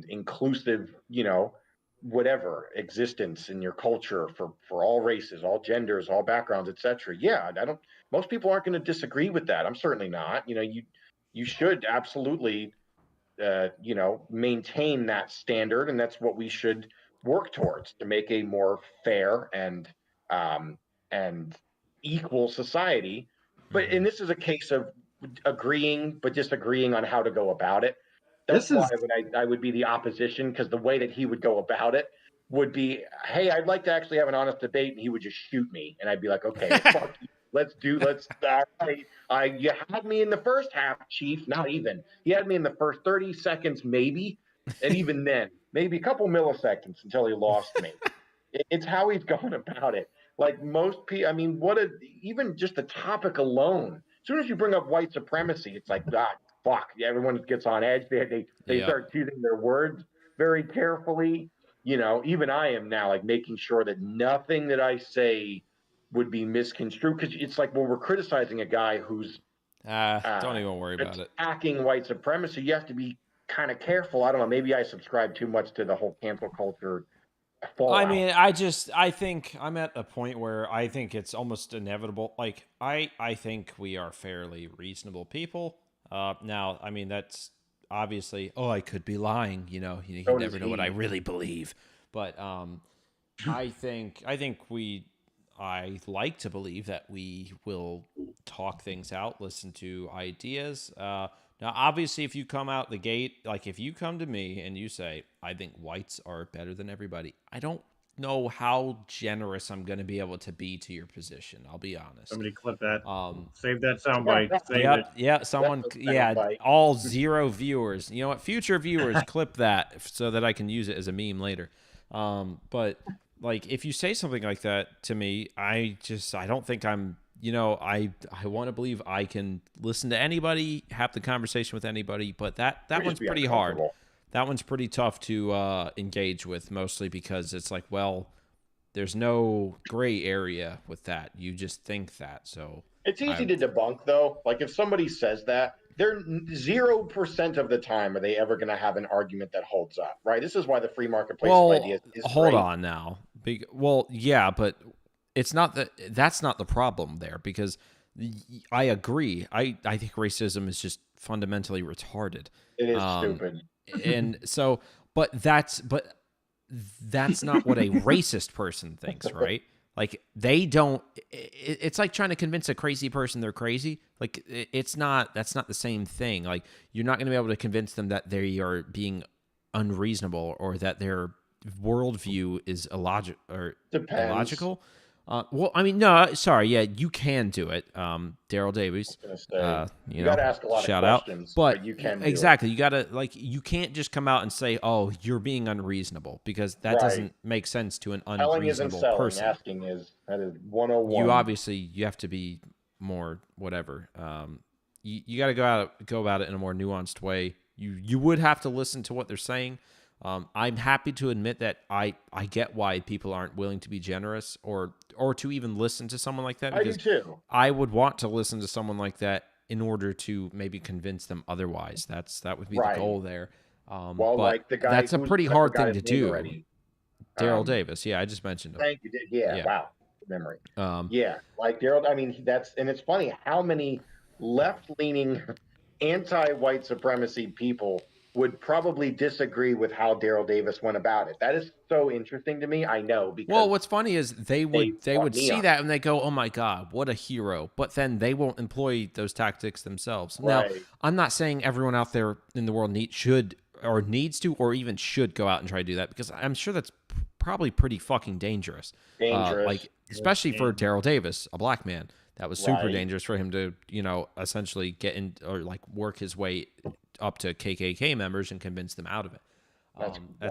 inclusive whatever existence in your culture for all races, all genders, all backgrounds, etc. Yeah, I don't. Most people aren't going to disagree with that. I'm certainly not. You should absolutely maintain that standard, and that's what we should work towards to make a more fair um, and equal society. But and this is a case of agreeing but disagreeing on how to go about it. That's This why is I would be the opposition, because the way that he would go about it would be, hey, I'd like to actually have an honest debate, and he would just shoot me, and I'd be like, okay, well, fuck you. You had me in the first half, Chief. Not even. You had me in the first 30 seconds, maybe, and even then, maybe a couple milliseconds until he lost me. It's how he's going about it. Like most people, I mean, even just the topic alone. As soon as you bring up white supremacy, it's like, fuck. Yeah, everyone gets on edge. They Yep. start choosing their words very carefully. Even I am now like making sure that nothing that I say would be misconstrued, because it's like, well, we're criticizing a guy who's Don't even worry about it. attacking white supremacy. You have to be kind of careful. I don't know. Maybe I subscribe too much to the whole cancel culture fallout. I mean, I think I'm at a point where I think it's almost inevitable. Like, I think we are fairly reasonable people. Now, I mean, that's obviously, I could be lying. You never know what I really believe. But I think I like to believe that we will talk things out, listen to ideas. Now, obviously, if you come out the gate, like if you come to me and you say, I think whites are better than everybody, I don't know how generous I'm going to be able to be to your position. I'll be honest. somebody clip that. Save that soundbite. Save it. Yeah, someone, all 0 viewers. You know what? Future viewers, clip that so that I can use it as a meme later. But like, if you say something like that to me, I don't think I'm, I want to believe I can listen to anybody, have the conversation with anybody, but that one's pretty hard. That one's pretty tough to engage with, mostly because it's like, well, there's no gray area with that. You just think that. So it's easy to debunk, though. Like, if somebody says that, they're 0% of the time are they ever going to have an argument that holds up, right? This is why the free marketplace of ideas is hold great. on now. Yeah, but it's not that's not the problem there, because I agree. I think racism is just fundamentally retarded. It is stupid. And so, but that's not what a racist person thinks, right? Like, they don't. It's like trying to convince a crazy person they're crazy. Like, that's not the same thing. Like, you're not going to be able to convince them that they are being unreasonable or that their worldview is illogical. Well, I mean, no, sorry. Yeah, you can do it. Daryl Davies. You got to ask a lot shout of questions, but you can do exactly. You got to, like, you can't just come out and say, "Oh, you're being unreasonable," because that doesn't make sense to an unreasonable person. Asking that is 101. You have to be more whatever. You got to go about it in a more nuanced way. You would have to listen to what they're saying. I'm happy to admit that I get why people aren't willing to be generous or to even listen to someone like that. Because I do too. I would want to listen to someone like that in order to maybe convince them otherwise. That would be the goal there. Well, but like the guy that's a pretty hard thing to do. Daryl Davis. Yeah, I just mentioned him. Thank you. Yeah. Wow. Good memory. Yeah. Like Daryl, I mean, and it's funny how many left-leaning anti-white supremacy people would probably disagree with how Daryl Davis went about it. That is so interesting to me. I know, because what's funny is they would see that and they go, "Oh my God, what a hero!" But then they won't employ those tactics themselves. Now, I'm not saying everyone out there in the world needs to or even should go out and try to do that, because I'm sure that's probably pretty fucking dangerous. Like, especially for Daryl Davis, a black man. That was super dangerous for him to, essentially get in or like work his way up to KKK members and convince them out of it.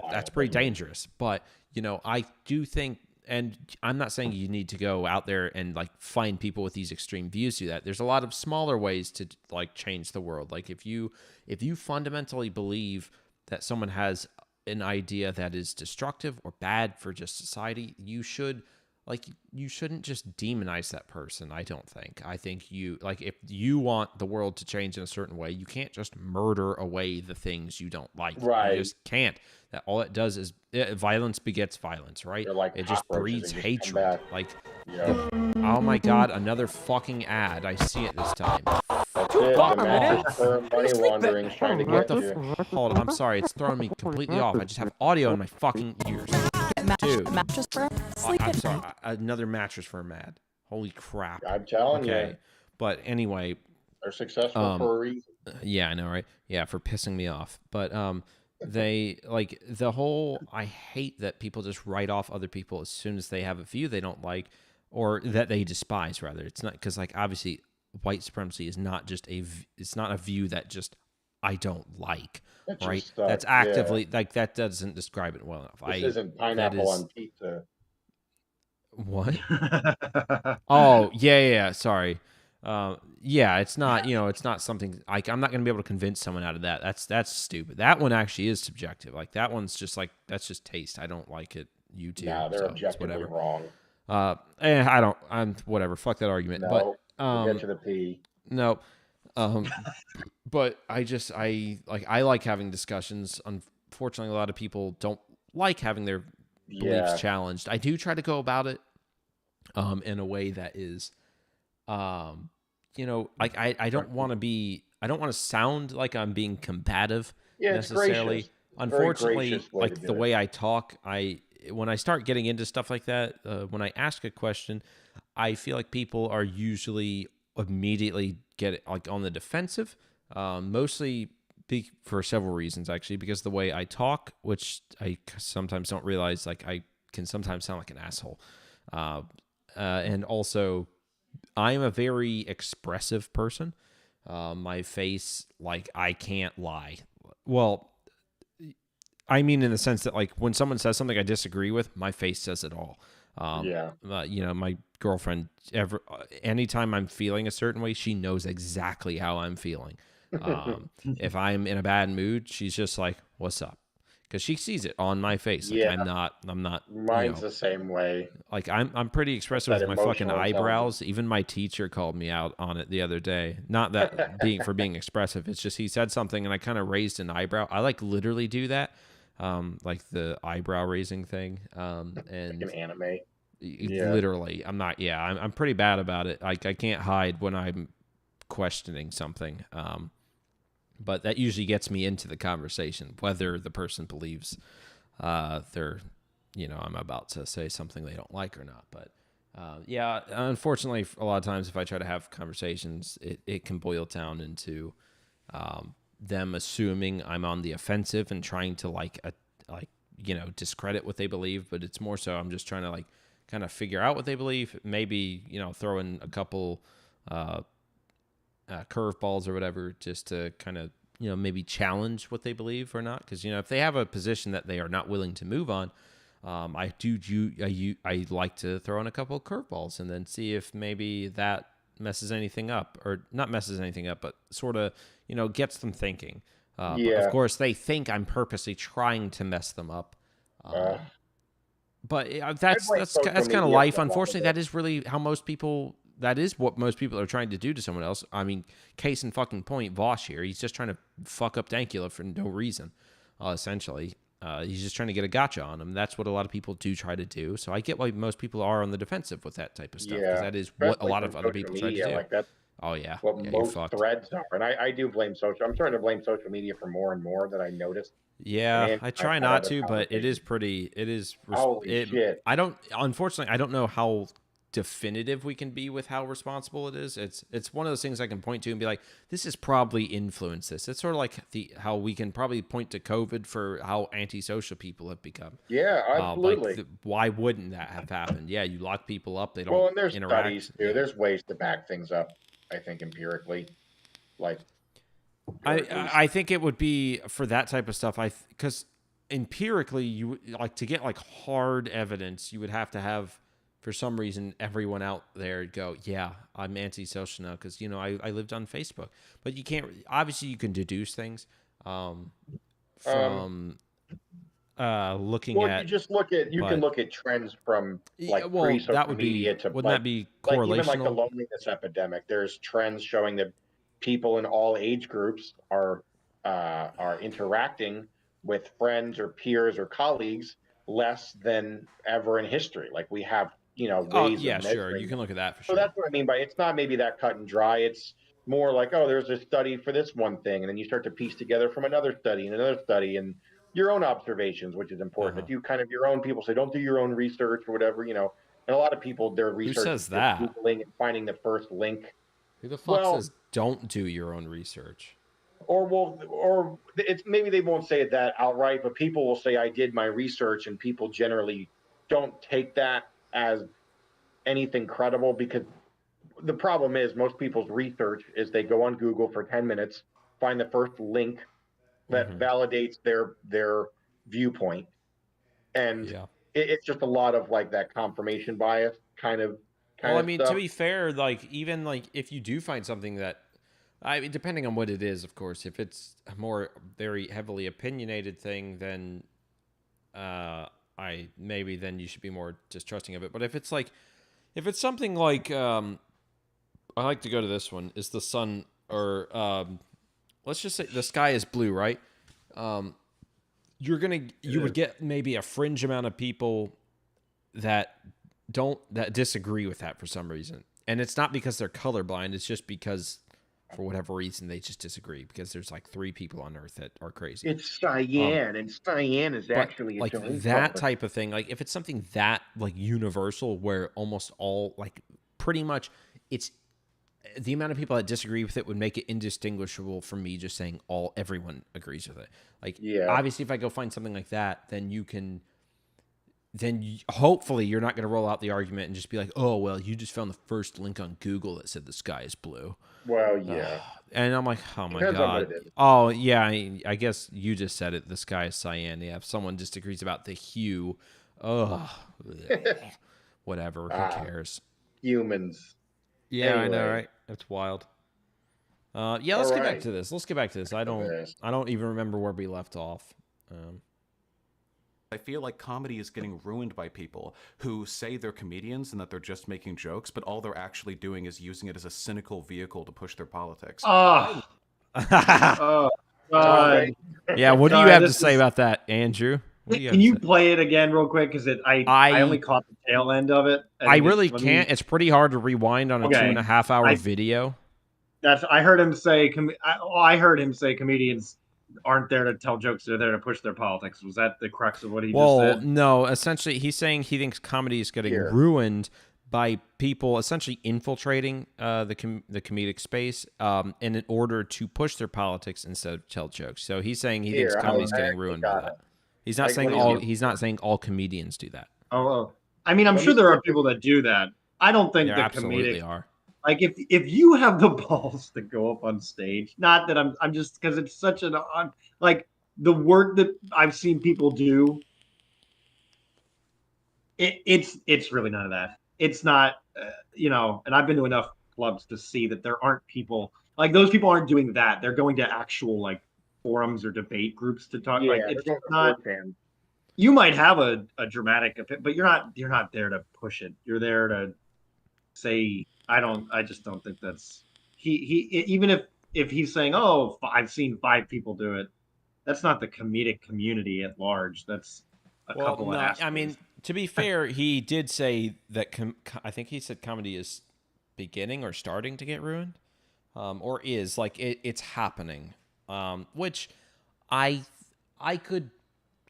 That's pretty dangerous. But, I do think, and I'm not saying you need to go out there and like find people with these extreme views to that. There's a lot of smaller ways to like change the world. Like, if you fundamentally believe that someone has an idea that is destructive or bad for just society, you should like you shouldn't just demonize that person. I don't think. I think you like if you want the world to change in a certain way, you can't just murder away the things you don't like. Right. You just can't. That all it does is violence begets violence, right? They're like It just cockroaches, breeds they just come hatred. back. Like, Yeah. oh my god, another fucking ad. I see it this time. That's it. The mattress firm money laundering is trying to What get the you. hold on, I'm sorry, it's throwing me completely off. I just have audio in my fucking ears. Dude. Mattress Firm. Sleep I'm at sorry, night. another mattress firm ad. Holy crap. I'm telling Okay. you, But anyway, they're successful for a reason. yeah, I know, right? Yeah, for pissing me off. But they like the whole I hate that people just write off other people as soon as they have a view they don't like or that they despise rather. It's not cuz like obviously white supremacy is not just it's not a view that just I don't like, That's right? just, That's actively like that doesn't describe it well enough. This isn't pineapple on pizza. What? Oh, yeah, sorry. Yeah, it's not, it's not something like I'm not going to be able to convince someone out of that. That's stupid. That one actually is subjective. Like that one's just like that's just taste. I don't like it. You too. Nah, they're so objectively whatever. wrong. I'm whatever. Fuck that argument. No, but we'll get to the P. No. But I like having discussions. Unfortunately, a lot of people don't like having their beliefs challenged. I do try to go about it in a way that is like I don't want to sound like I'm being combative necessarily. It's gracious. Unfortunately, like the it. way I talk, when I start getting into stuff like that, when I ask a question, I feel like people are usually immediately get it like on the defensive, mostly for several reasons actually, because the way I talk, which I sometimes don't realize, like I can sometimes sound like an asshole, and also I am a very expressive person. My face, like I can't lie. Well, I mean in the sense that like when someone says something I disagree with, my face says it all. My girlfriend anytime I'm feeling a certain way, she knows exactly how I'm feeling. If I'm in a bad mood, she's just like, "What's up?" Because she sees it on my face. Like I'm not. Mine's the same way. Like I'm pretty expressive with my fucking eyebrows. Even my teacher called me out on it the other day. Not that being expressive. It's just he said something and I kind of raised an eyebrow. I like literally do that. Like the eyebrow raising thing, and like an anime. Literally, I'm pretty bad about it. Like I can't hide when I'm questioning something. But that usually gets me into the conversation, whether the person believes they're, I'm about to say something they don't like or not. But unfortunately, a lot of times if I try to have conversations, it can boil down into them assuming I'm on the offensive and trying to discredit what they believe. But it's more so I'm just trying to kind of figure out what they believe. Maybe throw in a couple curveballs or whatever, just to kind of maybe challenge what they believe or not. Because if they have a position that they are not willing to move on, I like to throw in a couple of curveballs and then see if maybe that messes anything up, or not messes anything up, but sort of gets them thinking. But of course, they think I'm purposely trying to mess them up. But that's kind of life. Unfortunately, that is really how most people. That is what most people are trying to do to someone else. I mean, case in fucking point, Vaush here. He's just trying to fuck up Dankula for no reason, essentially. He's just trying to get a gotcha on him. That's what a lot of people do try to do. So I get why most people are on the defensive with that type of stuff. Because that is what a lot of other people try to do. Like that's what most threads are. And I do blame social. I'm starting to blame social media for more and more that I noticed. Yeah, I try not to, but it is Holy shit. Unfortunately, I don't know how definitive we can be with how responsible it is. It's one of those things I can point to and be like, this has probably influenced this. It's sort of like how we can probably point to COVID for how antisocial people have become. Yeah, absolutely. Why wouldn't that have happened? Yeah, you lock people up, they don't and there's interact. Studies too. There's ways to back things up, I think, empirically. I think it would be for that type of stuff. Because empirically, you to get hard evidence, you would have to have, for some reason, everyone out there go, yeah, I'm antisocial now because, I lived on Facebook. But you can't, obviously you can deduce things from looking Well, at. you just look at you can but- look at trends from Yeah, like well, pre-social that would be. media to Wouldn't like that be even like the correlational? loneliness epidemic. There's trends showing that people in all age groups are interacting with friends or peers or colleagues less than ever in history. Like we have, Oh ways yeah, of sure. measuring. You can look at that for So sure. that's what I mean by it's not maybe that cut and dry. It's more like, oh, there's a study for this one thing, and then you start to piece together from another study and another study and your own observations, which is important. If you kind of your own people say, don't do your own research or whatever, and a lot of people their Who research says is just that? Googling and finding the first link. Who the fuck Well, says don't do your own research? or it's maybe they won't say it that outright, but people will say I did my research, and people generally don't take that as anything credible because the problem is most people's research is they go on Google for 10 minutes, find the first link that validates their viewpoint, and Yeah. it's just a lot of like that confirmation bias kind of Well, I mean, to stuff. be fair, like even like if you do find something that, I mean, depending on what it is, of course, if it's a more very heavily opinionated thing, then then you should be more distrusting of it. But if it's something like I like to go to this one, is the sun or let's just say the sky is blue, right? You would get maybe a fringe amount of people that disagree with that for some reason. And it's not because they're colorblind, it's just because for whatever reason they just disagree because there's like 3 people on earth that are crazy. It's cyan, and cyan is actually like its own that color. type of thing. Like if it's something that like universal where almost all like pretty much it's the amount of people that disagree with it would make it indistinguishable from me just saying everyone agrees with it. Like obviously if I go find something like that, then hopefully you're not going to roll out the argument and just be like, oh, well, you just found the first link on Google that said the sky is blue. Well, yeah. And I'm like, oh my Depends on what God. it is. Oh, yeah, I guess you just said it. The sky is cyan. Yeah, if someone disagrees about the hue, whatever, who cares? Humans. Yeah, Anyway. I know, right? That's wild. Yeah, let's get back to this. I don't even remember where we left off. I feel like comedy is getting ruined by people who say they're comedians and that they're just making jokes, but all they're actually doing is using it as a cynical vehicle to push their politics. Oh, God. Yeah, what do you have to say about that, Andrew? Can you play it again real quick? Because I only caught the tail end of it. I really can't. It's pretty hard to rewind on a 2.5 hour video. I heard him say. I heard him say comedians aren't there to tell jokes; they're there to push their politics. Was that the crux of what he just said? Well, no. Essentially, he's saying he thinks comedy is getting ruined by people essentially infiltrating the comedic space in order to push their politics instead of tell jokes. So he's saying he thinks comedy is getting ruined by that. He's not saying all comedians do that. Oh, I mean, I'm sure there are people that do that. I don't think there the absolutely comedic are. Like if you have the balls to go up on stage, not that I'm just because it's such an like the work that I've seen people do. It's really none of that. It's not, and I've been to enough clubs to see that there aren't people like those people aren't doing that. They're going to actual like forums or debate groups to talk. Yeah, like it's not. You might have a dramatic opinion, but you're not there to push it. You're there to say. I just don't think that's he even if he's saying, oh, I've seen 5 people do it, that's not the comedic community at large. That's a couple of assholes. I mean, to be fair, he did say that I think he said comedy is beginning or starting to get ruined, or is like it's happening, which I could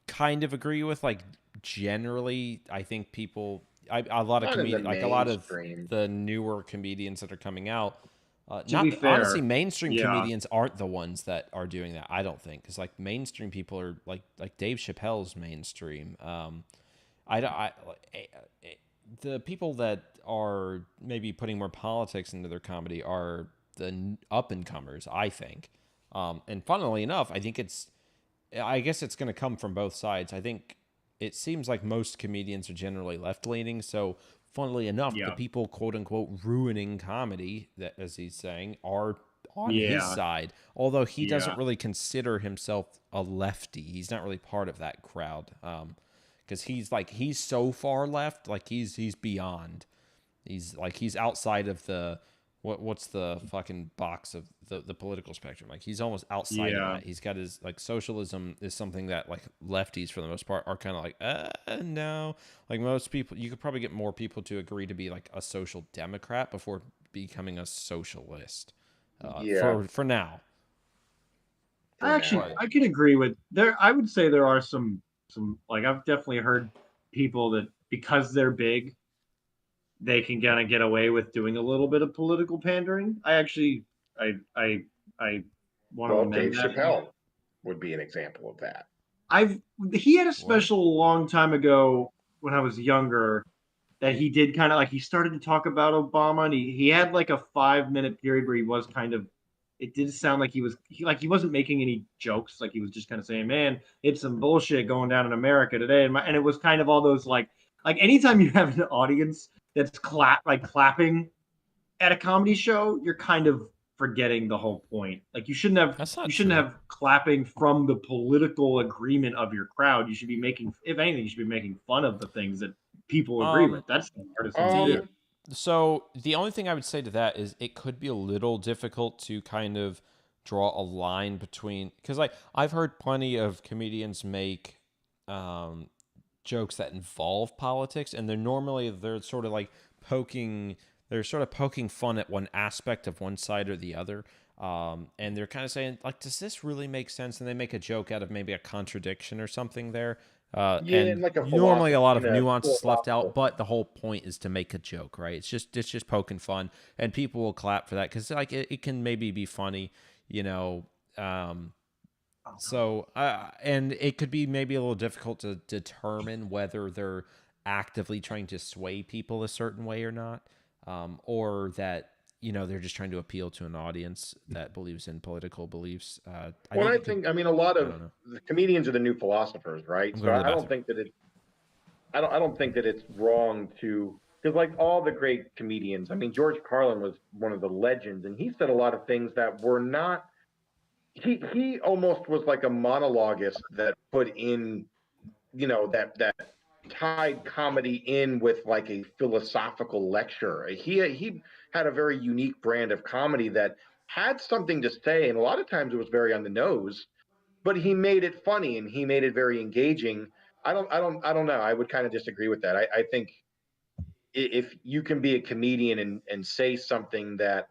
kind of agree with. Like generally, I think people. A lot of the newer comedians that are coming out. Honestly, mainstream comedians aren't the ones that are doing that. I don't think because like mainstream people are like Dave Chappelle's mainstream. The people that are maybe putting more politics into their comedy are the up and comers. I think, and funnily enough, I guess it's going to come from both sides. I think. It seems like most comedians are generally left-leaning, so funnily enough, the people, quote-unquote, ruining comedy, that, as he's saying, are on his Yeah. side, although he Yeah. doesn't really consider himself a lefty. He's not really part of that crowd, because he's so far left, like he's beyond. He's outside of the what's the fucking box of the political spectrum. Like he's almost outside of Yeah. that. He's got his like socialism is something that like lefties for the most part are kind of like no. Like most people, you could probably get more people to agree to be like a social democrat before becoming a socialist. For now. I can agree with there. I would say there are some like I've definitely heard people that because they're big, they can kind of get away with doing a little bit of political pandering. I actually I want to Well, amend Dave that. Chappelle would be an example of that. He had a special a long time ago when I was younger that he did kind of like he started to talk about Obama, and he had like a 5 minute period where he was kind of, it did sound like he wasn't making any jokes, like he was just kind of saying, man, it's some bullshit going down in America today, and it was kind of all those like anytime you have an audience that's clapping at a comedy show, you're kind of forgetting the whole point. Like you shouldn't have clapping from the political agreement of your crowd. You should be making, if anything, you should be making fun of the things that people agree with. That's the hardest thing to do. So the only thing I would say to that is it could be a little difficult to kind of draw a line between, because like I've heard plenty of comedians make jokes that involve politics, and they're sort of poking fun at one aspect of one side or the other. And they're kind of saying, like, does this really make sense? And they make a joke out of maybe a contradiction or something there. And like normally a lot of nuance is left out, but the whole point is to make a joke, right? It's just poking fun, and people will clap for that because like it can maybe be funny, you know. So and it could be maybe a little difficult to determine whether they're actively trying to sway people a certain way or not, or that they're just trying to appeal to an audience that believes in political beliefs. I mean, a lot of the comedians are the new philosophers, right? So I don't think that I don't think that it's wrong to, because like all the great comedians, I mean, George Carlin was one of the legends, and he said a lot of things that were not. He almost was like a monologuist that put in, that tied comedy in with like a philosophical lecture. He had a very unique brand of comedy that had something to say, and a lot of times it was very on the nose, but he made it funny and he made it very engaging. I don't know. I would kind of disagree with that. I think if you can be a comedian and say something that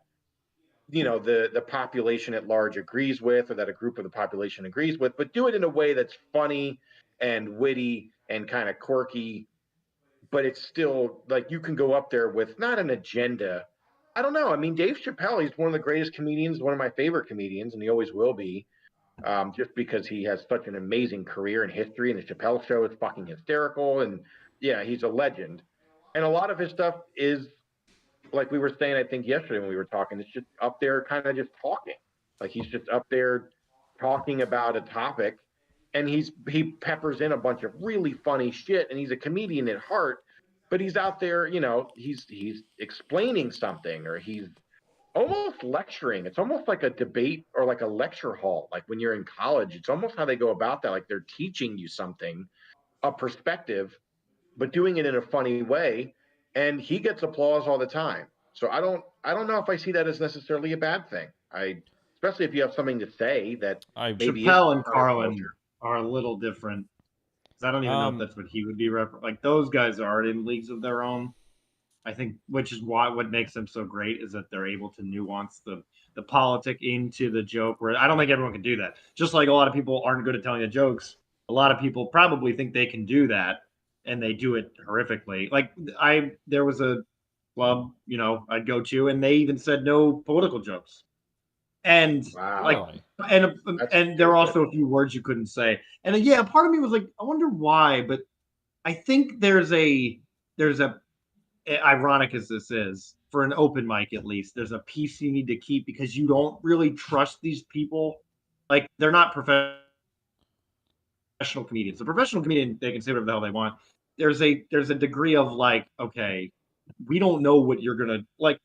the population at large agrees with, or that a group of the population agrees with, but do it in a way that's funny and witty and kind of quirky, but it's still like you can go up there with not an agenda. I don't know. I mean, Dave Chappelle, he's one of the greatest comedians, one of my favorite comedians, and he always will be, just because he has such an amazing career and history, and the Chappelle Show is fucking hysterical, and yeah, he's a legend. And a lot of his stuff is, like we were saying, I think yesterday when we were talking, it's just up there kind of just talking. Like he's just up there talking about a topic, and he peppers in a bunch of really funny shit, and he's a comedian at heart, but he's out there, he's explaining something, or he's almost lecturing. It's almost like a debate or like a lecture hall. Like when you're in college, it's almost how they go about that. Like they're teaching you something, a perspective, but doing it in a funny way. And he gets applause all the time. So I don't know if I see that as necessarily a bad thing. Especially if you have something to say that maybe Chappelle and Carlin are a little different. I don't even know if that's what he would be like. Those guys are in leagues of their own. I think, which is what makes them so great, is that they're able to nuance the politic into the joke. Where I don't think everyone can do that. Just like a lot of people aren't good at telling the jokes, a lot of people probably think they can do that, and they do it horrifically. Like there was a club, I'd go to, and they even said no political jokes. And and there were also a few words you couldn't say. And yeah, part of me was like, I wonder why, but I think there's a ironic as this is, for an open mic at least, there's a piece you need to keep because you don't really trust these people. Like they're not professional comedians. The professional comedian, they can say whatever the hell they want. There's a degree of like, okay, we don't know what you're gonna like.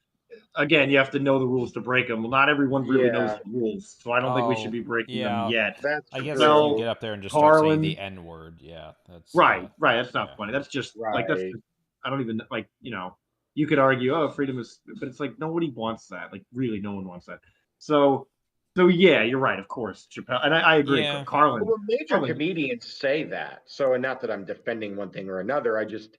again, you have to know the rules to break them. Well, not everyone really knows Yeah. the rules, so I don't think we should be breaking them yet. That's I guess true. if you get up there and just start saying Carlin, the N word, yeah, that's right. That's not yeah. funny. That's just Right. I don't even like. You could argue, oh, freedom is, but it's like nobody wants that. Like, really, no one wants that. So yeah, you're right. Of course, Chappelle, and I agree. Yeah. Carlin. Well, major Carlin, comedians say that. So, and not that I'm defending one thing or another. I just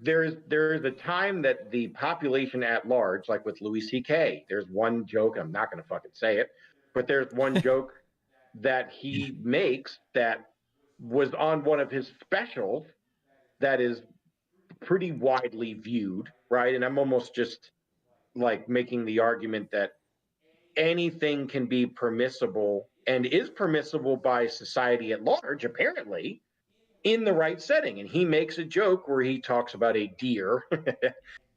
there is a time that the population at large, like with Louis C.K., there's one joke. I'm not going to fucking say it, but there's one joke that he makes that was on one of his specials that is pretty widely viewed, right? And I'm almost just like making the argument that anything can be permissible and is permissible by society at large, apparently, in the right setting. And he makes a joke where he talks about a deer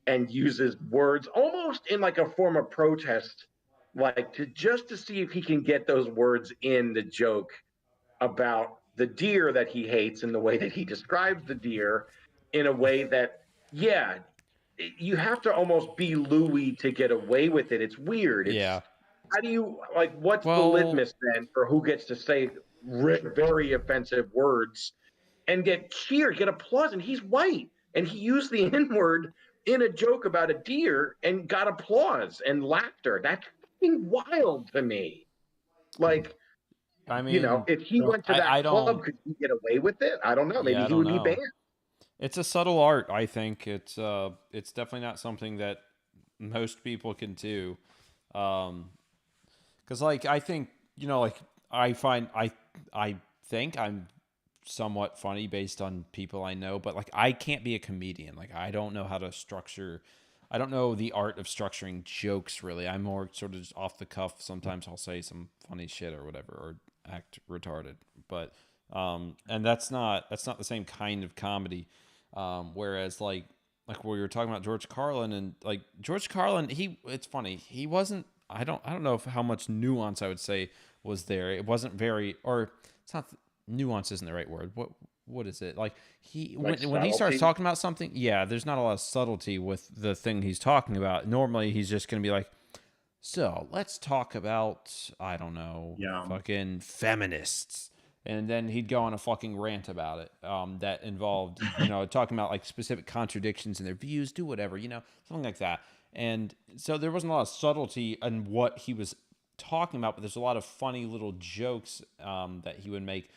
and uses words almost in like a form of protest, like to see if he can get those words in the joke about the deer that he hates and the way that he describes the deer in a way that, yeah, you have to almost be Louis to get away with it. It's weird. Yeah. How do you, like, what's the litmus then for who gets to say very offensive words and get cheered, get applause? And he's white, and he used the N-word in a joke about a deer and got applause and laughter. That's fucking wild to me. Like, I mean, if he went to that I club, don't. could he get away with it? I don't know. Maybe Yeah, I he would don't be know. banned. It's a subtle art. I think it's definitely not something that most people can do. Because like I think like I find I think I'm somewhat funny based on people I know, but like I can't be a comedian. Like I don't know how to structure. I don't know the art of structuring jokes really. I'm more sort of just off the cuff. Sometimes I'll say some funny shit or whatever or act retarded. But and that's not the same kind of comedy. Whereas like we were talking about George Carlin and like George Carlin, it's funny. He wasn't I don't know how much nuance I would say was there. It wasn't very or it's not nuance isn't the right word. What is it? Like when he starts talking about something, yeah, there's not a lot of subtlety with the thing he's talking about. Normally he's just going to be like, so let's talk about, I don't know, fucking feminists. And then he'd go on a fucking rant about it that involved, talking about like specific contradictions in their views, do whatever, something like that. And so there wasn't a lot of subtlety in what he was talking about, but there's a lot of funny little jokes that he would make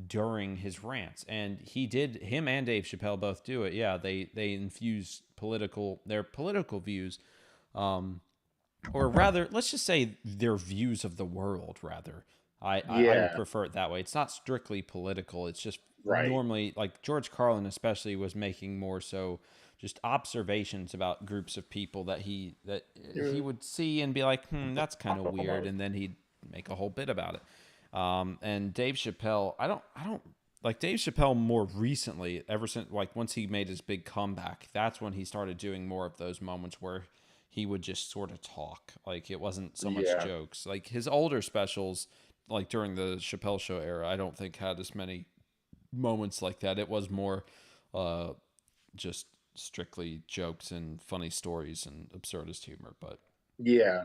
during his rants. And him and Dave Chappelle both do it. Yeah, they infuse their political views, or rather, let's just say their views of the world, rather. I would prefer it that way. It's not strictly political. It's just normally, like George Carlin especially was making more so just observations about groups of people that he would see and be like, that's kind of weird, and then he'd make a whole bit about it. And Dave Chappelle, I don't like Dave Chappelle more recently, ever since like once he made his big comeback, that's when he started doing more of those moments where he would just sort of talk. Like it wasn't so much jokes. Like his older specials, like during the Chappelle Show era, I don't think had as many moments like that. It was more just strictly jokes and funny stories and absurdist humor. But I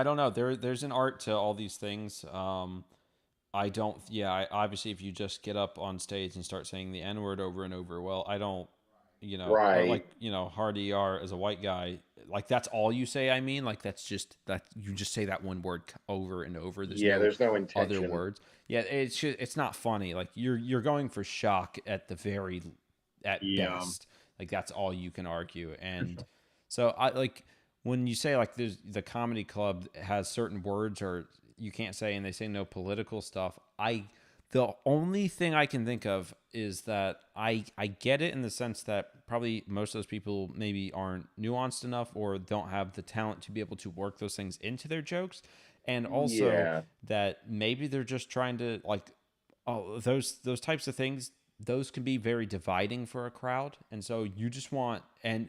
don't know. There's an art to all these things. Obviously if you just get up on stage and start saying the N-word over and over, well, I don't, like, Hardy R as a white guy, like that's all you say. I mean, like that's just that you just say that one word over and over. There's no intention. Other words. Yeah, it's not funny. Like you're going for shock at best. Like that's all you can argue. And so I like when you say like there's the comedy club has certain words or you can't say and they say no political stuff. The only thing I can think of is that I get it in the sense that probably most of those people maybe aren't nuanced enough or don't have the talent to be able to work those things into their jokes. And also that maybe they're just trying to like, those types of things, those can be very dividing for a crowd. And so you just want, and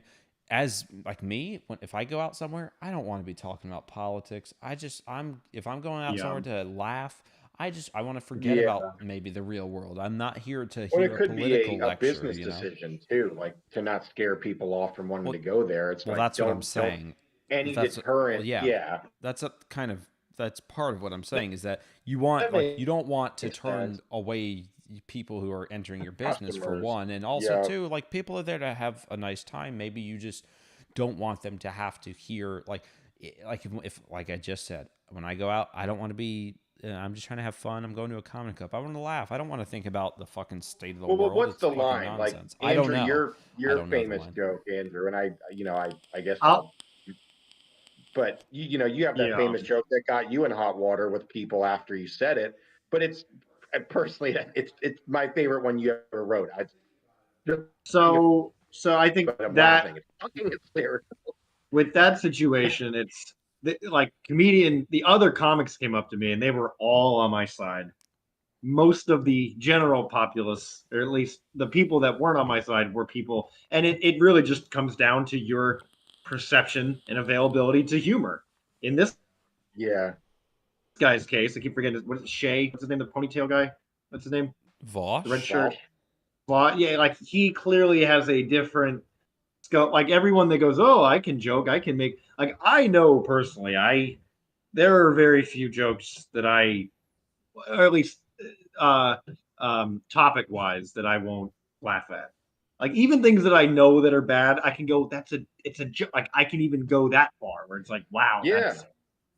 as like me, if I go out somewhere, I don't want to be talking about politics. If I'm going out somewhere to laugh, I want to forget about maybe the real world. I'm not here to hear a political lecture. It could be a business decision too, like to not scare people off from wanting to go there. It's like, that's what I'm saying. any That's deterrent. yeah. Yeah. That's a kind of that's part of what I'm saying is that you want That you don't want to makes turn sense. away people who are entering your business for Customers. one, and also Yeah. two, like people are there to have a nice time. Maybe you just don't want them to have to hear like if like I just said, when I go out, I don't want to be. I'm just trying to have fun. I'm going to a comic club. I want to laugh. I don't want to think about the fucking state of the Well, world. what's It's the fucking line? Like nonsense. I don't Andrew, know. I your don't know the famous line. joke, Andrew, and I guess I'll, but you have that yeah. famous joke that got you in hot water with people after you said it. But it's personally, it's my favorite one you ever wrote. I just, So I think but I'm that laughing. It's fucking hysterical. with that situation, it's like the other comics came up to me and they were all on my side. Most of the general populace, or at least the people that weren't on my side, were people, and it really just comes down to your perception and availability to humor. In this Yeah. guy's case, I keep forgetting what is it, Shay? What's his name? The ponytail guy? What's his name? The red Vaush. shirt. Well, yeah, like he clearly has a different scope. Like everyone that goes, oh, I can joke, I can make. Like I know personally, there are very few jokes that or at least uh, topic wise, that I won't laugh at. Like even things that I know that are bad, I can go. It's a joke. Like I can even go that far where it's like, wow, Yeah. that's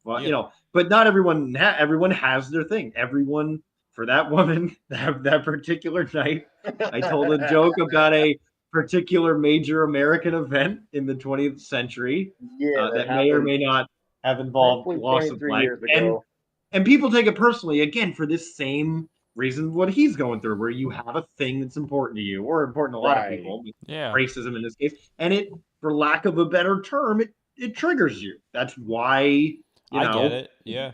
well. But not everyone. Everyone has their thing. Everyone for that woman that particular night, I told a joke about a particular major American event in the 20th century Yeah, that that may or happened may not have involved roughly loss of 23 life, years ago. and people take it personally again for this same reason what he's going through, where you have a thing that's important to you, or important to a lot of Right. people, Yeah. racism in this case, and it, for lack of a better term, it triggers you. That's why I get it. Yeah.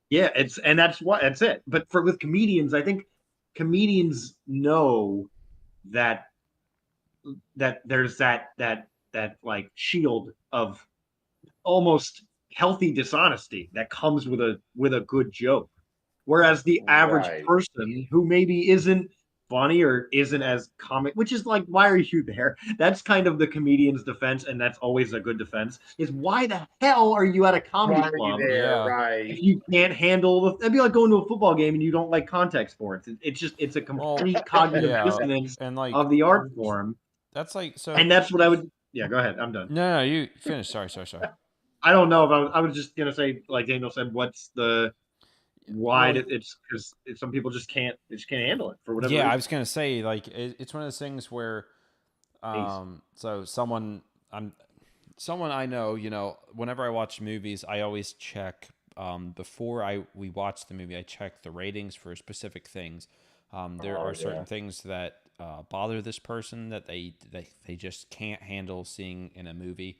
yeah, that's it. But with comedians, I think comedians know that there's that like shield of almost healthy dishonesty that comes with a good joke. Whereas the average Right. person who maybe isn't funny or isn't as comic, which is like, why are you there? That's kind of the comedian's defense, and that's always a good defense, is why the hell are you at a comedy Why are you club there? Yeah. Right. if you can't handle it'd be like going to a football game and you don't like contact sports. It's a complete cognitive Yeah. dissonance And like of the art form. that's like so. And that's what I would yeah, go ahead. I'm done. No, you finish. Sorry. I don't know if I was just gonna say, like Daniel said, what's the why Well, it's because some people just can't handle it for whatever yeah, I reason. was gonna say like it's one of those things where, so someone I know, whenever I watch movies, I always check before we watch the movie. I check the ratings for specific things. There are certain things that bother this person that they just can't handle seeing in a movie.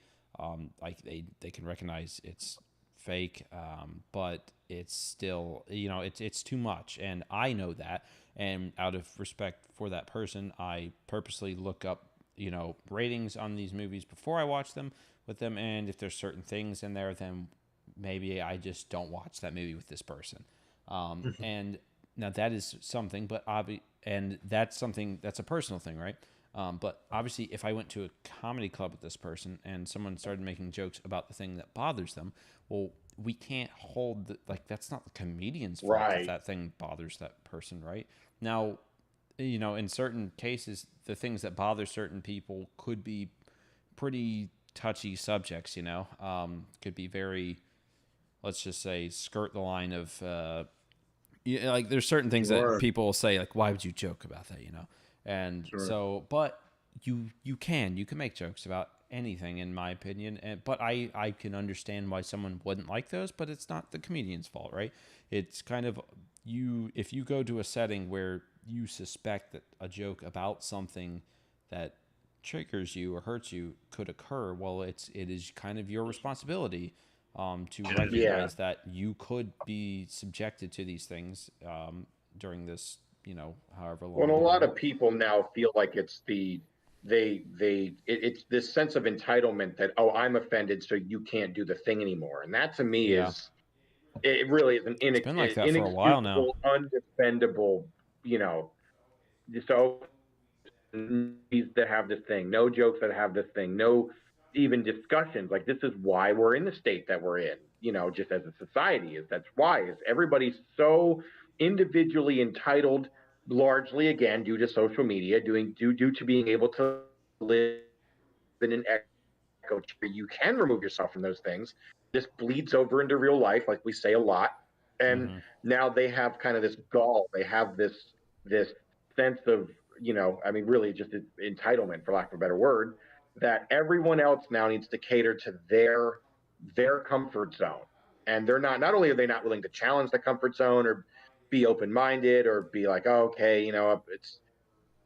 Like they can recognize it's fake, but it's still it's too much, and I know that. And out of respect for that person, I purposely look up ratings on these movies before I watch them with them, and if there's certain things in there, then maybe I just don't watch that movie with this person. And now that is something, and that's something that's a personal thing, right? But obviously, if I went to a comedy club with this person and someone started making jokes about the thing that bothers them, well, we can't hold that's not the comedian's fault if that thing bothers that person, right? Now, in certain cases, the things that bother certain people could be pretty touchy subjects. Could be very, let's just say, skirt the line of. Like there's certain things that people will say, like, why would you joke about that, and so, but you can make jokes about anything, in my opinion, but I can understand why someone wouldn't like those, but it's not the comedian's fault, right? It's kind of if you go to a setting where you suspect that a joke about something that triggers you or hurts you could occur, well, it is kind of your responsibility to recognize that you could be subjected to these things during this, however long. Well, and a lot of people now feel like it's it's this sense of entitlement that, oh, I'm offended, so you can't do the thing anymore, and that to me is it really is an it's been like that for a while now. Undefendable, so that have this thing, no jokes that have this thing, no even discussions like this is why we're in the state that we're in, just as a society. That's why is everybody's so individually entitled, largely again due to social media, due to being able to live in an echo chamber. You can remove yourself from those things. This bleeds over into real life, like we say a lot. And now they have kind of this gall. They have this sense of, really just entitlement, for lack of a better word, that everyone else now needs to cater to their comfort zone. And they're not only are they not willing to challenge the comfort zone or be open-minded or be like, oh, okay, it's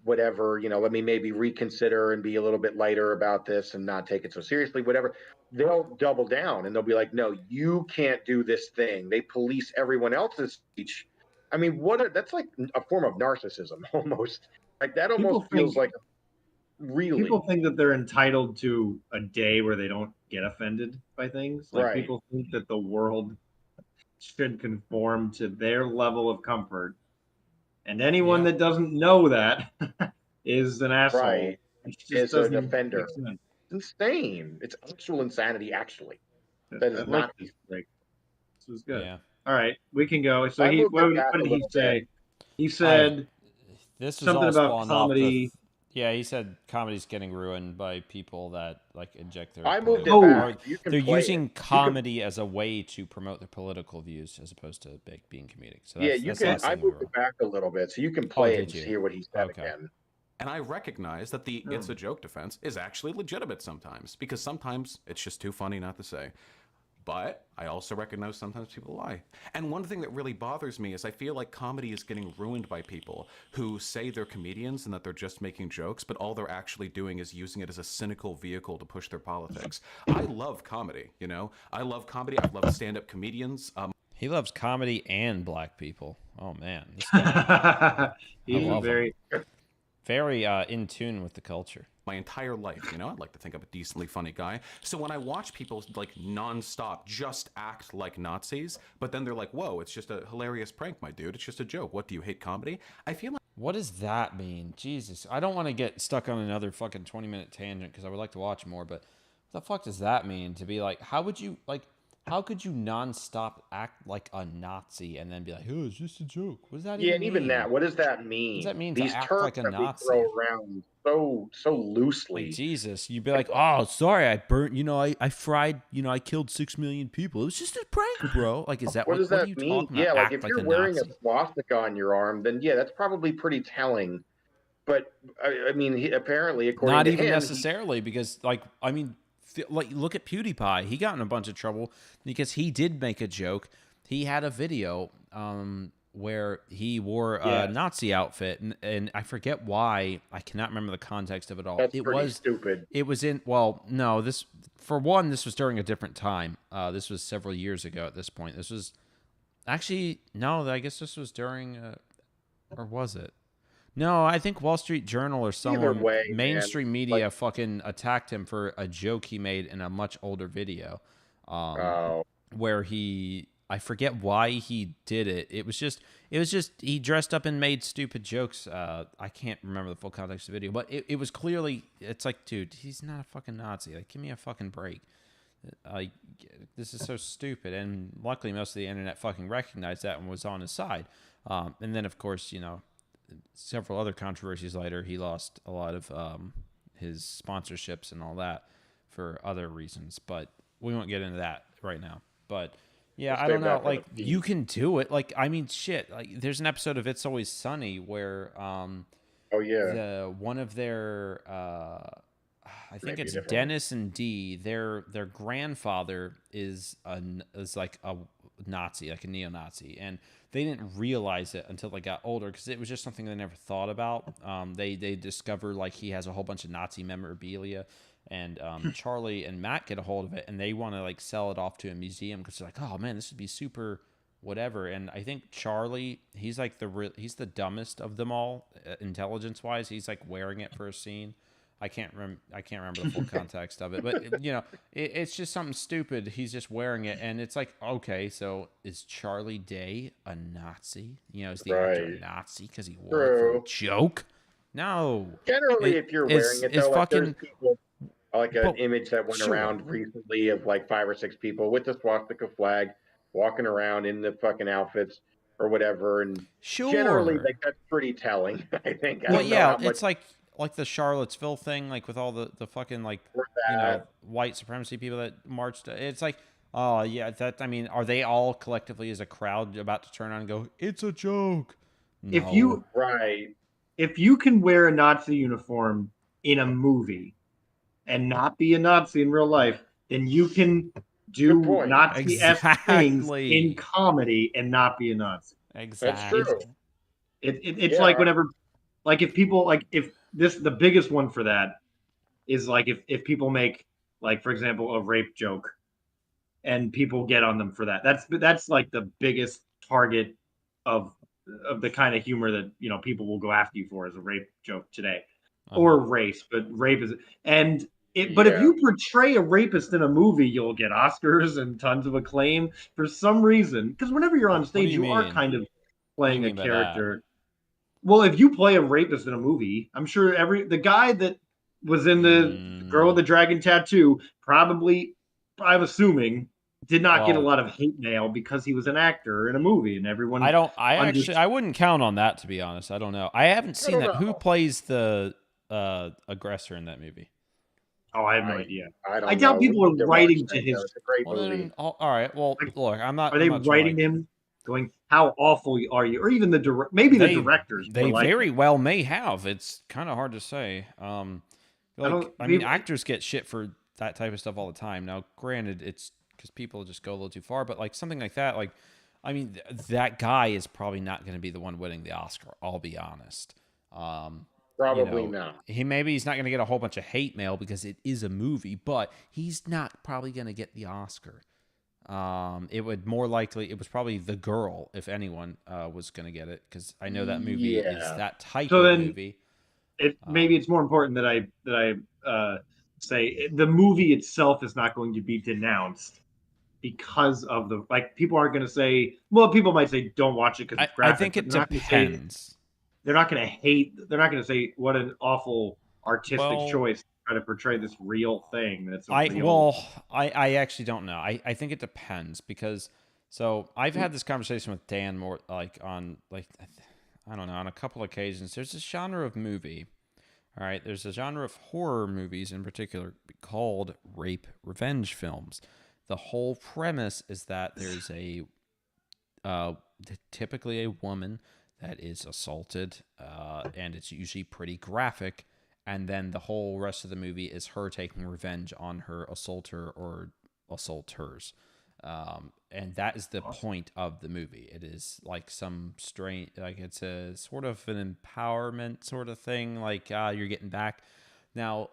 whatever, let me maybe reconsider and be a little bit lighter about this and not take it so seriously, whatever. They'll double down and they'll be like, no, you can't do this thing. They police everyone else's speech. I mean, that's like a form of narcissism almost. Like that almost feels like really. People think that they're entitled to a day where they don't get offended by things. Like people think that the world should conform to their level of comfort. And anyone that doesn't know that is an asshole. Right. Is an offender. It's insane. It's actual insanity, actually. That is not. This was good. Yeah. All right, we can go. So what did he say? He said this is something about comedy. Yeah, he said comedy's getting ruined by people that like inject their. I moved it back. They're using comedy as a way to promote their political views as opposed to being comedic. So that's, you can. I moved it back a little bit, so you can play it and hear what he said again. And I recognize that the "it's a joke" defense is actually legitimate sometimes, because sometimes it's just too funny not to say. But I also recognize sometimes people lie. And one thing that really bothers me is I feel like comedy is getting ruined by people who say they're comedians and that they're just making jokes, but all they're actually doing is using it as a cynical vehicle to push their politics. I love comedy, I love comedy. I love stand-up comedians. He loves comedy and black people. Oh, man. He's very in tune with the culture. My entire life, I'd like to think I'm a decently funny guy. So when I watch people like nonstop just act like Nazis, but then they're like, whoa, it's just a hilarious prank, my dude. It's just a joke. What, do you hate comedy? I feel like... What does that mean? Jesus. I don't want to get stuck on another fucking 20-minute tangent because I would like to watch more, but what the fuck does that mean? To be like, how could you nonstop act like a Nazi and then be like, oh, it's just a joke? What does that even mean? Yeah, and even that, what does that mean? What does that mean These to act terms like a Nazi? We throw around so loosely. Like, Jesus, you'd be like, oh, sorry, I burnt, I fried, I killed 6 million people. It was just a prank, bro. Like, is that what does that mean? Yeah, like if you're wearing Nazi? a swastika on your arm, then yeah, that's probably pretty telling. But I mean, he, apparently, according not to even him, necessarily, because look at PewDiePie. He got in a bunch of trouble because he did make a joke. He had a video where he wore a Nazi outfit, and I forget why. I cannot remember the context of it all. That's pretty stupid. It was this was during a different time. This was several years ago at this point. This was actually, no, I guess this was during, or was it? No, I think Wall Street Journal or someone, mainstream media fucking attacked him for a joke he made in a much older video. Where I forget why he did it. It was just he dressed up and made stupid jokes. I can't remember the full context of the video, but it was clearly, it's like, dude, he's not a fucking Nazi. Like, give me a fucking break. This is so stupid. And luckily most of the internet fucking recognized that and was on his side. And then of course, several other controversies later, he lost a lot of his sponsorships and all that for other reasons, but we won't get into that right now. But yeah, I don't know, like, you can do it. Like, I mean, shit, like, there's an episode of It's Always Sunny where one of their I think it's Dennis and Dee, their grandfather is like a Nazi, like a neo-Nazi, and they didn't realize it until they got older because it was just something they never thought about. They discover like he has a whole bunch of Nazi memorabilia, and Charlie and Matt get a hold of it, and they want to like sell it off to a museum because they're like, oh man, this would be super whatever. And I think Charlie, he's like he's the dumbest of them all, intelligence-wise. He's like wearing it for a scene. I can't remember the full context of it, but it's just something stupid. He's just wearing it, and it's like, okay, so is Charlie Day a Nazi? Is the actor a Nazi because he wore it for a joke? No. Generally, if you're wearing it, though, like, there's people like an But- image that went sure. around recently of like 5 or 6 people with the swastika flag walking around in the fucking outfits or whatever, and generally, Sure. like that's pretty telling. I think. I Well, don't know yeah, how much it's like the Charlottesville thing, like with all the fucking like for you know that. white supremacy people that marched. It's like, oh yeah, that I mean, are they all collectively as a crowd about to turn on and go, "It's a joke"? If No. you Right. if you can wear a Nazi uniform in a movie and not be a Nazi in real life, then you can Good do point. Nazi-esque things Exactly. in comedy and not be a Nazi. That's true. Exactly. It's Yeah. like whenever, like if people like if this the biggest one for that is like if people make like for example a rape joke and people get on them for that. That's like the biggest target of the kind of humor that people will go after you for as a rape joke today, or race, but rape is and it. But if Yeah. you portray a rapist in a movie, you'll get Oscars and tons of acclaim for some reason. Because whenever you're on do stage, you you are mean? kind of What do playing you a mean by that? character. Well, if you play a rapist in a movie, I'm sure the guy that was in the girl with the dragon tattoo probably, I'm assuming, did not get a Well, lot of hate mail because he was an actor in a movie and everyone. I wouldn't count on that, to be honest. I don't know. I haven't seen don't that. Who know. plays the aggressor in that movie? Oh, I have no idea. I don't I doubt know. people We are need to writing watch to that, though. his. It's a great Well, movie. then, all right. Well, Like, look, I'm not. Are they I'm not writing trying, him, going, "How awful are you?" Or even the maybe the directors. They were like, very well may have. It's kind of hard to say. I mean, actors get shit for that type of stuff all the time. Now, granted, it's because people just go a little too far. But like something like that, like, I mean, that guy is probably not going to be the one winning the Oscar. I'll be honest. Probably not. He's not going to get a whole bunch of hate mail because it is a movie, but he's not probably going to get the Oscar. It was probably The Girl, if anyone was going to get it, because I know that movie is that type So of then movie. Maybe it's more important that I say the movie itself is not going to be denounced because of the people aren't going to say. Well, people might say don't watch it because it's graphic. I think it but depends. They're not going to hate. They're not going to say what an awful artistic Well, choice to try to portray this real thing. That's a real. I actually don't know. I think it depends because I've had this conversation with Dan more on I don't know, on a couple occasions. There's this genre of movie. All right, there's a genre of horror movies in particular called rape revenge films. The whole premise is that there's typically a woman that is assaulted, and it's usually pretty graphic. And then the whole rest of the movie is her taking revenge on her assaulter or assaulters. And that is the point of the movie. It is like some strange, like it's a sort of an empowerment sort of thing. Like you're getting back. Now,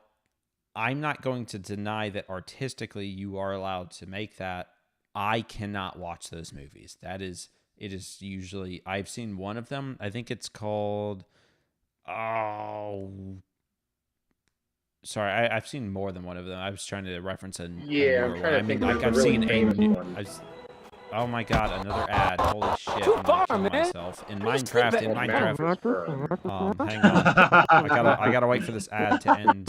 I'm not going to deny that artistically you are allowed to make that. I cannot watch those movies. It is usually, I've seen one of them. I think it's called, sorry, I've seen more than one of them. I was trying to reference a I'm newer trying one. to I mean, think like of a I've really seen famous a, one. oh my god, another ad. Holy shit, I'm gonna kill myself. In Minecraft, hang on. I gotta wait for this ad to end.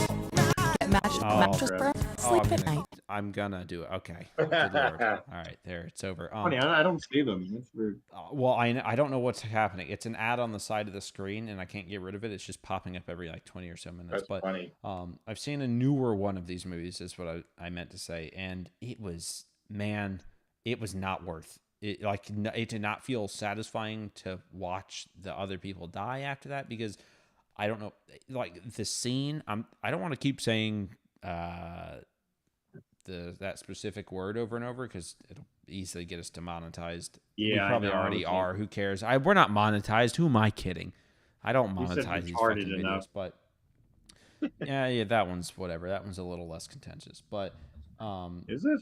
Get mattress firm. Sleep at night. I'm gonna do it. Okay. Good lord. All right, there, it's over. Funny, I don't see them. That's weird. Well, I don't know what's happening. It's an ad on the side of the screen, and I can't get rid of it. It's just popping up every like 20 or so minutes. That's funny. I've seen a newer one of these movies, is what I meant to say, and it was not worth it. Like, it did not feel satisfying to watch the other people die after that, because I don't know, like the scene. I don't want to keep saying that specific word over and over because it'll easily get us demonetized. Yeah, we probably already are. Who cares? We're not monetized. Who am I kidding? I don't monetize these fucking videos, but yeah, that one's whatever. That one's a little less contentious, but is it?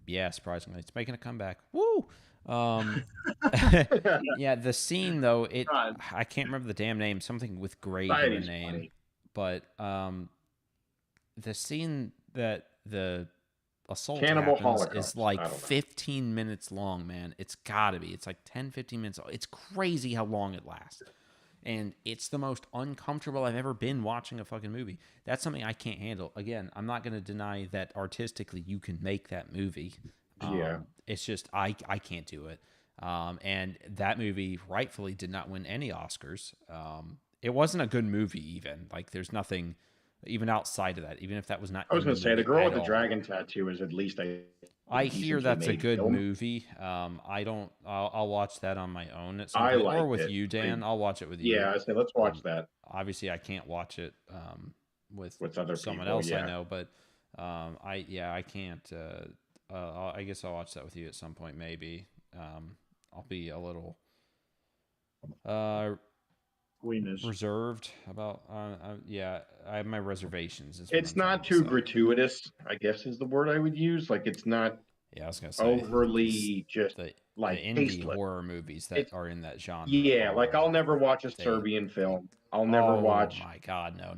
Yeah, surprisingly, it's making a comeback. Woo! Yeah, the scene though, I can't remember the damn name. Something with grave in the name, funny. but the scene that the assault Cannibal happens Holocaust. is like 15 minutes long, man. It's gotta be. It's like 10, 15 minutes. It's crazy how long it lasts. And it's the most uncomfortable I've ever been watching a fucking movie. That's something I can't handle. Again, I'm not going to deny that artistically you can make that movie. Yeah. It's just I can't do it. And that movie rightfully did not win any Oscars. It wasn't a good movie even. Like there's nothing even outside of that. Even if that was not I was in going to say the movie girl with at the all. dragon tattoo is at least a I hear decently that's a made good film. movie. I don't. I'll watch that on my own at some I point, or liked with it. you, Dan. I'll watch it with you. Yeah, I say let's watch that Obviously, I can't watch it with other someone people. else Yeah. I know, but I can't. I guess I'll watch that with you at some point. Maybe I'll be a little reserved about. Yeah, I have my reservations. Is what It's I'm trying not to too say. gratuitous, I guess is the word I would use. Like it's not Yeah, I was gonna say overly just the like indie tasteless. horror movies that are in that genre. Yeah, like I'll never watch a Serbian film. I'll never watch. Oh my god, no.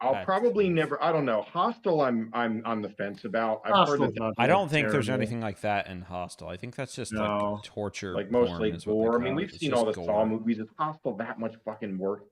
I'll probably never. I don't know. Hostel, I'm on the fence about. I've heard that. I don't think there's anything like that in Hostel. I think that's just like torture, like porn mostly is what gore. I they mean, call we've it. It's seen just all the gore. Saw movies. Is Hostel that much fucking worse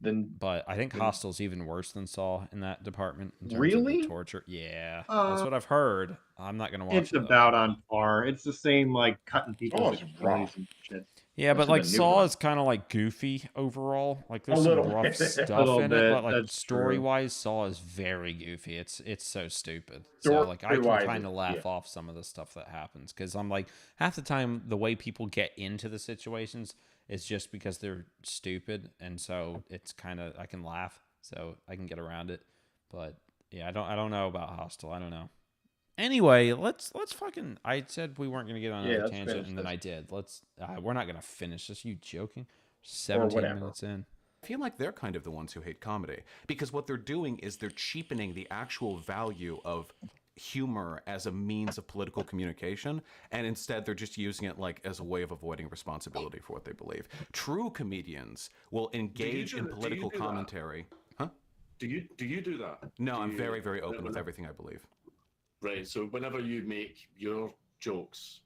than? But I think Hostel's even worse than Saw in that department in terms of Really? the torture. Yeah, that's what I've heard. I'm not gonna watch It's it. Though. about on par. It's the same like cutting people's it's rough. and shit. Yeah, That's but like the new Saw one. is kind of like goofy overall. Like A there's some little rough bit. stuff in it, but like that's story true. wise, Saw is very goofy. It's so stupid. So like I can Story-wise, kind of laugh yeah. off some of the stuff that happens because I'm like half the time the way people get into the situations is just because they're stupid, and so it's kind of I can laugh, so I can get around it. But yeah, I don't know about Hostel. I don't know. Anyway, let's fucking. I said we weren't gonna get on another let's tangent, finish and then this. I did. We're not gonna finish this. You joking? 17 whatever. minutes in. I feel like they're kind of the ones who hate comedy because what they're doing is they're cheapening the actual value of humor as a means of political communication, and instead they're just using it like as a way of avoiding responsibility for what they believe. True comedians will engage in political commentary. Huh? Do you do that? No, I'm very, very open with everything I believe. Right. So whenever you make your jokes,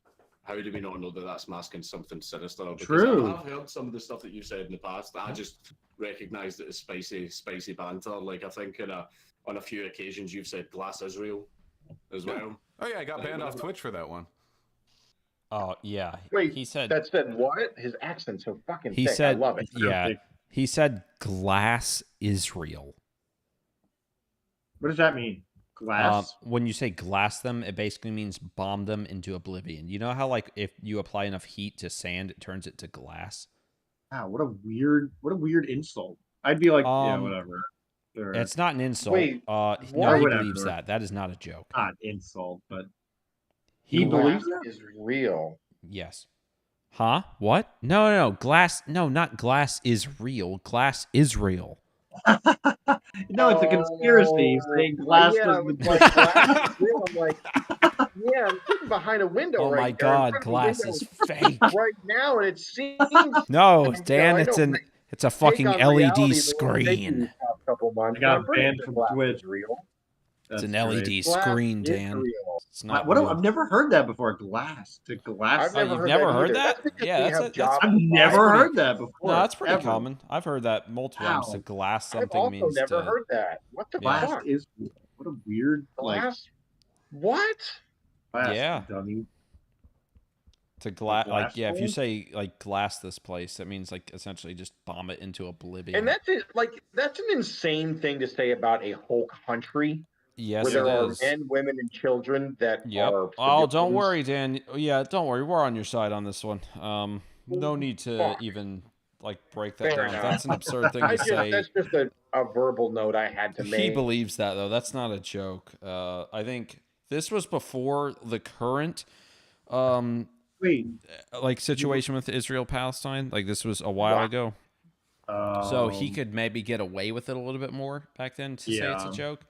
how do we not know that that's masking something sinister? Because True. I've heard some of the stuff that you've said in the past. I just recognized it as spicy banter. Like I think on a few occasions you've said "Glass Israel" as well. Oh yeah, I got banned off Twitch for that one. Oh yeah. Wait, he said that said what? His accent's so fucking he thick. said I love it. yeah. He said glass Israel. What does that mean? Glass. When you say glass them, it basically means bomb them into oblivion. You know how like if you apply enough heat to sand, it turns it to glass. Wow, what a weird insult. I'd be like, yeah, whatever. Sure. It's not an insult. Wait, no, what? he believes that. That is not a joke. Not insult, but He believes Glass that? is real. Yes. Huh? What? No. Glass. No, not glass is real. Glass Israel. No, it's a conspiracy. He's saying glass Yeah, I was doesn't. like, glass is real. I'm like, yeah, I'm sitting behind a window Oh right my there. God, In front of the glass window is fake. right now, and it seems No, you know, Dan, I it's don't it's a take fucking on LED reality the way I've taken screen. these past couple months, I got but I'm pretty banned sure from glass Twitch. is real. It's an That's LED great. screen, Glass is Dan. real. It's not What? real. I've never heard that before. Glass to glass. I've You've never never heard either. that? That's because Yeah, we that's have a- that's- jobs. I've never pretty- heard that before. No, that's pretty ever. common. I've heard that multiple times. Wow. To glass I've something also means never to heard that. What the Glass fuck? is what a weird Glass? What? glass. Yeah. Dummy. to glass. Like glass yeah, if you bowl? say like glass this place, that means like essentially just bomb it into oblivion. And that's it. Like that's an insane thing to say about a whole country yes, where there it are is. men, women, and children that Yep. are. Oh, don't civilians. worry, Dan. Yeah, don't worry. We're on your side on this one. No need to Fuck. even like break that Fair down. enough. That's an absurd thing to say. That's just a verbal note I had to He make. believes that though. That's not a joke. I think this was before the current Wait. like situation with Israel Palestine. Like this was a while ago. So he could maybe get away with it a little bit more back then to say it's a joke.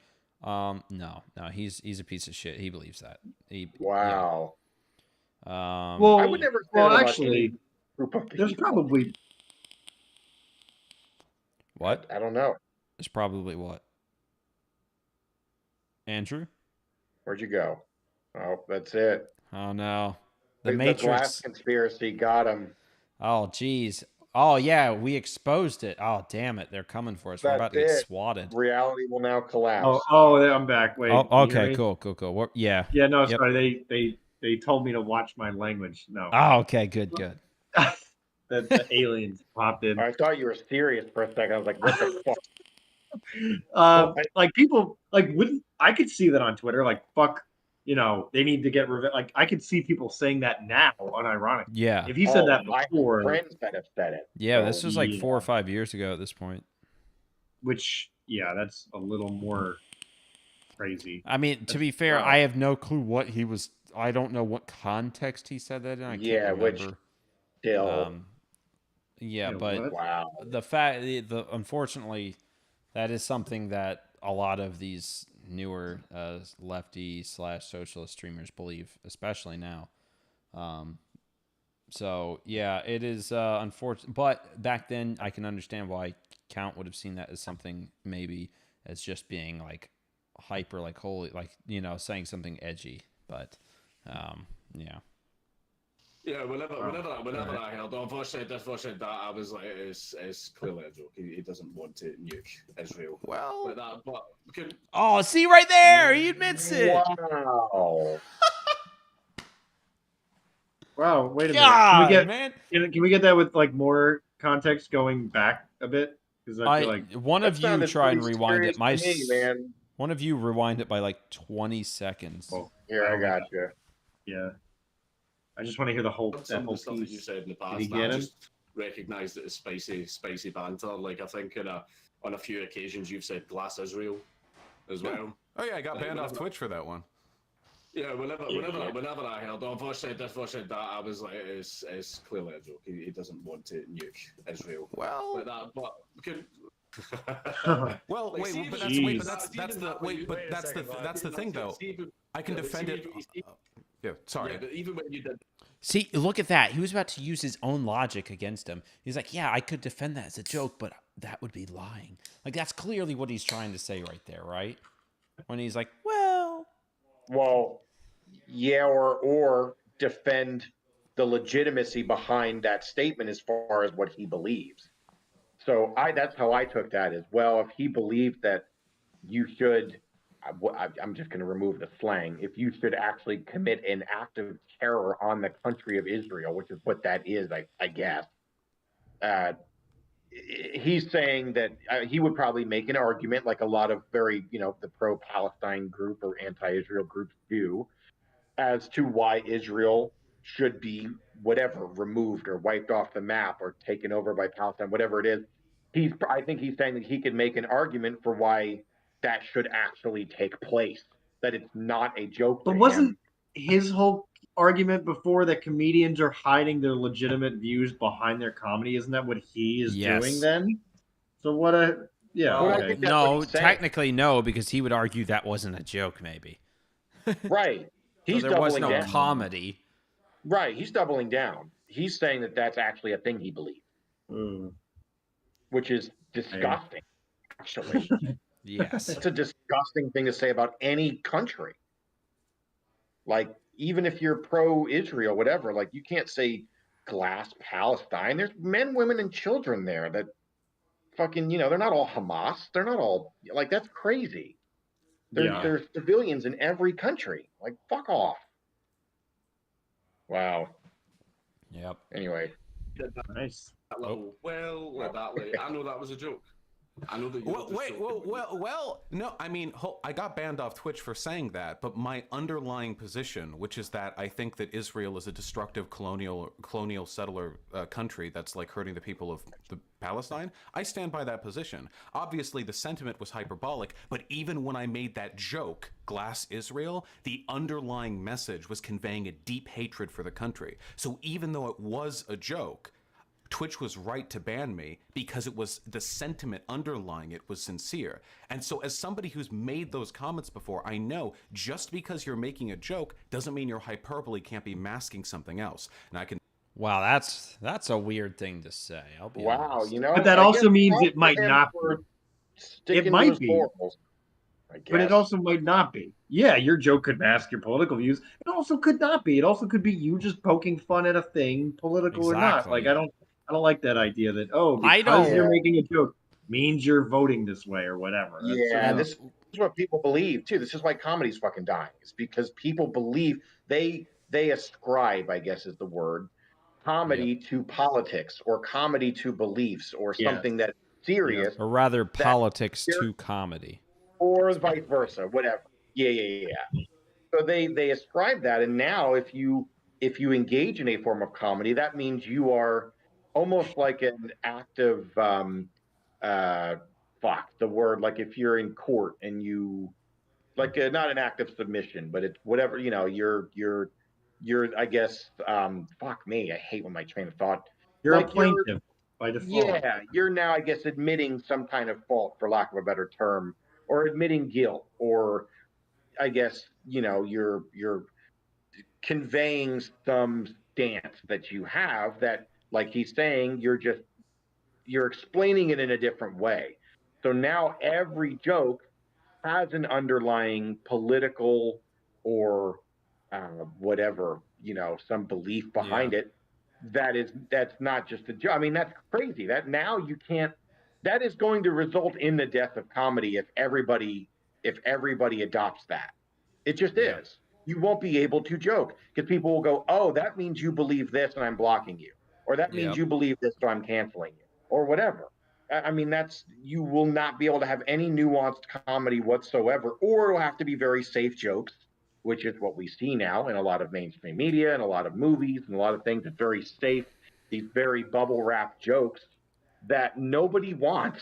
No, he's a piece of shit. He believes that. Wow. Yeah. Well, I would never say well, that about actually, any group of there's people. probably What? I don't know. There's probably what? Andrew? Where'd you go? Oh, that's it. Oh no. The The Matrix. glass conspiracy got him. Oh geez. Oh yeah, we exposed it. Oh damn it, they're coming for us. We're That's about to get it. swatted. Reality will now collapse. I'm back. Wait. Oh, can you hear okay, me? cool. Yeah. Yeah, no, Yep. sorry. They told me to watch my language. No. Oh, okay, good. The aliens popped in. I thought you were serious for a second. I was like, what the fuck? Like people wouldn't I could see that on Twitter, like fuck, they need to get revenge. Like I could see people saying that now unironically. Yeah. If he said that I have before, friends that have said it. Yeah, so- this was like 4 or 5 years ago at this point. which that's a little more crazy. I mean, to be fair, I have no clue what he was. I don't know what context he said that in. I can't remember. Which still. Yeah, but wow. the fact, unfortunately, that is something that a lot of these newer lefty/socialist streamers believe, especially now. So yeah, it is unfortunate. But back then, I can understand why Count would have seen that as something maybe as just being like hyper, like holy, like saying something edgy. But yeah. Yeah, whenever I heard Vaush said this, Vaush said that, I was like, it's clearly a joke. He doesn't want to nuke Israel. Well, but oh, see right there, he admits it. Wow. Wow, wait a God, minute. Man. Can we get that with like more context going back a bit? Because I feel like one of you try and rewind it. Man. One of you rewind it by like 20 seconds. Oh, here, I got you. Yeah. I just want to hear the whole some of the stuff that piece. you said in the past. Did he get I him? just recognise that it's spicy banter. Like I think on a few occasions you've said "glass Israel" as well. Oh yeah, I got banned off Twitch for that one. Yeah, whenever I heard Vaush said this, Vaush said that, I was like, it's clearly a joke. He doesn't want to nuke Israel. Well, well, like, wait, but that's the thing though. I can defend it. Yeah, sorry. Yeah, but even when you did. See, look at that. He was about to use his own logic against him. He's like, yeah, I could defend that as a joke, but that would be lying. Like, that's clearly what he's trying to say right there, right? When he's like, well, yeah, or defend the legitimacy behind that statement as far as what he believes. So that's how I took that as well. If he believed that you should, I'm just going to remove the slang, if you should actually commit an act of terror on the country of Israel, which is what that is, I guess, he's saying that he would probably make an argument like a lot of very, the pro-Palestine group or anti-Israel groups do, as to why Israel should be whatever, removed or wiped off the map or taken over by Palestine, whatever it is. I think he's saying that he could make an argument for why that should actually take place, that it's not a joke. But wasn't his whole argument before that comedians are hiding their legitimate views behind their comedy? Isn't that what he is doing then? So no, technically no, because he would argue that wasn't a joke, maybe. Right. So there was no comedy. Right. He's doubling down. He's saying that that's actually a thing he believes. Which is disgusting, actually. Yes. It's a disgusting thing to say about any country. Like, even if you're pro-Israel, whatever, like, you can't say glass Palestine. There's men, women, and children there that fucking, they're not all Hamas. They're not all, like, that's crazy. There's civilians in every country. Like, fuck off. Wow. Yep. Anyway. Nice. I know that was a joke. I know that. No, I mean, I got banned off Twitch for saying that, but my underlying position, which is that I think that Israel is a destructive colonial settler country that's like hurting the people of the Palestine, I stand by that position. Obviously, the sentiment was hyperbolic, but even when I made that joke, glass Israel, the underlying message was conveying a deep hatred for the country. So even though it was a joke, Twitch was right to ban me because it was the sentiment underlying it was sincere. And so as somebody who's made those comments before, I know just because you're making a joke doesn't mean your hyperbole can't be masking something else. And I can. Wow, that's a weird thing to say. I'll be honest. But that also means it might not be. It might be. But it also might not be. Yeah, your joke could mask your political views. It also could not be. It also could be you just poking fun at a thing, political or not. Like I don't like that idea that I because you're don't. making a joke means you're voting this way or whatever. That's sort Yeah, of, this is what people believe too. This is why comedy's fucking dying. It's because people believe they ascribe, I guess is the word, Yep. comedy to politics or comedy to beliefs or yes. something that's Yeah. serious Or rather, that politics to comedy. or vice versa, whatever. Yeah. So they ascribe that, and now if you engage in a form of comedy, that means you are almost like an act of uh fuck the word, like if you're in court and you like not an act of submission, but it's whatever, you're I guess fuck me, I hate when my train of thought, You're a like you're plaintiff by default. yeah, you're now I guess admitting some kind of fault, for lack of a better term, or admitting guilt, or I guess you're conveying some stance that you have that, like he's saying, you're explaining it in a different way. So now every joke has an underlying political or whatever, some belief Yeah. behind it. That's not just a joke. I mean, that's crazy. That now you can't. That is going to result in the death of comedy if everybody adopts that. It just Yeah. is. You won't be able to joke because people will go, "Oh, that means you believe this, and I'm blocking you," or "That means Yep. you believe this, so I'm canceling you," or whatever. I mean, you will not be able to have any nuanced comedy whatsoever, or it'll have to be very safe jokes, which is what we see now in a lot of mainstream media and a lot of movies and a lot of things. It's very safe, these very bubble wrap jokes that nobody wants.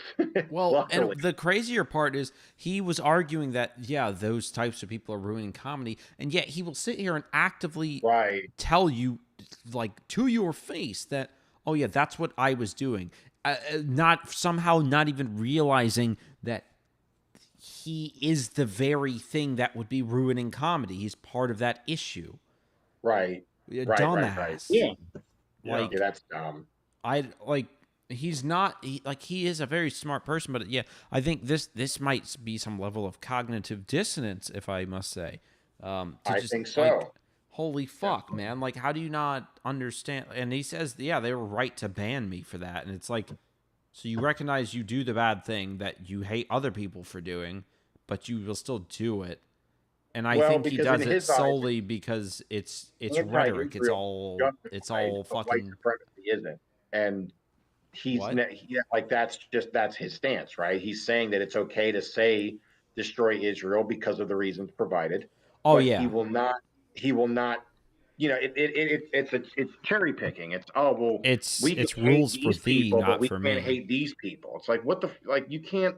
Well, and Luckily, the crazier part is he was arguing that, yeah, those types of people are ruining comedy, and yet he will sit here and actively right? tell you, like, to your face that, oh, yeah, that's what I was doing. Not somehow not even realizing that he is the very thing that would be ruining comedy. He's part of that issue. Right, A right. dumbass. Yeah. Yeah, Like, that's dumb. I like he's not he is a very smart person, but yeah, I think this might be some level of cognitive dissonance, if I must say. To I just think like, so. holy fuck, man! Like, how do you not understand? And he says, yeah, they were right to ban me for that, and it's like, so you recognize you do the bad thing that you hate other people for doing, but you will still do it. And I Well, think he because in does it his eyes, solely because it's rhetoric. anti-Israel It's justified, all but white fucking supremacy isn't. And what? like that's his stance, right? He's saying that it's okay to say destroy Israel because of the reasons provided, Oh but yeah. he will not. It's cherry picking. It's, oh well, we can It's hate rules for these thee, people, but not we for can't me. hate these people. It's like, what the like, you can't.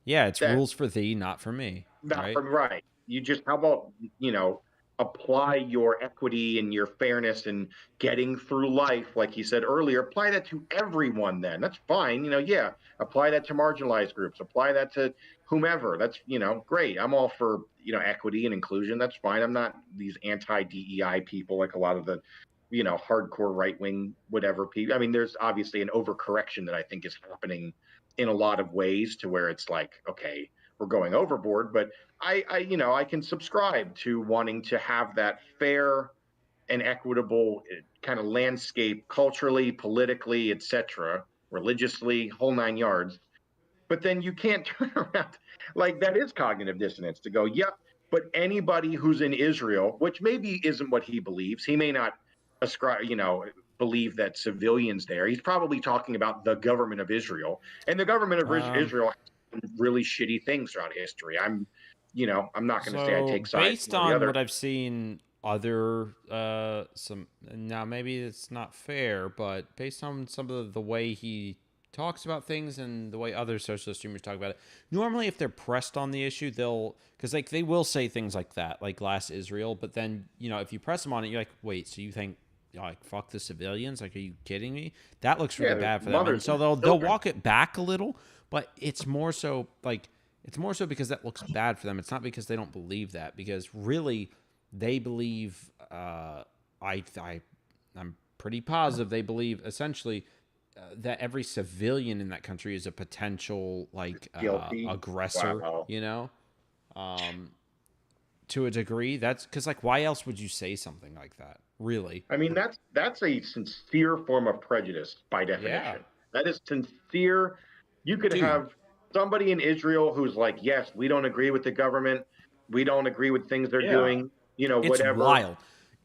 Yeah, it's That rules for thee, not for me. Not Right? from right. You just, how about, apply your equity and your fairness and getting through life, like you said earlier, apply that to everyone then. That's fine. Yeah. Apply that to marginalized groups, apply that to whomever. That's, great. I'm all for, equity and inclusion. That's fine. I'm not these anti-DEI people like a lot of the, hardcore right wing, whatever people. I mean, there's obviously an overcorrection that I think is happening in a lot of ways to where it's like, okay, we're going overboard, but I can subscribe to wanting to have that fair and equitable kind of landscape culturally, politically, etc., religiously, whole nine yards. But then you can't turn around, like, that is cognitive dissonance to go, yep, but anybody who's in Israel, which maybe isn't what he believes, he may not ascribe, believe that civilians there. He's probably talking about the government of Israel, and the government of Um, Israel has done really shitty things throughout history. I'm not going to say I so take sides based one or the on other. what I've seen other some now maybe it's not fair, but based on some of the way he talks about things and the way other social streamers talk about it, normally if they're pressed on the issue, they'll because like they will say things like that, like last Israel, but then if you press them on it, you're like, wait, so you think like fuck the civilians? Like, are you kidding me? That looks Yeah, really there's bad for them, and mothers so and they'll children. walk it back a little, but it's more so because that looks bad for them. It's not because they don't believe that. Because really, they believe. I'm pretty positive they believe essentially that every civilian in that country is a potential Guilty. aggressor. Wow. You know, um, to a degree. That's because, like, why else would you say something like that? Really? I mean, that's a sincere form of prejudice by Yeah. definition. That is sincere. You could Dude. have somebody in Israel who's like, yes, we don't agree with the government. We don't agree with things they're doing, It's whatever. wild.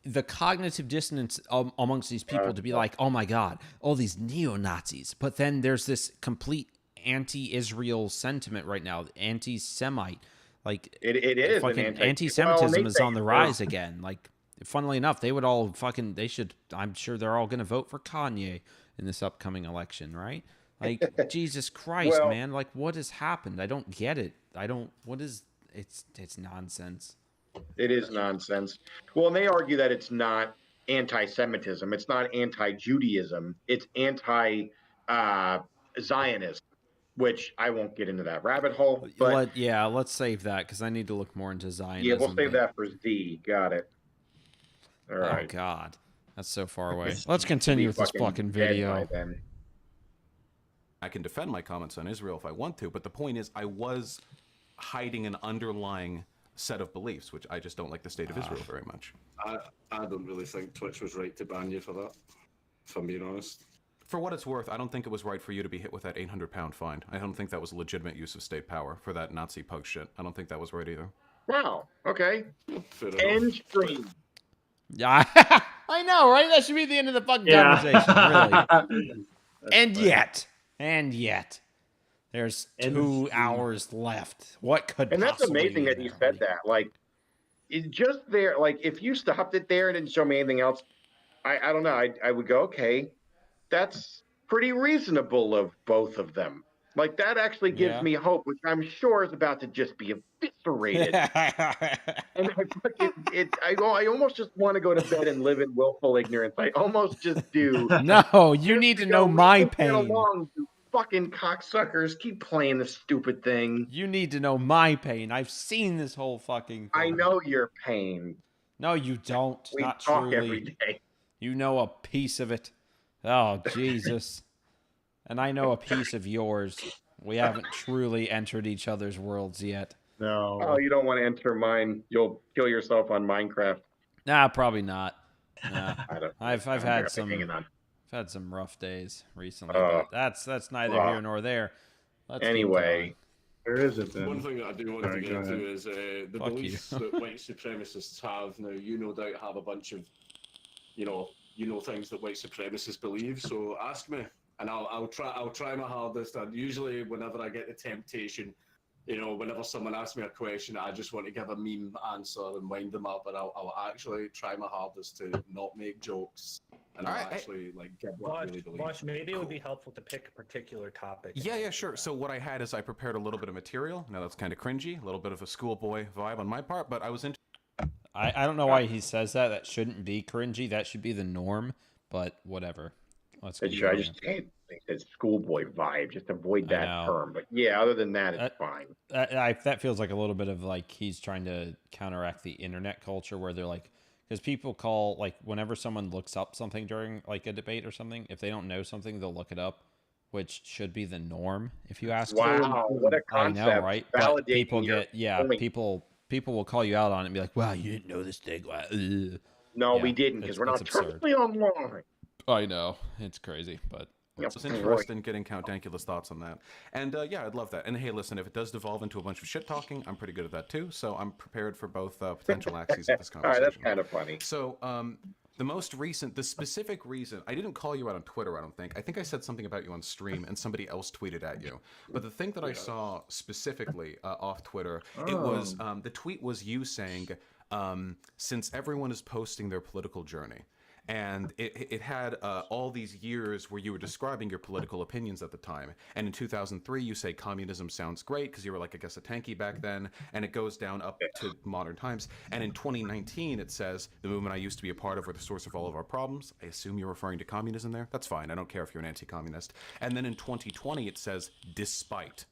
The cognitive dissonance amongst these people to be like, oh my God, all these neo-Nazis. But then there's this complete anti-Israel sentiment right now, anti-Semite. Like, it is fucking an anti-Semitism is on the rise again. Like, funnily enough, they would all I'm sure they're all going to vote for Kanye in this upcoming election, right? Like, Jesus Christ, man. Like, what has happened? I don't get it. It's nonsense. It is nonsense. Well, and they argue that it's not anti-Semitism. It's not anti-Judaism. It's anti-Zionism, which I won't get into that rabbit hole. But let's save that because I need to look more into Zionism. yeah, we'll save that for Z. Got it. All right. Oh, God. That's so far away. Let's continue with this fucking video. I can defend my comments on Israel if I want to, but the point is I was hiding an underlying set of beliefs, which I just don't like the state of Israel very much. I don't really think Twitch was right to ban you for that, if I'm being honest. For what it's worth, I don't think it was right for you to be hit with that 800-pound fine. I don't think that was a legitimate use of state power for that Nazi pug shit. I don't think that was right either. Wow. Okay. End stream. Yeah, I know, right? That should be the end of the fucking conversation, really. And yet, there's 2 hours left. What could? And that's amazing that you said that. Like, it's just there. Like, if you stopped it there and didn't show me anything else, I don't know. I would go, okay, that's pretty reasonable of both of them. Like, that actually gives me hope, which I'm sure is about to just be eviscerated. And I almost just want to go to bed and live in willful ignorance. I almost just do. No, you need to know my pain. Along, you fucking cocksuckers. Keep playing the stupid thing. You need to know my pain. I've seen this whole fucking thing. I know your pain. No, you don't. We Not talk truly. every day. You know a piece of it. Oh, Jesus. And I know a piece of yours. We haven't truly entered each other's worlds yet. No. Oh, you don't want to enter mine. You'll kill yourself on Minecraft. Nah, probably not. Nah. I've had some rough days recently. But that's neither here nor there. Anyway. Where is it then? One thing that I do want to get into is the beliefs that white supremacists have. Now, you no doubt have a bunch of, things that white supremacists believe. So ask me, and I'll try my hardest. And usually, whenever I get the temptation, whenever someone asks me a question, I just want to give a meme answer and wind them up. But I'll actually try my hardest to not make jokes. And I'll actually get what I really believe. Vaush, maybe it would be helpful to pick a particular topic. Yeah, sure. So what I had is I prepared a little bit of material. Now that's kind of cringy, a little bit of a schoolboy vibe on my part, but I was into. I don't know why he says that. That shouldn't be cringy. That should be the norm. But whatever. Let's. I just can't think that schoolboy vibe. Just avoid that term. But yeah, other than that, it's fine. That feels like a little bit of like he's trying to counteract the internet culture where they're like. Because people call, like, whenever someone looks up something during, like, a debate or something, if they don't know something, they'll look it up, which should be the norm, if you ask me. Wow, what a concept. I know, right? But people people will call you out on it and be like, wow, you didn't know this thing. No, we didn't, because we're not perfectly online. I know. It's crazy, but... I was interested in getting Count Dankula's thoughts on that. And yeah, I'd love that. And hey, listen, if it does devolve into a bunch of shit talking, I'm pretty good at that too. So I'm prepared for both potential axes of this conversation. All right, that's kind of funny. So the specific reason, I didn't call you out on Twitter, I don't think. I think I said something about you on stream and somebody else tweeted at you. But the thing that I saw specifically off Twitter, it was, the tweet was you saying, since everyone is posting their political journey, and it had all these years where you were describing your political opinions at the time. And in 2003, you say communism sounds great because you were like, I guess, a tanky back then. And it goes down up to modern times. And in 2019, it says the movement I used to be a part of were the source of all of our problems. I assume you're referring to communism there. That's fine. I don't care if you're an anti-communist. And then in 2020, it says despite ...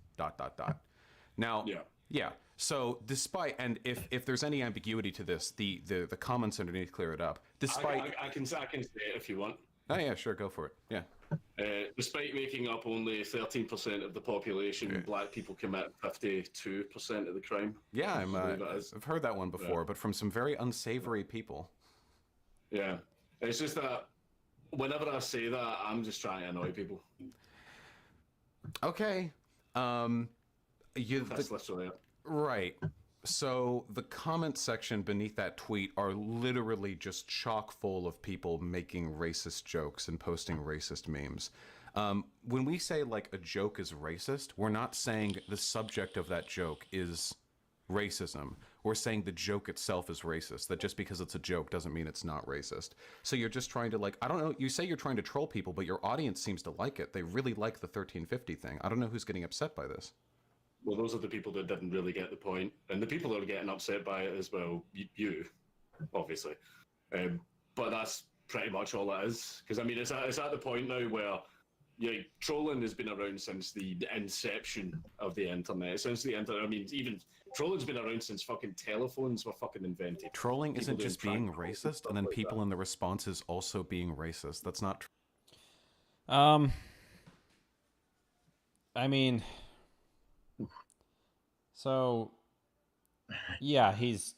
Now, yeah. So despite, and if there's any ambiguity to this, the comments underneath clear it up. Despite, I can say it if you want. Oh yeah, sure, go for it. Yeah. Despite making up only 13% of the population, black people commit 52% of the crime. Yeah, I've heard that one before, but from some very unsavory people. Yeah, it's just that whenever I say that, I'm just trying to annoy people. Okay. That's literally it. Right. So the comment section beneath that tweet are literally just chock full of people making racist jokes and posting racist memes. When we say like a joke is racist, we're not saying the subject of that joke is racism. We're saying the joke itself is racist. That just because it's a joke doesn't mean it's not racist. So you're just trying to like, I don't know, you say you're trying to troll people, but your audience seems to like it. They really like the 1350 thing. I don't know who's getting upset by this. Well, those are the people that didn't really get the point, and the people that are getting upset by it as well. You obviously, but that's pretty much all it is. Because I mean, it's at the point now where trolling has been around since the inception of the internet. Since the internet, I mean, even trolling's been around since fucking telephones were fucking invented. Trolling People isn't doing just being prank calls racist, and then people in the responses also being racist. That's not true. I mean, so yeah, he's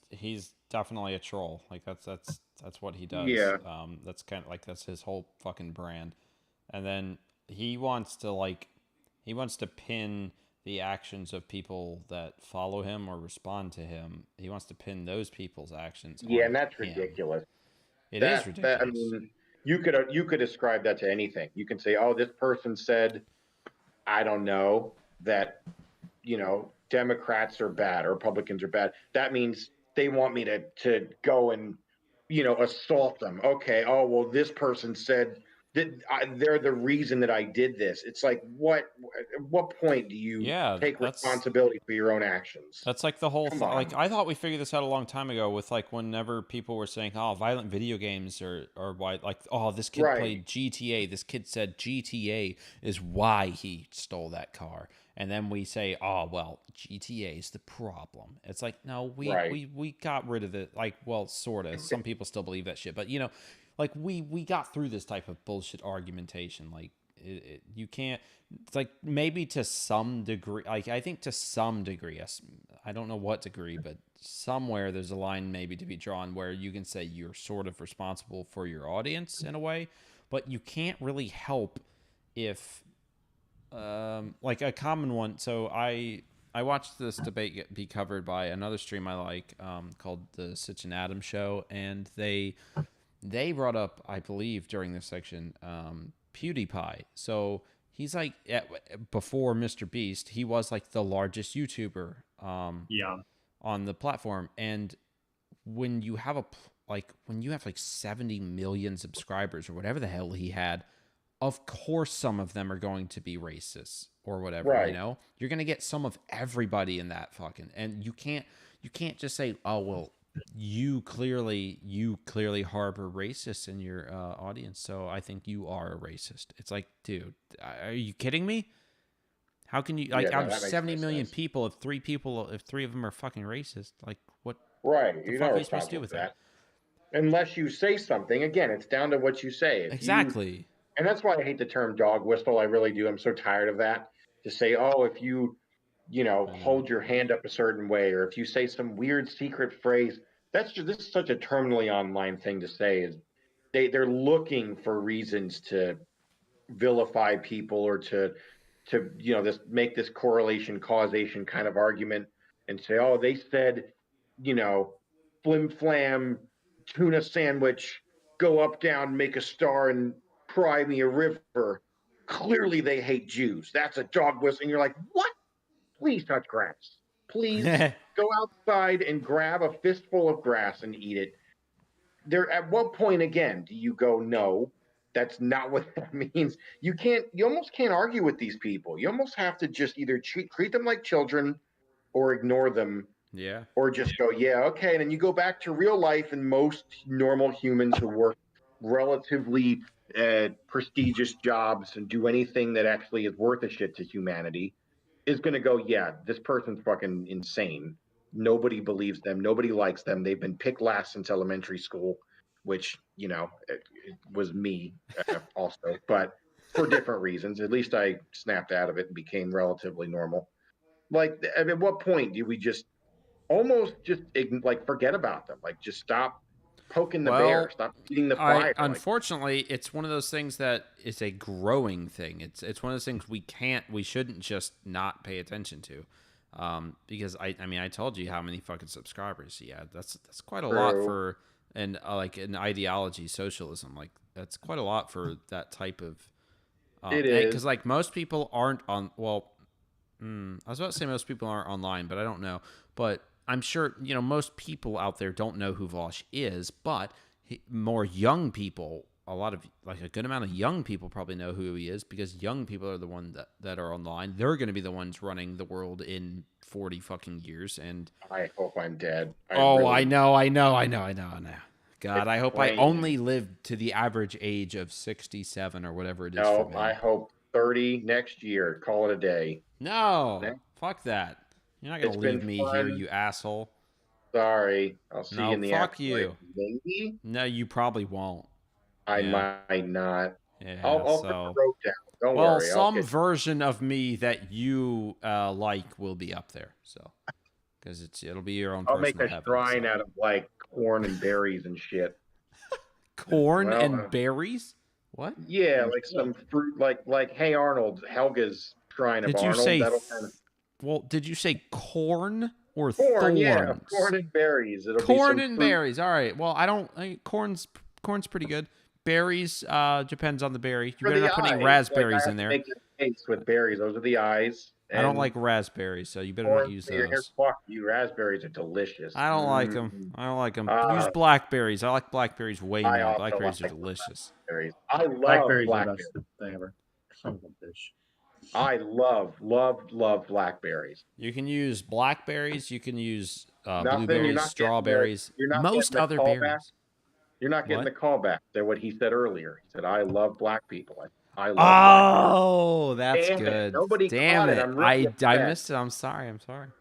definitely a troll. Like that's what he does. Yeah. That's kind of like that's his whole fucking brand. And then he wants to pin the actions of people that follow him or respond to him. He wants to pin those people's actions. Yeah, on and that's him. ridiculous. It is ridiculous. I mean, you could ascribe that to anything. You can say, "Oh, this person said, I don't know, that Democrats are bad or Republicans are bad. That means they want me to go and assault them." Okay. Oh, well, this person said that they're the reason that I did this. It's like, at what point do you take responsibility for your own actions? That's like the whole thing. Like, I thought we figured this out a long time ago with like whenever people were saying, "Oh, violent video games are why," like, "Oh, this kid played GTA. This kid said GTA is why he stole that car." And then we say, "Oh, well, GTA is the problem." It's like, no, we got rid of it. Like, well, sort of. Some people still believe that shit, but like we got through this type of bullshit argumentation. Like, you can't. It's like maybe to some degree. Like, I think to some degree, yes. I don't know what degree, but somewhere there's a line maybe to be drawn where you can say you're sort of responsible for your audience in a way, but you can't really help if. Like a common one. So I watched this debate be covered by another stream I like, called the Sitch and Adam Show, and they brought up, I believe, during this section, PewDiePie. So he's like, before Mr. Beast, he was like the largest YouTuber on the platform, and when you have like 70 million subscribers or whatever the hell he had, of course some of them are going to be racist or whatever, right. You're going to get some of everybody in that fucking, and you can't just say, "Oh, well, you clearly harbor racists in your audience, so I think you are a racist." It's like, dude, are you kidding me? How can you, like, out of 70 million people, if three of them are fucking racist, like, what the fuck are you supposed to do with that? Unless you say something. Again, it's down to what you say. Exactly. And that's why I hate the term dog whistle. I really do. I'm so tired of that. To say, "Oh, if you hold your hand up a certain way, or if you say some weird secret phrase," this is such a terminally online thing to say. Is they're looking for reasons to vilify people or to make this correlation causation kind of argument and say, "Oh, they said, flim flam tuna sandwich, go up down, make a star, and cry me a river. Clearly they hate Jews. That's a dog whistle." And you're like, "What? Please touch grass. Please go outside and grab a fistful of grass and eat it." At what point again do you go, "No, that's not what that means"? You almost can't argue with these people. You almost have to just either treat them like children or ignore them. Yeah. Or just go, "Yeah, okay." And then you go back to real life, and most normal humans who work relatively prestigious jobs and do anything that actually is worth a shit to humanity is going to go, "Yeah, this person's fucking insane. Nobody believes them. Nobody likes them. They've been picked last since elementary school," which, it was me also. But for different reasons. At least I snapped out of it and became relatively normal. Like, at what point do we just almost just like forget about them? Like, just stop poking the bear, Well, stop feeding the fire. Like, unfortunately, it's one of those things that is a growing thing. It's one of those things we shouldn't just not pay attention to. Because I mean, I told you how many fucking subscribers he had. That's quite a lot for like an ideology, socialism. Like that's quite a lot for that type of. It is because like most people aren't on. Well, I was about to say most people aren't online, but I don't know. But I'm sure most people out there don't know who Vaush is, but more young people. A good amount of young people probably know who he is because young people are the ones that are online. They're going to be the ones running the world in 40 fucking years. And I hope I'm dead. I know. God, I hope I plain. only live to the average age of 67 or whatever it is for me. I hope 30 next year. Call it a day. No, fuck that. You're not going to leave me fun. here, you asshole. Sorry. I'll see you in the fuck afterlife. you. Maybe? No, you probably won't. I might not. Yeah, I'll put the rope down. Don't worry. Well, some version of me that you like will be up there. So, because it'll be your own. I'll make a heaven, shrine out of like corn and berries and shit. Corn and berries? What? Yeah, like some fruit, like Hey Arnold, Helga's shrine of Arnold. That'll kind of. Well, did you say corn or corn? Thorns? Yeah, corn and berries. It'll corn be some and fruit. Berries. All right. Well, corn's pretty good. Berries depends on the berry. You better not put any raspberries in there. Make a case with berries. Those are the eyes. I don't like raspberries, so you better not use those. Fuck you. Raspberries are delicious. I don't like them. Use blackberries. I like blackberries way more. Blackberries are delicious. I love blackberries. Blackberries. Are the best thing ever. Son of a bitch. I love blackberries. You can use blackberries. You can use blueberries, strawberries, most other berries. You're not getting the callback. That's what he said earlier. He said, "I love black people." I love. Oh, that's Damn good. Nobody Damn it! really I missed it. I'm sorry.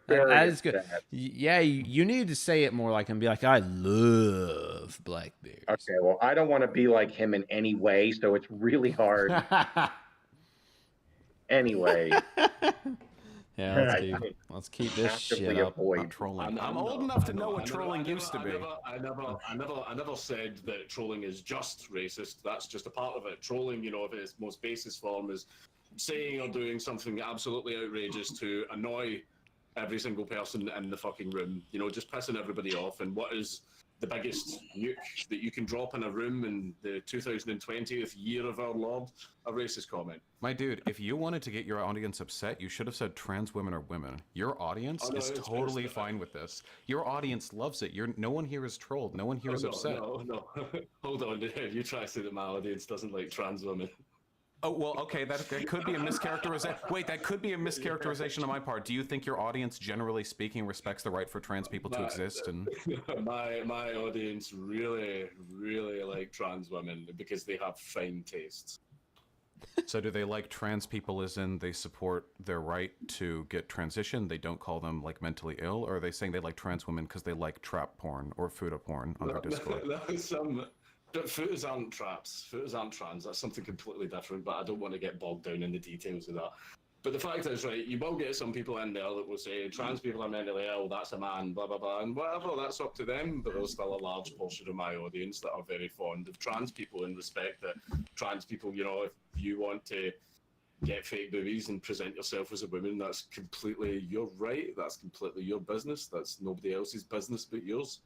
That is good. Yeah, you need to say it more like and be like, "I love blackberries." Okay, well, I don't want to be like him in any way, so it's really hard. Anyway. Yeah, let's keep this shit up. Trolling. I'm old enough to know what trolling used to be. I never said that trolling is just racist. That's just a part of it. Trolling, if its most basis form is saying or doing something absolutely outrageous to annoy every single person in the fucking room. Just pissing everybody off. And what is the biggest nuke that you can drop in a room in the 2020th year of our Lord? A racist comment. My dude, if you wanted to get your audience upset, you should have said trans women are women. Your audience is totally fine with this. Your audience loves it. No one here is trolled. No one here is upset. No. Hold on. You try to say that my audience doesn't like trans women. Oh, well, okay, that could be a mischaracterization. Wait, that could be a mischaracterization on my part. Do you think your audience, generally speaking, respects the right for trans people to exist? And my audience really, really like trans women because they have fine tastes. So do they like trans people as in they support their right to get transition? They don't call them like mentally ill? Or are they saying they like trans women because they like trap porn or fuda porn on their Discord? Footers aren't traps. Footers aren't trans. That's something completely different, but I don't want to get bogged down in the details of that. But the fact is, right, you will get some people in there that will say trans people are mentally ill, that's a man, blah, blah, blah, and whatever, that's up to them. But there's still a large portion of my audience that are very fond of trans people and respect that trans people, if you want to get fake boobies and present yourself as a woman, that's completely your right. That's completely your business. That's nobody else's business but yours.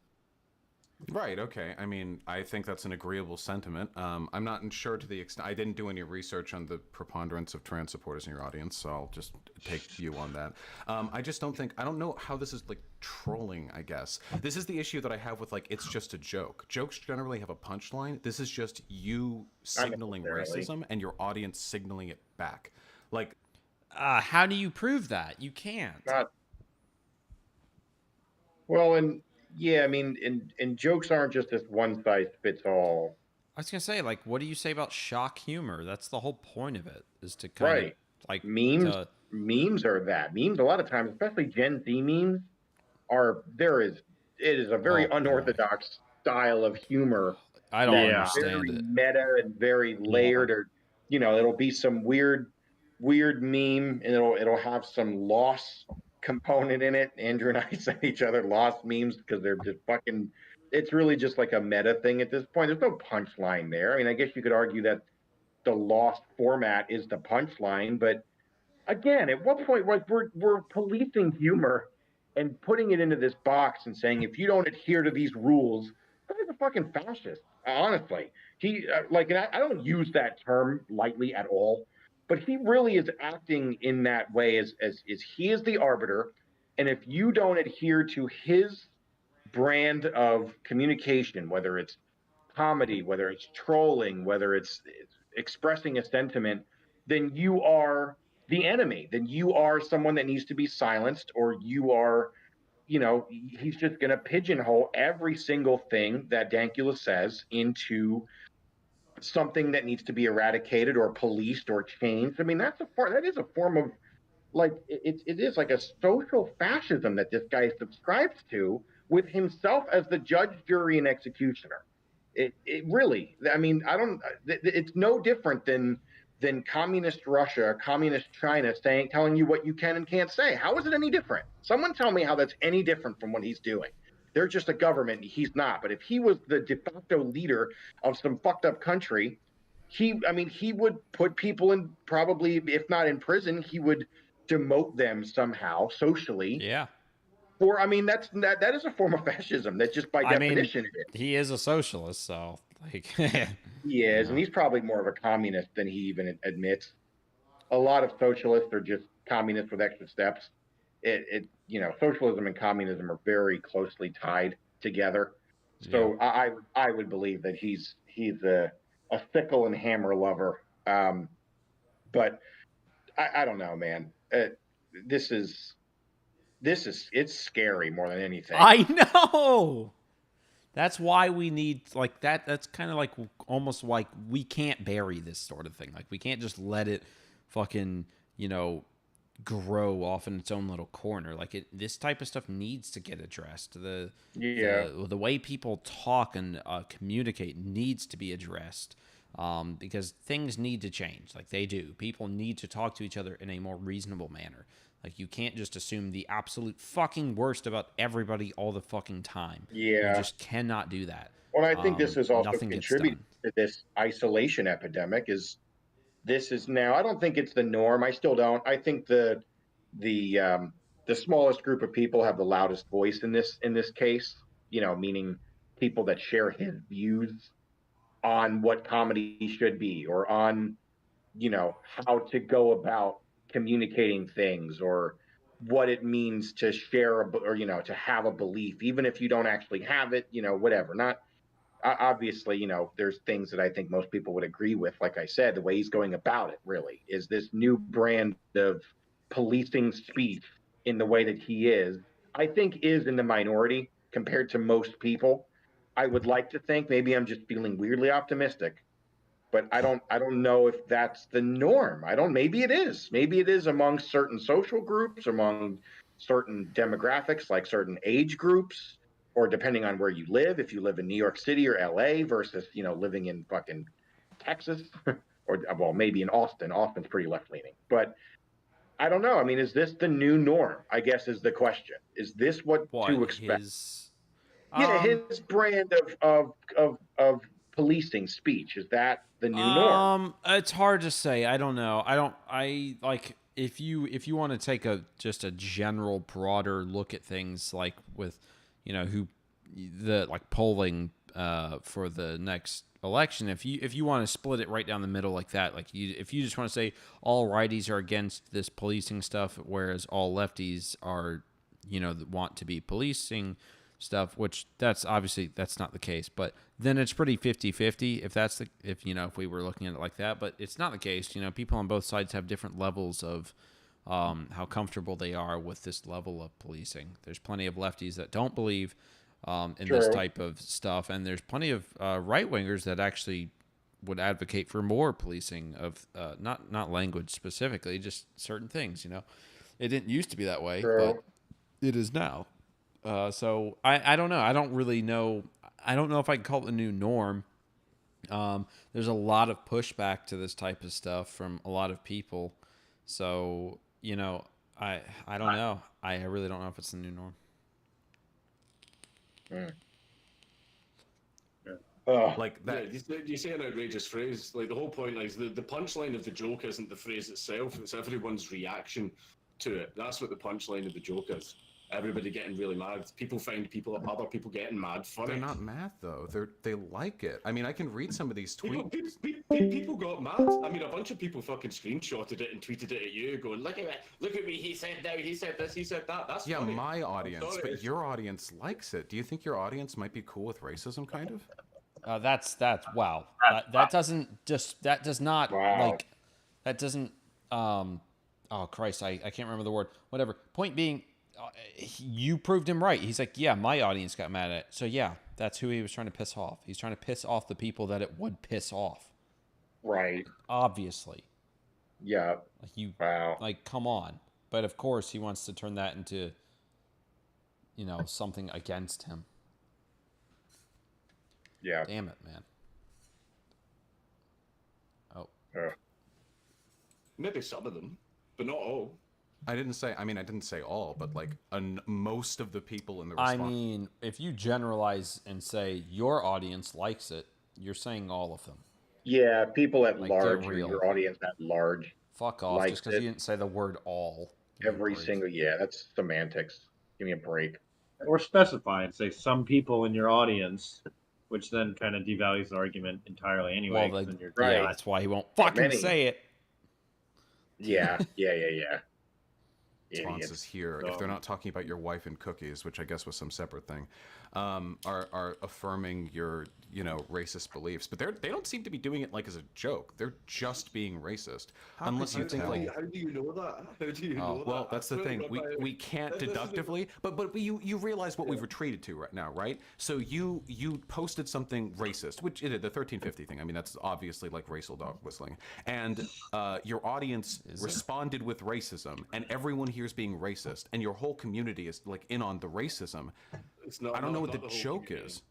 Right, okay. I mean, I think that's an agreeable sentiment. I'm not sure to the extent... I didn't do any research on the preponderance of trans supporters in your audience, so I'll just take you on that. I just don't think... I don't know how this is, like, trolling, I guess. This is the issue that I have with, like, it's just a joke. Jokes generally have a punchline. This is just you signaling racism and your audience signaling it back. Like... how do you prove that? You can't. Well, yeah, I mean, and jokes aren't just this one size fits all. I was gonna say, like, what do you say about shock humor? That's the whole point of it, is to kind of like memes. Memes are that. Memes a lot of times, especially Gen Z memes, it is a very unorthodox style of humor. I don't understand very it. Meta and very layered, or it'll be some weird meme, and it'll have some loss component in it. Andrew and I send each other lost memes because they're just fucking. It's really just like a meta thing at this point. There's no punchline there. I mean, I guess you could argue that the lost format is the punchline, but again, at what point, like, we're policing humor and putting it into this box and saying, if you don't adhere to these rules, that is a fucking fascist. Honestly, he like, and I don't use that term lightly at all, but he really is acting in that way as he is the arbiter, and if you don't adhere to his brand of communication, whether it's comedy, whether it's trolling, whether it's expressing a sentiment, then you are the enemy. Then you are someone that needs to be silenced, or you are, he's just going to pigeonhole every single thing that Dankula says into something that needs to be eradicated or policed or changed. I mean, that is a form of, like, it is like a social fascism that this guy subscribes to, with himself as the judge, jury, and executioner. It really, I mean, I don't. It's no different than communist Russia, communist China telling you what you can and can't say. How is it any different? Someone tell me how that's any different from what he's doing. They're just a government. He's not. But if he was the de facto leader of some fucked up country, he would put people in, probably, if not in prison, he would demote them somehow socially. Yeah. Or, I mean, that is a form of fascism. That just by definition it is. He is a socialist, so like he is, and he's probably more of a communist than he even admits. A lot of socialists are just communists with extra steps. Socialism and communism are very closely tied together. So yeah. I would believe that he's a sickle and hammer lover. But I don't know, man. It's scary more than anything. I know. That's why we need, like, that. That's kind of like almost like we can't bury this sort of thing. Like, we can't just let it fucking, grow off in its own little corner. Like, this type of stuff needs to get addressed. The way people talk and communicate needs to be addressed. Because things need to change. Like, they do. People need to talk to each other in a more reasonable manner. Like, you can't just assume the absolute fucking worst about everybody all the fucking time. Yeah. You just cannot do that. Well, I think this is also contributing to this isolation epidemic. This is now, I don't think it's the norm. I still don't. I think the smallest group of people have the loudest voice in this case, meaning people that share his views on what comedy should be, or on, how to go about communicating things, or what it means to share or to have a belief, even if you don't actually have it, whatever. Not obviously, there's things that I think most people would agree with. Like I said, the way he's going about it really is this new brand of policing speech in the way that he is, I think, is in the minority compared to most people. I would like to think, maybe I'm just feeling weirdly optimistic, but I don't know if that's the norm. Maybe it is. Maybe it is among certain social groups, among certain demographics, like certain age groups, or depending on where you live. If you live in New York City or LA versus, living in fucking Texas, or, well, maybe in Austin. Austin's pretty left-leaning. But I don't know. I mean, is this the new norm, I guess, is the question. Is this what to expect? His brand of policing speech, is that the new norm? It's hard to say. I don't know. I like, if you want to take just a general broader look at things, like with polling for the next election, if you want to split it right down the middle like that, like if you just want to say all righties are against this policing stuff, whereas all lefties are want to be policing stuff, which that's obviously that's not the case, but then it's pretty 50-50 if we were looking at it like that. But it's not the case. People on both sides have different levels of how comfortable they are with this level of policing. There's plenty of lefties that don't believe in this type of stuff, and there's plenty of right-wingers that actually would advocate for more policing of not language specifically, just certain things. It didn't used to be that way, but it is now. So I don't know. I don't really know. I don't know if I can call it the new norm. There's a lot of pushback to this type of stuff from a lot of people. So, you know, I don't know. I really don't know if it's the new norm. Like that. Yeah, you say an outrageous phrase. Like the whole point is the punchline of the joke isn't the phrase itself; it's everyone's reaction to it. That's what the punchline of the joke is. Everybody getting really mad. People find other people getting mad for They're it. not mad though. They like it. I mean, I can read some of these tweets. People got mad. I mean, a bunch of people fucking screenshotted it and tweeted it at you, going, "Look at me. He said no. He said this. He said that." That's funny. My audience, but your audience likes it. Do you think your audience might be cool with racism? Kind of. That's wow. That does not like that doesn't oh Christ, I can't remember the word. Whatever. Point being, you proved him right. He's like, yeah, my audience got mad at it. So yeah, that's who he was trying to piss off. He's trying to piss off the people that it would piss off. Right. Obviously. Yeah. Like come on. But of course he wants to turn that into, you know, something against him. Yeah. Damn it, man. Oh. Maybe some of them, but not all. I didn't say all, but like most of the people in the response. I mean, if you generalize and say your audience likes it, you're saying all of them. Yeah, people at Like, large, or your audience at large. Fuck off, just because you didn't say the word all. Every single, that's semantics. Give me a break. Or specify and say some people in your audience, which then kind of devalues the argument entirely anyway. Well, then you're, yeah, that's why he won't fucking say it. Yeah. Responses here, if they're not talking about your wife and cookies, which I guess was some separate thing, are affirming your, you know, racist beliefs, but they don't seem to be doing it like as a joke. They're just being racist, unless you think like. How do you know that? How do you know that? Well, that's the thing. We can't deductively, but you realize what we've retreated to right now, right? So you posted something racist, which it is the 1350 thing. I mean, that's obviously like racial dog whistling, and your audience responded with racism, and everyone here is being racist, and your whole community is like in on the racism. I don't know what the joke is.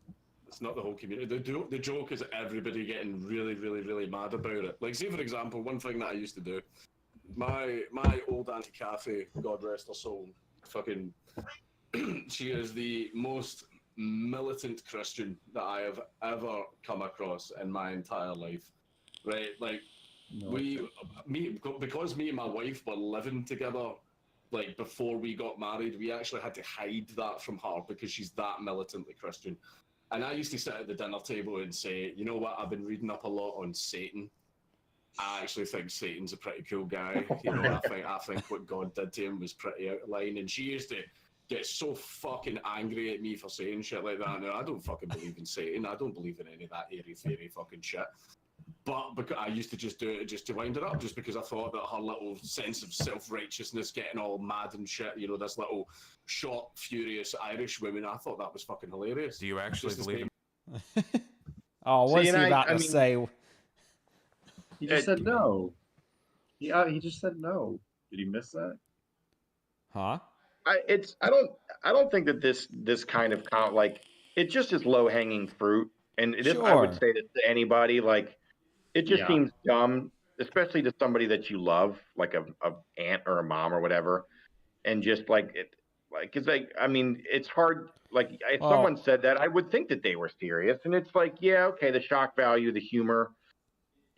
It's not the whole community. The joke is everybody getting really, really, really mad about it. Like, say for example, one thing that I used to do, my old Auntie Kathy, God rest her soul, fucking, she is the most militant Christian that I have ever come across in my entire life. Right, like because me and my wife were living together. Like, before we got married, we actually had to hide that from her because she's that militantly Christian. And I used to sit at the dinner table and say, you know what, I've been reading up a lot on Satan. I actually think Satan's a pretty cool guy. You know, I think what God did to him was pretty out of line. And she used to get so fucking angry at me for saying shit like that. No, I don't fucking believe in Satan. I don't believe in any of that airy-fairy fucking shit. But because I used to just do it just to wind her up, just because I thought that her little sense of self-righteousness, getting all mad and shit, you know, this little short, furious Irish woman, I thought that was fucking hilarious. Do you actually believe in? Oh, what's he about to say? He just said no. He just said no. Did he miss that? Huh? I don't think that this kind of like, it just is low hanging fruit, and it is, I would say this to anybody, like. It just seems dumb, especially to somebody that you love, like a aunt or a mom or whatever, and just like it, like it's like, I mean, it's hard. Like if someone said that, I would think that they were serious, and it's like, yeah, okay, the shock value, the humor.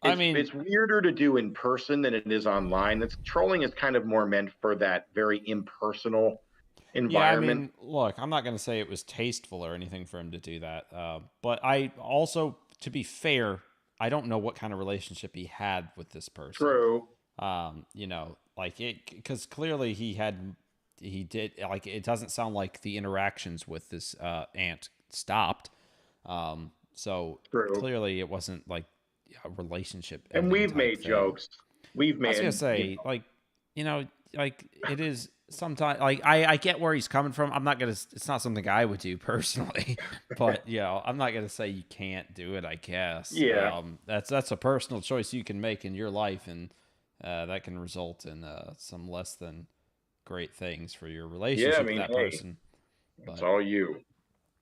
It's weirder to do in person than it is online. That's trolling is kind of more meant for that very impersonal environment. Yeah, I mean, look, I'm not going to say it was tasteful or anything for him to do that, but I also, to be fair, I don't know what kind of relationship he had with this person. True. You know, like because clearly he did, like, it doesn't sound like the interactions with this aunt stopped. So clearly it wasn't like a relationship. And we've made jokes. I was gonna say, like, you know, like it is sometimes, like, I get where he's coming from. I'm not gonna. It's not something I would do personally, but you know, I'm not gonna say you can't do it. I guess. Yeah. That's a personal choice you can make in your life, and that can result in some less than great things for your relationship with that person. It's all you.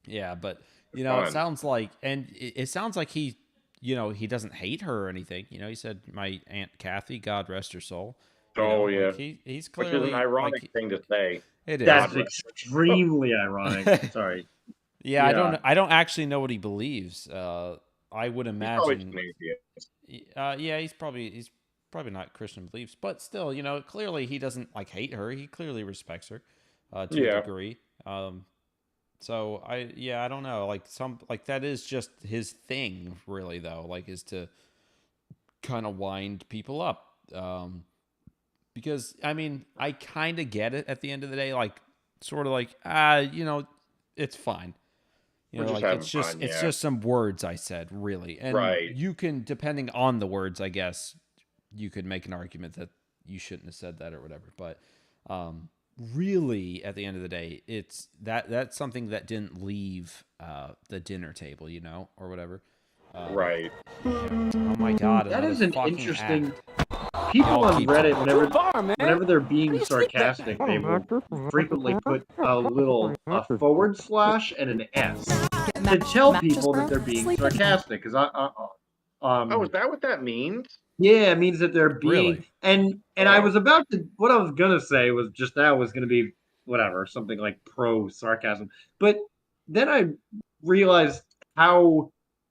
Yeah, but you know, it sounds like, and it sounds like he he doesn't hate her or anything. He said my Aunt Kathy, God rest her soul. Oh yeah, like he's which is clearly an ironic like, thing to say. it is. That's God rest extremely ironic. Sorry. Yeah, Yeah. I don't actually know what he believes. I would He's always imagine. an atheist. Yeah, he's probably not Christian beliefs, but still, clearly he doesn't like hate her. He clearly respects her to a Yeah. degree. So I don't know. Like that is just his thing, really, though. Like, is to kind of wind people up. Because I mean, I kind of get it at the end of the day. Like, sort of like, it's fine. We're just Like having fun, it's yeah. just some words I said, really. And Right. you can, depending on the words, I guess, you could make an argument that you shouldn't have said that or whatever. But really, at the end of the day, it's that's something that didn't leave the dinner table, or whatever. Right. Oh my God! That Another is an fucking interesting. act. People Y'all on keep Reddit, talking. whenever they're being sarcastic, they will frequently put a little forward slash and an S to tell people that they're being sarcastic. Because Oh, is that what that means? yeah, it means that they're being Really? and I was about to what I was gonna say was just now was gonna be whatever, something like pro sarcasm. But then I realized how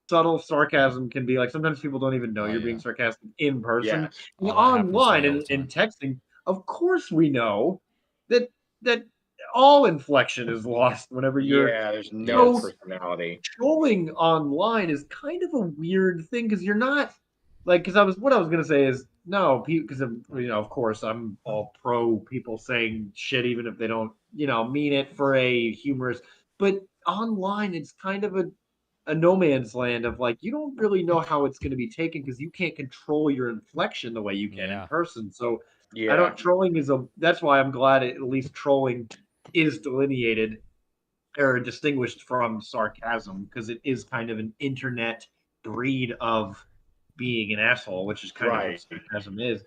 subtle sarcasm can be. Like sometimes people don't even know you're being sarcastic in person. Yes. Oh, that happens to Online me all and the in time. texting, of course we know that all inflection is lost whenever you're Yeah, there's no so personality. trolling online is kind of a weird thing because you're not like because what I was gonna say is no because of course I'm all pro people saying shit even if they don't mean it for a humorous but online it's kind of a no man's land of like you don't really know how it's going to be taken because you can't control your inflection the way you can in Yeah. person. So I Yeah. don't trolling is that's why I'm glad at least trolling is delineated or distinguished from sarcasm because it is kind of an internet breed of being an asshole, which is kind of what Right. sarcasm is.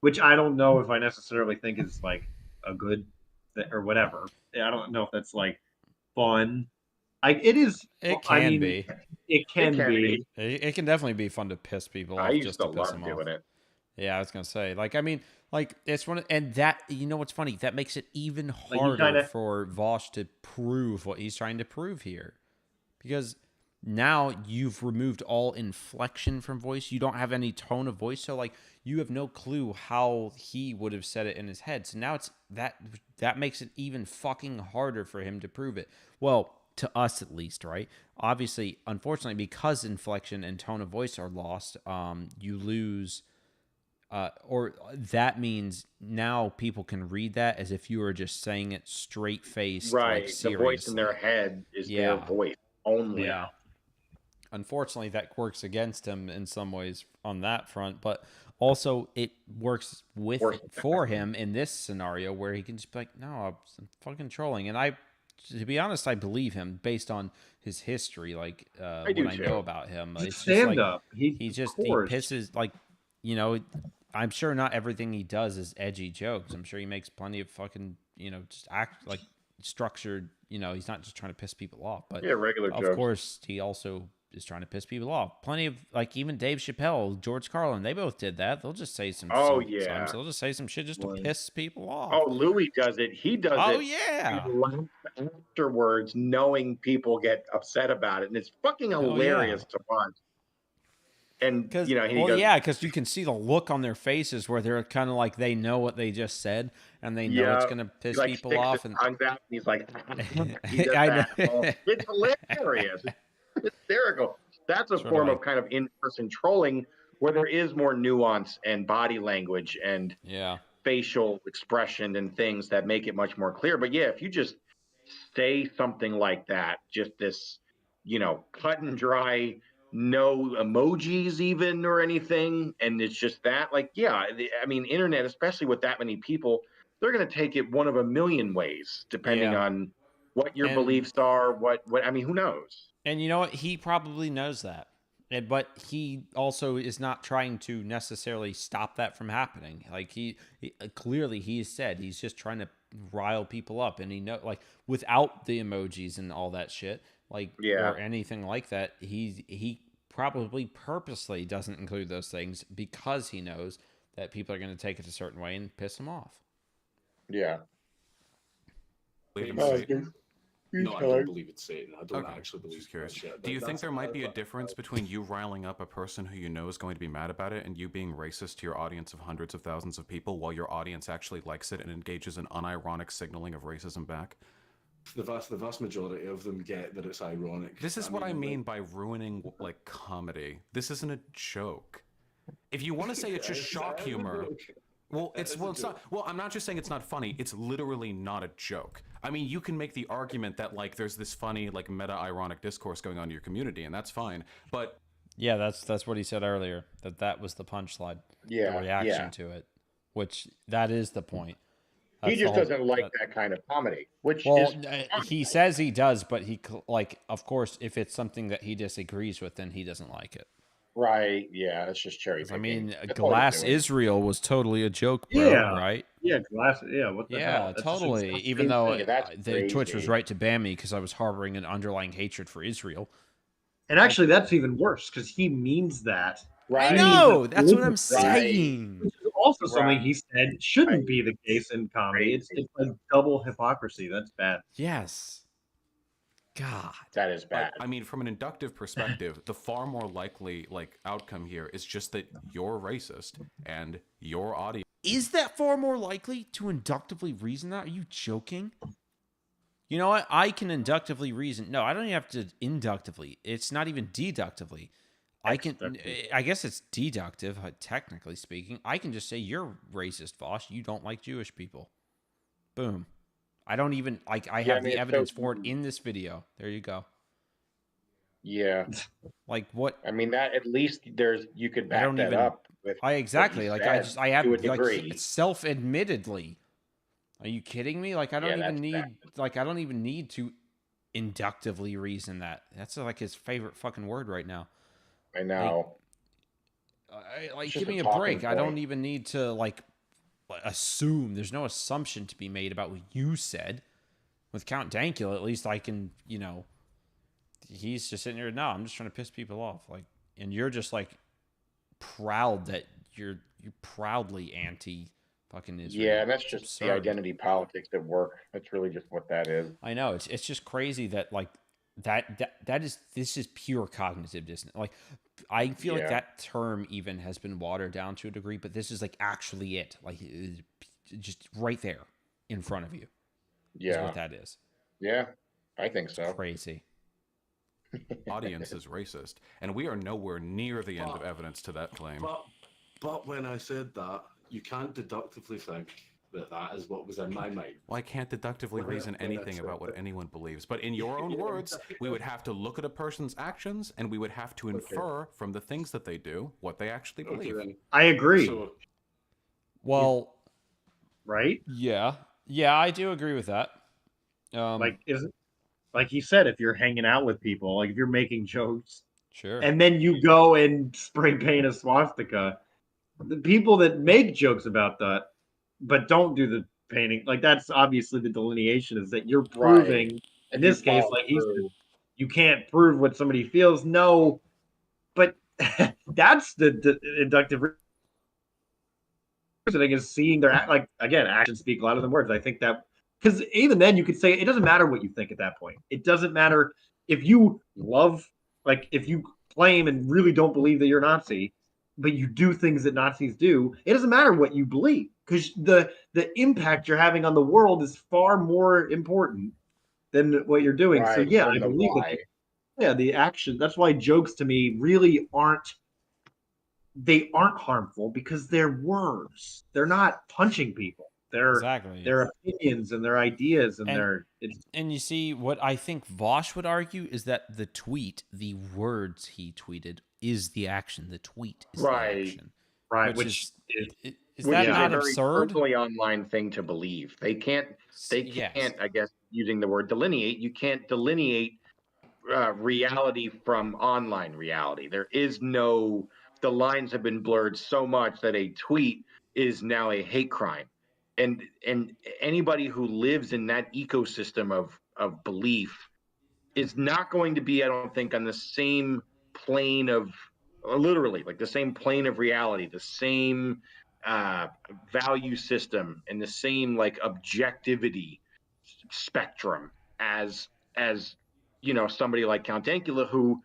Which I don't know if I necessarily think is like a good or whatever. I don't know if that's like fun. It is. It I can mean, be. it can be. It can definitely be fun to piss people I off, used just to to piss love them off. doing it. Yeah, I was gonna say, I mean, it's one, and that what's funny? That makes it even Like you harder kinda- for Vaush to prove what he's trying to prove here, because now you've removed all inflection from voice. You don't have any tone of voice, so you have no clue how he would have said it in his head. So now it's that makes it even fucking harder for him to prove it. Well, to us at least, right? Obviously, unfortunately, because inflection and tone of voice are lost, you lose. Or that means now people can read that as if you were just saying it straight faced, Right. The seriously. voice in their head is their voice only. Yeah. Unfortunately, that works against him in some ways on that front, but also it works for him in this scenario where he can just be like, "No, I'm fucking trolling," and to be honest, I believe him based on his history, what I know about him. It's stand up. He pisses I'm sure not everything he does is edgy jokes. I'm sure he makes plenty of fucking, just act like structured, he's not just trying to piss people off. But regular of jokes. course, he also is trying to piss people off. Plenty of, even Dave Chappelle, George Carlin, they both did that. They'll just say Oh, sometimes yeah. they'll just say some shit just to piss people off. Oh, Louis does it. He does it. Oh, yeah. Afterwards, knowing people get upset about it. And it's fucking hilarious to watch. And, he goes, because you can see the look on their faces where they're kind of like they know what they just said and they know it's going to piss people off. And he's like, he does I know. that. It's hilarious. It's hysterical. That's a form of kind of in-person trolling where there is more nuance and body language and facial expression and things that make it much more clear. But yeah, if you just say something like that, just this, cut and dry, no emojis even or anything, and it's just that, internet, especially with that many people, they're going to take it one of a million ways, depending on what your beliefs are, what who knows? And you know what? He probably knows that. But he also is not trying to necessarily stop that from happening. He clearly he has said he's just trying to rile people up, and he without the emojis and all that shit, or anything like that, he probably purposely doesn't include those things because he knows that people are going to take it a certain way and piss him off. Yeah. Believe in No, Satan? No, I don't believe it's Satan. I don't actually believe Just curious. that shit. Do you think That's- there might be a difference between you riling up a person who you know is going to be mad about it and you being racist to your audience of hundreds of thousands of people while your audience actually likes it and engages in unironic signaling of racism back? The vast majority of them get that it's ironic. This is what I mean by ruining like comedy. This isn't a joke. If you want to say it's just shock humor, well, it's not. Well, I'm not just saying it's not funny. It's literally not a joke. I mean, you can make the argument that like there's this funny like meta-ironic discourse going on in your community, and that's fine. But yeah, that's what he said earlier. That was the punchline. Yeah, the reaction yeah. to it, which that is the point. He That's just the whole- doesn't like that kind of comedy, which Well, is he says he does, but like, of course, if it's something that he disagrees with, then he doesn't like it. right. Yeah, it's just cherry picking. I mean, That's all he's Glass doing. Israel was totally a joke, bro. Yeah. Right? Yeah, Glass. Yeah, what the hell? Yeah, That's just totally. insane. Even though Yeah, that's the Twitch was crazy. right to ban me because I was harboring an underlying hatred for Israel. And actually, that's even worse because he means that. Right. I know. He That's what I'm right. saying. Which is also something Right. he said shouldn't be the case in comedy. It's like double hypocrisy. That's bad. Yes. God. That is bad. I mean, from an inductive perspective, the far more likely like outcome here is just that you're racist and your audience. Is that far more likely to inductively reason that? Are you joking? You know what? I can inductively reason. No, I don't even have to inductively. It's not even deductively. I guess it's deductive, technically speaking. I can just say you're racist, Vaush. You don't like Jewish people. Boom. I don't even like. I have the evidence for it in this video. There you go. Yeah. Like what? I mean, that at least you could I back don't that even. up. With Exactly. what Like you said I have to a like degree. self-admittedly. Are you kidding me? Like I don't Yeah, even that's need. bad. Like I don't even need to inductively reason that. That's like his favorite fucking word right now. I know. Like It's give just me a a talking break. I don't point. even need to like assume. There's no assumption to be made about what you said. With Count Dankula, at least I can, he's just sitting here. No, I'm just trying to piss people off. Like, and you're just like proud that you're proudly anti fucking Israel. Yeah, and that's It's just the absurd. identity politics at work. That's really just what that is. I know it's just crazy that like this is pure cognitive dissonance. Like I feel like Yeah. that term even has been watered down to a degree, but this is like actually it. Like it's just right there in front of you. Is Yeah. what that is. Yeah, I think so. Crazy. Audience is racist, and we are nowhere near the end of evidence to that claim. But when I said that, you can't deductively think that is what was in my mind. Well, I can't deductively reason anything about what anyone believes, but in your own words, we would have to look at a person's actions, and we would have to infer from the things that they do what they actually believe. then. I agree. So, Well, right? yeah, I do agree with that. Like he said, if you're hanging out with people, like if you're making jokes, sure, and then you go and spray paint a swastika, the people that make jokes about that, but don't do the painting, like that's obviously the delineation is that you're proving. Right. In You this case, follow like he said, through. you can't prove what somebody feels. No, but that's the inductive reasoning is seeing their like again actions speak louder than words. I think that because even then you could say it doesn't matter what you think at that point. It doesn't matter if you love like if you claim and really don't believe that you're Nazi, but you do things that Nazis do. It doesn't matter what you believe because the impact you're having on the world is far more important than what you're doing. Right. So yeah, I than the believe why. that. The action. That's why jokes to me really aren't. They aren't harmful because they're words. They're not punching people. They're exactly. their opinions and their ideas and, And- their. And you see, what I think Vaush would argue is that the tweet, the words he tweeted, is the action. The tweet is Right. the action. Right, Which is Which that is not a very absurd? personally online thing to believe. They can't. They Yes. can't. I guess using the word delineate, you can't delineate reality from online reality. There is no. The lines have been blurred so much that a tweet is now a hate crime, and anybody who lives in that ecosystem of belief is not going to be, I don't think, on the same plane of literally like the same plane of reality, the same value system, and the same like objectivity spectrum as somebody like Count Dankula, who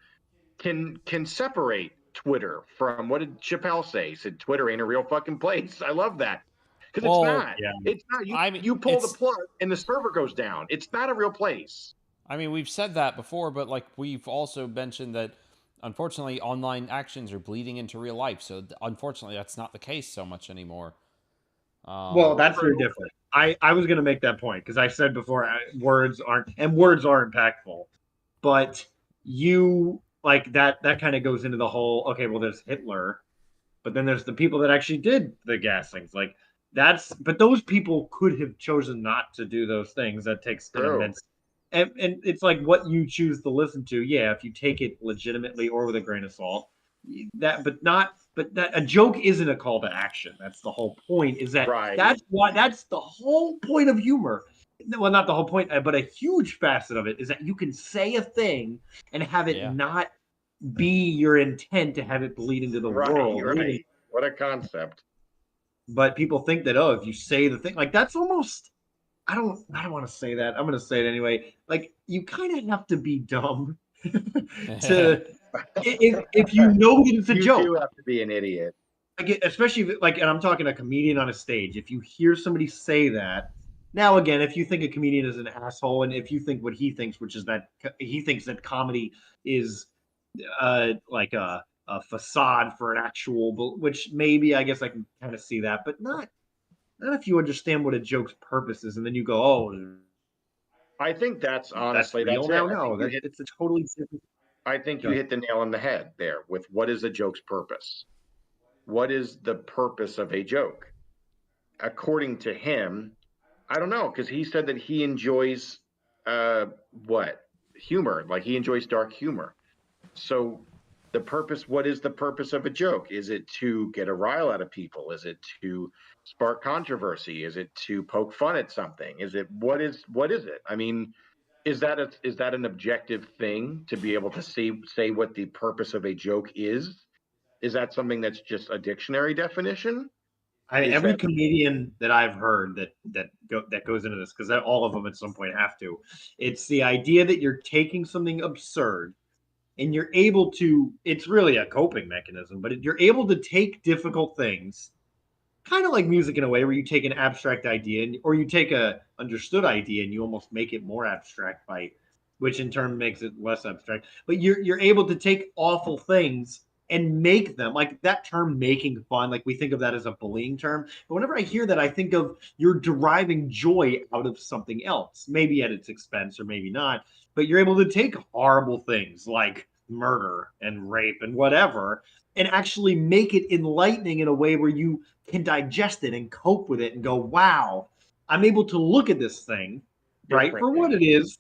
can separate Twitter from, what did Chappelle say? He said Twitter ain't a real fucking place. I love that, because it's Well, not. Yeah. It's not. I mean, You pull the it's- plug and the server goes down. It's not a real place. I mean, we've said that before, but like we've also mentioned that unfortunately online actions are bleeding into real life. So unfortunately, that's not the case so much anymore. Well, that's very different. I was going to make that point because I said before words are impactful, but you like that kind of goes into the whole, okay, well, there's Hitler, but then there's the people that actually did the gas things. Like but those people could have chosen not to do those things. That takes an True. immense, and it's like what you choose to listen to. Yeah, if you take it legitimately or with a grain of salt, but that a joke isn't a call to action. That's the whole point. Is that Right. that's the whole point of humor. Well, not the whole point, but a huge facet of it is that you can say a thing and have it Yeah. not be your intent to have it bleed into the world. Right. What a concept. But people think that, oh, if you say the thing, like that's almost, I don't want to say that. I'm going to say it anyway. Like you kind of have to be dumb to if you know that it's a You joke. do have to be an idiot. Like, especially and I'm talking a comedian on a stage. If you hear somebody say that, now again, if you think a comedian is an asshole, and if you think what he thinks, which is that he thinks that comedy is like a facade for an actual, which maybe I guess I can kind of see that, but not if you understand what a joke's purpose is, and then you go, oh, I think that's honestly real that's now. it. No, it's a totally different. I think you hit the nail on the head there with what is a joke's purpose. What is the purpose of a joke? According to him, I don't know, because he said that he enjoys what? Humor. Like he enjoys dark humor. So what is the purpose of a joke? Is it to get a rile out of people? Is it to spark controversy? Is it to poke fun at something? What is it? I mean, is that an objective thing to be able to say what the purpose of a joke is? Is that something that's just a dictionary definition? Every comedian that I've heard that goes into this, because all of them at some point have to. It's the idea that you're taking something absurd and you're able to. It's really a coping mechanism, but you're able to take difficult things, kind of like music in a way, where you take an abstract idea or you take a understood idea and you almost make it more abstract which in turn makes it less abstract. But you're able to take awful things and make them, like that term making fun, like we think of that as a bullying term, but whenever I hear that, I think of you're deriving joy out of something else, maybe at its expense or maybe not, but you're able to take horrible things like murder and rape and whatever and actually make it enlightening in a way where you can digest it and cope with it and go, wow, I'm able to look at this thing right for what it is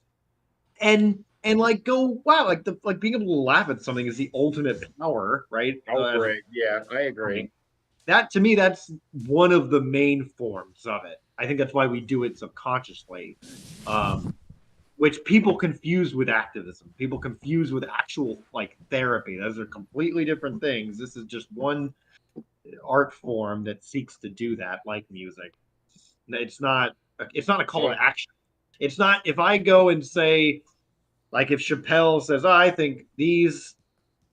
and like go, wow, like being able to laugh at something is the ultimate power, right? Oh, great. Yeah, I agree. That to me, that's one of the main forms of it. I think that's why we do it subconsciously, which people confuse with activism. People confuse with actual like therapy. Those are completely different things. This is just one art form that seeks to do that, like music. It's not a call to action. It's not if I go and say, like if Chappelle says, oh, I think these,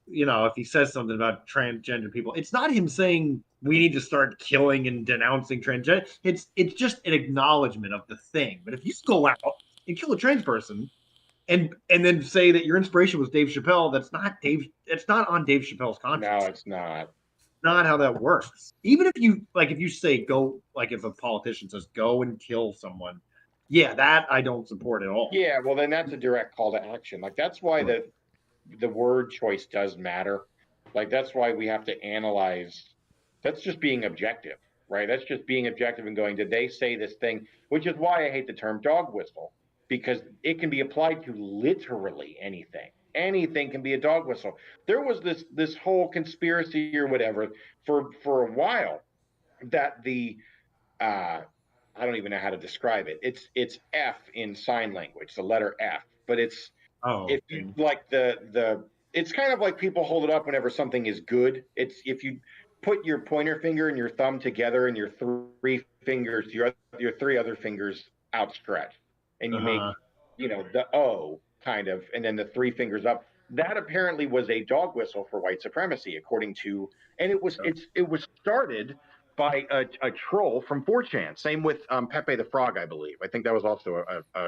if he says something about transgender people, it's not him saying we need to start killing and denouncing transgender. It's just an acknowledgement of the thing. But if you go out and kill a trans person and then say that your inspiration was Dave Chappelle, that's not Dave. It's not on Dave Chappelle's conscience. No, it's not. Not how that works. Even if you say go, like if a politician says go and kill someone, yeah, that I don't support at all. Yeah, well then that's a direct call to action. Like that's why the word choice does matter. Like that's why we have to analyze. That's just being objective, right? That's just being objective and going, did they say this thing? Which is why I hate the term dog whistle, because it can be applied to literally anything. Anything can be a dog whistle. There was this whole conspiracy or whatever for a while that I don't even know how to describe it. It's F in sign language, the letter F, but it's if you like the it's kind of like people hold it up whenever something is good. It's if you put your pointer finger and your thumb together and your three fingers, your three other fingers outstretched, and you make, the O kind of, and then the three fingers up. That apparently was a dog whistle for white supremacy, according to, and it was started by a troll from 4chan. Same with Pepe the Frog, I believe. I think that was also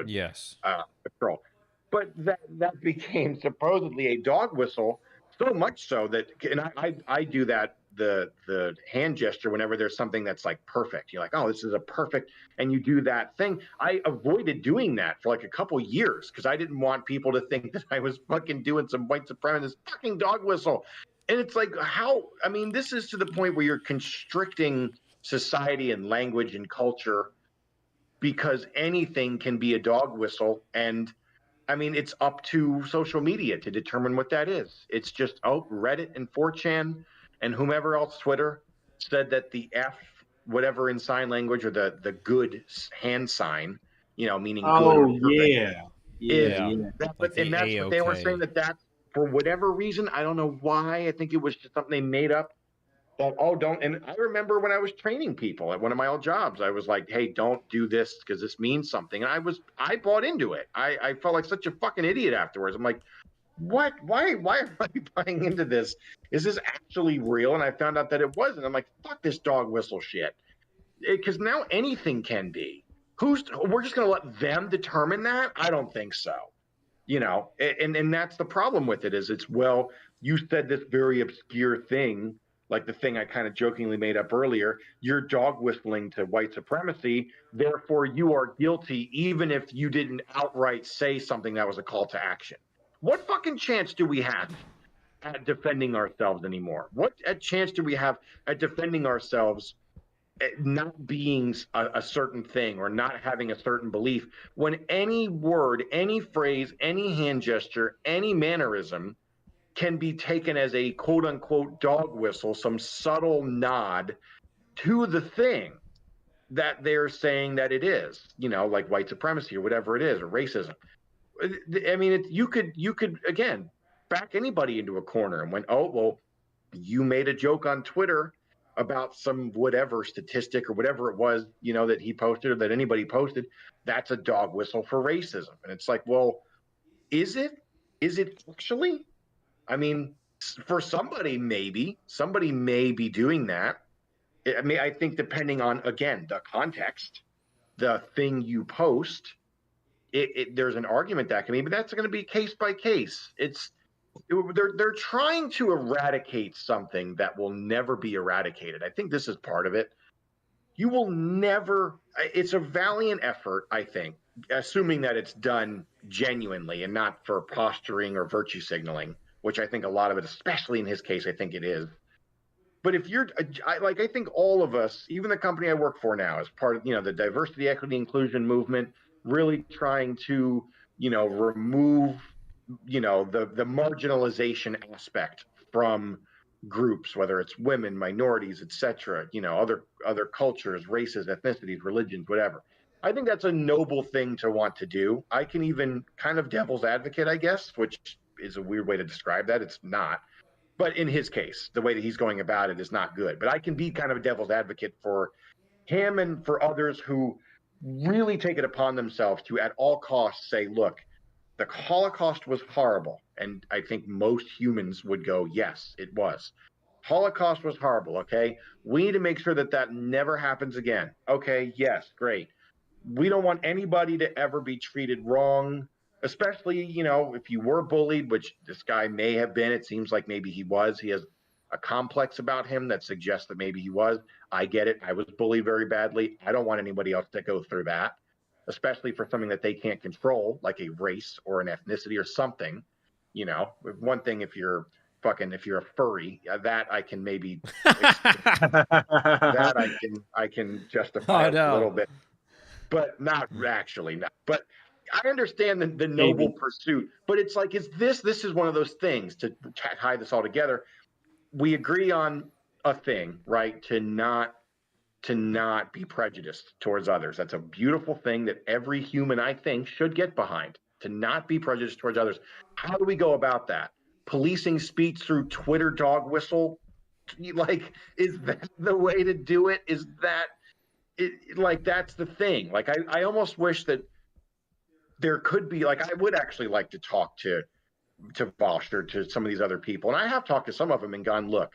Yes. a troll. But that became supposedly a dog whistle, so much so that, and I do that, the hand gesture whenever there's something that's like perfect. You're like, oh, this is a perfect, and you do that thing. I avoided doing that for like a couple years because I didn't want people to think that I was fucking doing some white supremacist fucking dog whistle. And it's like, how? I mean, this is to the point where you're constricting society and language and culture because anything can be a dog whistle. And I mean, it's up to social media to determine what that is. It's just, Reddit and 4chan and whomever else, Twitter, said that the F, whatever in sign language, or the good hand sign, meaning good or perfect, is that. Like And the that's what they were A-OK. saying, that's for whatever reason. I don't know why. I think it was just something they made up. That, don't. And I remember when I was training people at one of my old jobs, I was like, hey, don't do this because this means something. And I bought into it. I felt like such a fucking idiot afterwards. I'm like, what? Why am I buying into this? Is this actually real? And I found out that it wasn't. I'm like, fuck this dog whistle shit. Because now anything can be. We're just going to let them determine that? I don't think so. And that's the problem with it, is it's, well, you said this very obscure thing, like the thing I kind of jokingly made up earlier. You're dog whistling to white supremacy, therefore you are guilty, even if you didn't outright say something that was a call to action. What fucking chance do we have at defending ourselves anymore? What chance do we have at defending ourselves, not being a certain thing or not having a certain belief, when any word, any phrase, any hand gesture, any mannerism can be taken as a quote unquote dog whistle, some subtle nod to the thing that they're saying that it is, like white supremacy or whatever it is, or racism. I mean, you could again back anybody into a corner and went, oh, well, you made a joke on Twitter about some whatever statistic or whatever it was, that he posted or that anybody posted. That's a dog whistle for racism. And it's like, well, is it? Is it actually? I mean, for somebody may be doing that. I mean, I think depending on, again, the context, the thing you post, there's an argument that can be, but that's going to be case by case. They're trying to eradicate something that will never be eradicated. I think this is part of it. You will never. It's a valiant effort, I think, assuming that it's done genuinely and not for posturing or virtue signaling, which I think a lot of it, especially in his case, I think it is. But if you're I think all of us, even the company I work for now, is part of the diversity, equity, inclusion movement, really trying to remove the marginalization aspect from groups, whether it's women, minorities, etc., other cultures, races, ethnicities, religions, whatever. I think that's a noble thing to want to do. I can even kind of devil's advocate, I guess, which is a weird way to describe that. It's not. But in his case, the way that he's going about it is not good. But I can be kind of a devil's advocate for him and for others who really take it upon themselves to, at all costs, say, look, the Holocaust was horrible. And I think most humans would go, yes, it was. Holocaust was horrible, okay? We need to make sure that that never happens again. Okay, yes, great. We don't want anybody to ever be treated wrong, especially, if you were bullied, which this guy may have been. It seems like maybe he was. He has a complex about him that suggests that maybe he was. I get it. I was bullied very badly. I don't want anybody else to go through that, especially for something that they can't control, like a race or an ethnicity or something. One thing if you're a furry, that I can maybe that I can justify a little bit, but not actually. Not. But I understand the noble pursuit, but it's like, this is one of those things, to tie this all together. We agree on a thing, right? To not be prejudiced towards others. That's a beautiful thing that every human, I think, should get behind, to not be prejudiced towards others. How do we go about that? policing speech through Twitter dog whistle? Like, is that the way to do it? Is that it? Like, that's the thing. Like, I almost wish that there could be, like, I would actually like to talk to Vaush or to some of these other people. And I have talked to some of them and gone, look,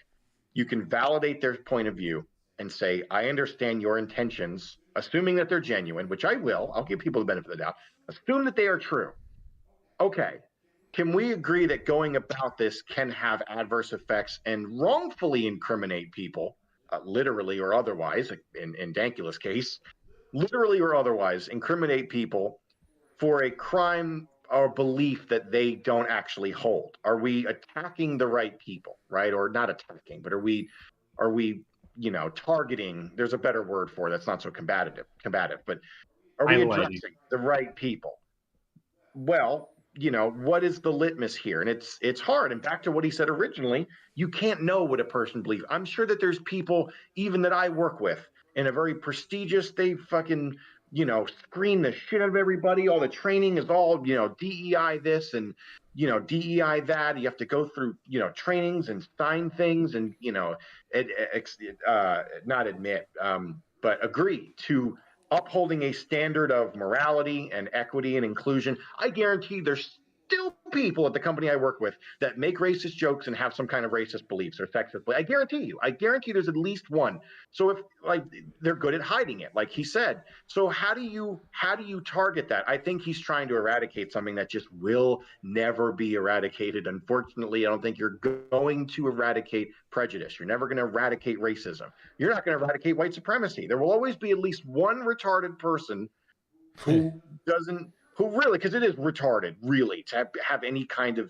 you can validate their point of view and say, I understand your intentions, assuming that they're genuine, which I will. I'll give people the benefit of the doubt. Assume that they are true. Okay. Can we agree that going about this can have adverse effects and wrongfully incriminate people, literally or otherwise, in Dankula's case, literally or otherwise, incriminate people for a crime or belief that they don't actually hold? Are we attacking the right people, right? Or not attacking, but are we, targeting? There's a better word for it that's not so combative, but are we addressing the right people? Well, what is the litmus here? And it's hard. And back to what he said originally, you can't know what a person believes. I'm sure that there's people even that I work with in a very prestigious, they fucking, screen the shit out of everybody. All the training is all, DEI this and, DEI that. You have to go through, trainings and sign things and, not admit, but agree to upholding a standard of morality and equity and inclusion. I guarantee there's still people at the company I work with that make racist jokes and have some kind of racist beliefs or sexist beliefs. I guarantee there's at least one. So if, like, they're good at hiding it, like he said. So how do you target that? I think he's trying to eradicate something that just will never be eradicated. Unfortunately, I don't think you're going to eradicate prejudice. You're never going to eradicate racism. You're not going to eradicate white supremacy. There will always be at least one retarded person who really, because it is retarded, really, to have any kind of,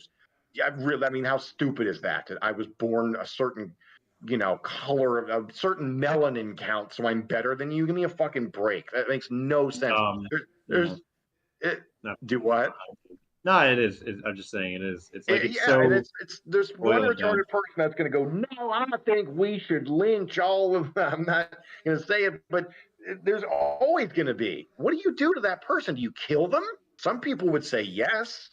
I mean, how stupid is that? That I was born a certain, color, a certain melanin count, so I'm better than you? Give me a fucking break. That makes no sense. Do what? No, it is. I'm just saying it is. It's like there's one retarded person that's going to go, no, I don't think we should lynch all of them. I'm not going to say it, but there's always going to be. What do you do to that person? Do you kill them? Some people would say yes.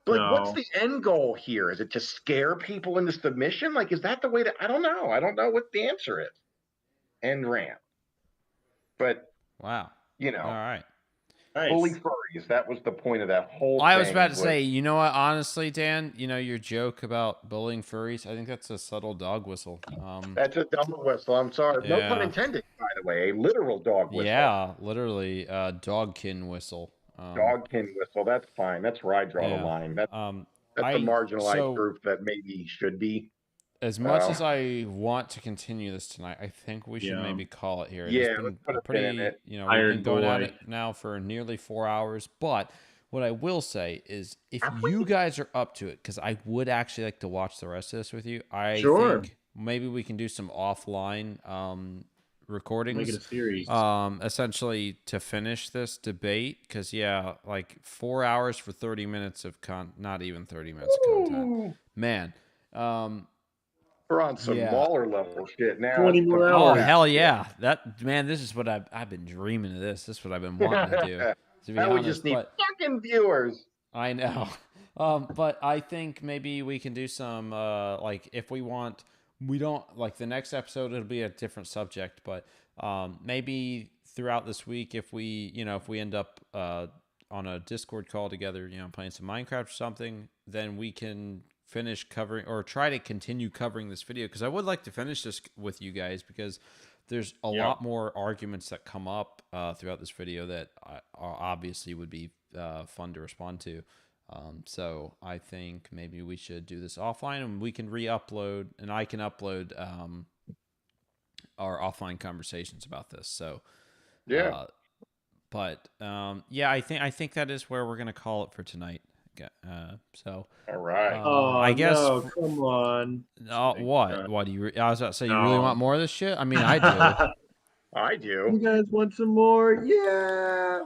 But what's the end goal here? Is it to scare people into submission? Like, is that the way to? I don't know. I don't know what the answer is. End rant. But wow, all right. Bully furries. That was the point of that whole thing. I was about to say, you know what? Honestly, Dan, your joke about bullying furries, I think that's a subtle dog whistle. That's a dog whistle. I'm sorry. No pun intended, by the way. A literal dog whistle. Yeah, literally, dogkin whistle. Dogkin whistle. That's fine. That's where I draw the line. That's a marginalized group that maybe should be. As much as I want to continue this tonight, I think we should maybe call it here. It's been let's put a pin in it. we've been going at it now for nearly 4 hours. But what I will say is, if you guys are up to it, because I would actually like to watch the rest of this with you, I think maybe we can do some offline recordings. Make it a series. Essentially to finish this debate, because like 4 hours for 30 minutes of not even 30 minutes of content. Man. We're on some Waller level shit now. 20 more hours. Oh, hell yeah. This is what I've been dreaming of this. This is what I've been wanting to do. To be now honest, we just need fucking viewers. I know. But I think maybe we can do some, like, if we want, we don't, like, the next episode, it'll be a different subject, but maybe throughout this week, if we end up on a Discord call together, playing some Minecraft or something, then we can finish covering or try to continue covering this video, because I would like to finish this with you guys, because there's a lot more arguments that come up throughout this video that obviously would be fun to respond to. So I think maybe we should do this offline, and we can re-upload, and I can upload our offline conversations about this. So I think that is where we're gonna call it for tonight. So all right. I guess. No, come on. What? What do you? I was about to say, you really want more of this shit? I mean, I do. I do. You guys want some more? Yeah.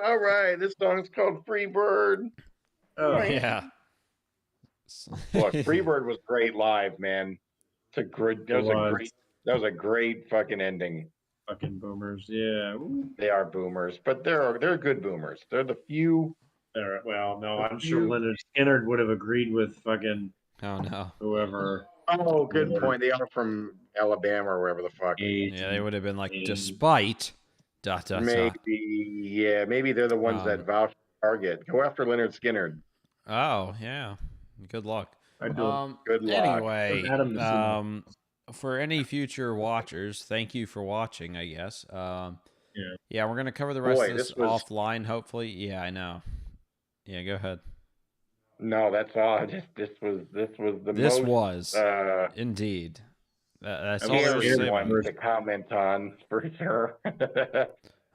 All right. This song's called "Free Bird." Oh yeah. Look, "Free Bird" was great live, man. That was a great fucking ending. Fucking boomers, yeah. They are boomers, but they're good boomers. They're the few All right, well, no, I'm sure Leonard Skinner would have agreed with fucking Oh no. whoever. Oh, good point. They are from Alabama or wherever the fuck. Yeah, they would have been like, despite. ... Maybe, yeah, maybe they're the ones that vouch for Target. Go after Leonard Skinner. Oh yeah. Good luck. Good luck. Anyway, Adam to see for any future watchers, thank you for watching. I guess. Yeah, we're gonna cover the rest of this offline. Hopefully. Yeah, I know. Yeah, go ahead. No, that's all. This was the This most. was indeed. That's all there was to say about it. To comment on for sure.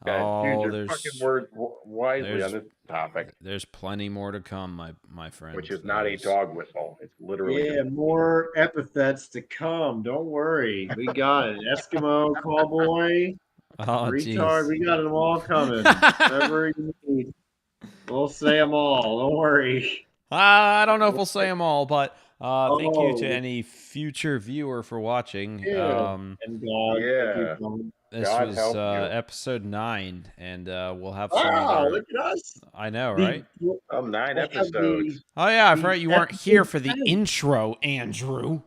Oh, use your fucking words wisely on this topic. There's plenty more to come, my friend. Which is not a dog whistle. It's literally more epithets to come. Don't worry, we got it. Eskimo, cowboy, retard. We got them all coming. Whatever you need, we'll say them all. Don't worry. I don't know if we'll say them all, but thank you to any future viewer for watching. And God, this was episode 9, and we'll have some other... look at us. I know, right? 9 episodes. Oh yeah, I forgot you weren't here for the intro, Andrew.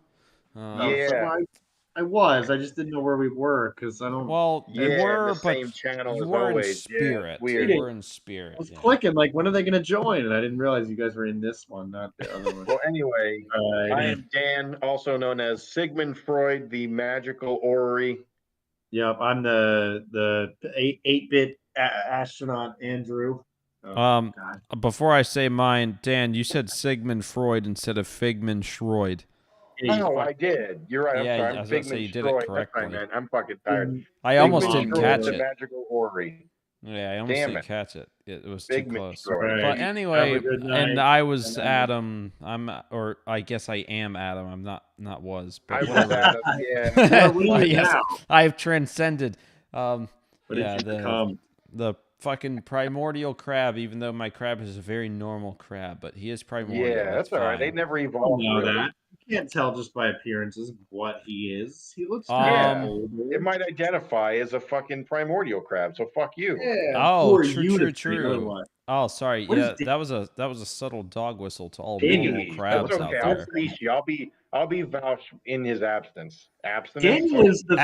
I was. I just didn't know where we were because I don't. Well, you were, the but same channel you as were always. in spirit. Yeah, you were in spirit. I was clicking like, when are they going to join? And I didn't realize you guys were in this one, not the other one. Well, anyway, I am Dan, also known as Sigmund Freud, the magical orrery. Yep, I'm the 8-bit astronaut, Andrew. Oh, before I say mine, Dan, you said Sigmund Freud instead of Figmund Schroid. Oh, I did. You're right. I'm sorry. I'm I was going to say you did it correctly. I'm fucking tired. I almost didn't catch it. The magical orrery. Yeah, I almost didn't catch it. It was too close. Right. But anyway, and I was Adam. Or I guess I am Adam. I'm not was. But I was Adam. Yeah. Yes, I've transcended. The fucking primordial crab. Even though my crab is a very normal crab, but he is primordial. Yeah, that's all right. They never evolved. That. You can't tell just by appearances what he is. He looks it might identify as a fucking primordial crab, so fuck you. Yeah. Oh, true. Oh, sorry. That was a subtle dog whistle to all normal crabs out there. I'll be Vaush in his abstinence. Daniel is the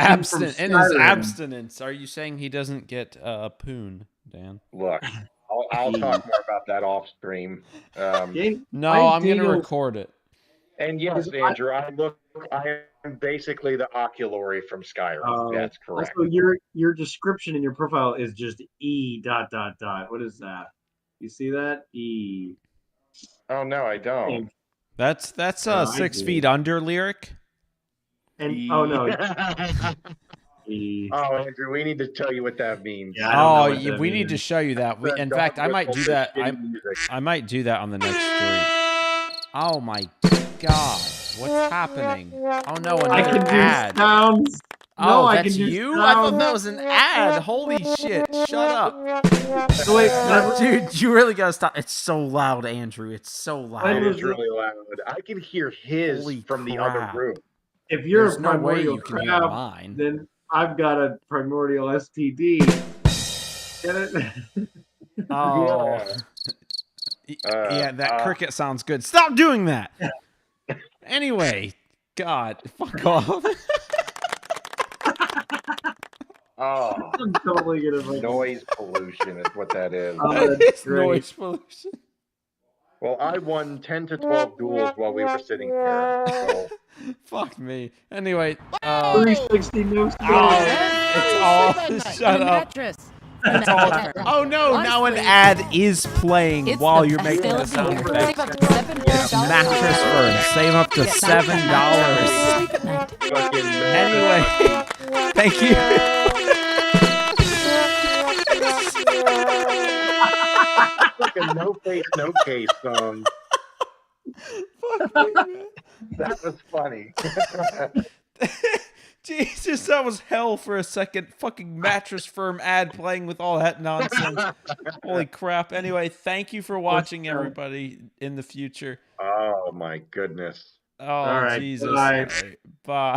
in his abstinence. Are you saying he doesn't get a poon, Dan? Look, I'll talk more about that off stream. No, I'm going to record it. And yes, Andrew, I am basically the oculary from Skyrim. That's correct. Also, your description in your profile is just E ... What is that? You see that? E. Oh no, I don't. That's 6 feet under lyric. And E. oh no. E. Oh, Andrew, we need to tell you what that means. Yeah, we need to show you that. In fact, I might do that. I might do that on the next stream. Oh my God, what's happening? Oh no, another ad. Sounds. Oh, that's you? I thought that was an ad. Holy shit! Shut up. Dude, you really gotta stop. It's so loud, Andrew. It's so loud. It is really loud. I can hear his from the other room. If you're There's a no way primordial you can hear crab, mine. then I've got a primordial STD. Get it? Oh. Yeah, that cricket sounds good. Stop doing that. Anyway, God, fuck off. Oh, I'm totally gonna noise pollution is what that is. It's noise pollution. Well, I won 10 to 12 duels while we were sitting here. So. Fuck me. Anyway, 360 moves. It's all. Shut up. It's all. Oh no! Now an ad is playing while you're making the sound effects. It's Mattress Firm. Save up to $7. Anyway, thank you. Like a no face, no case song. Fuck me, man. That was funny. Jesus, that was hell for a second. Fucking Mattress Firm ad playing with all that nonsense. Holy crap. Anyway, thank you for watching, everybody, in the future. Oh, my goodness. Oh, right, Jesus. bye. Bye.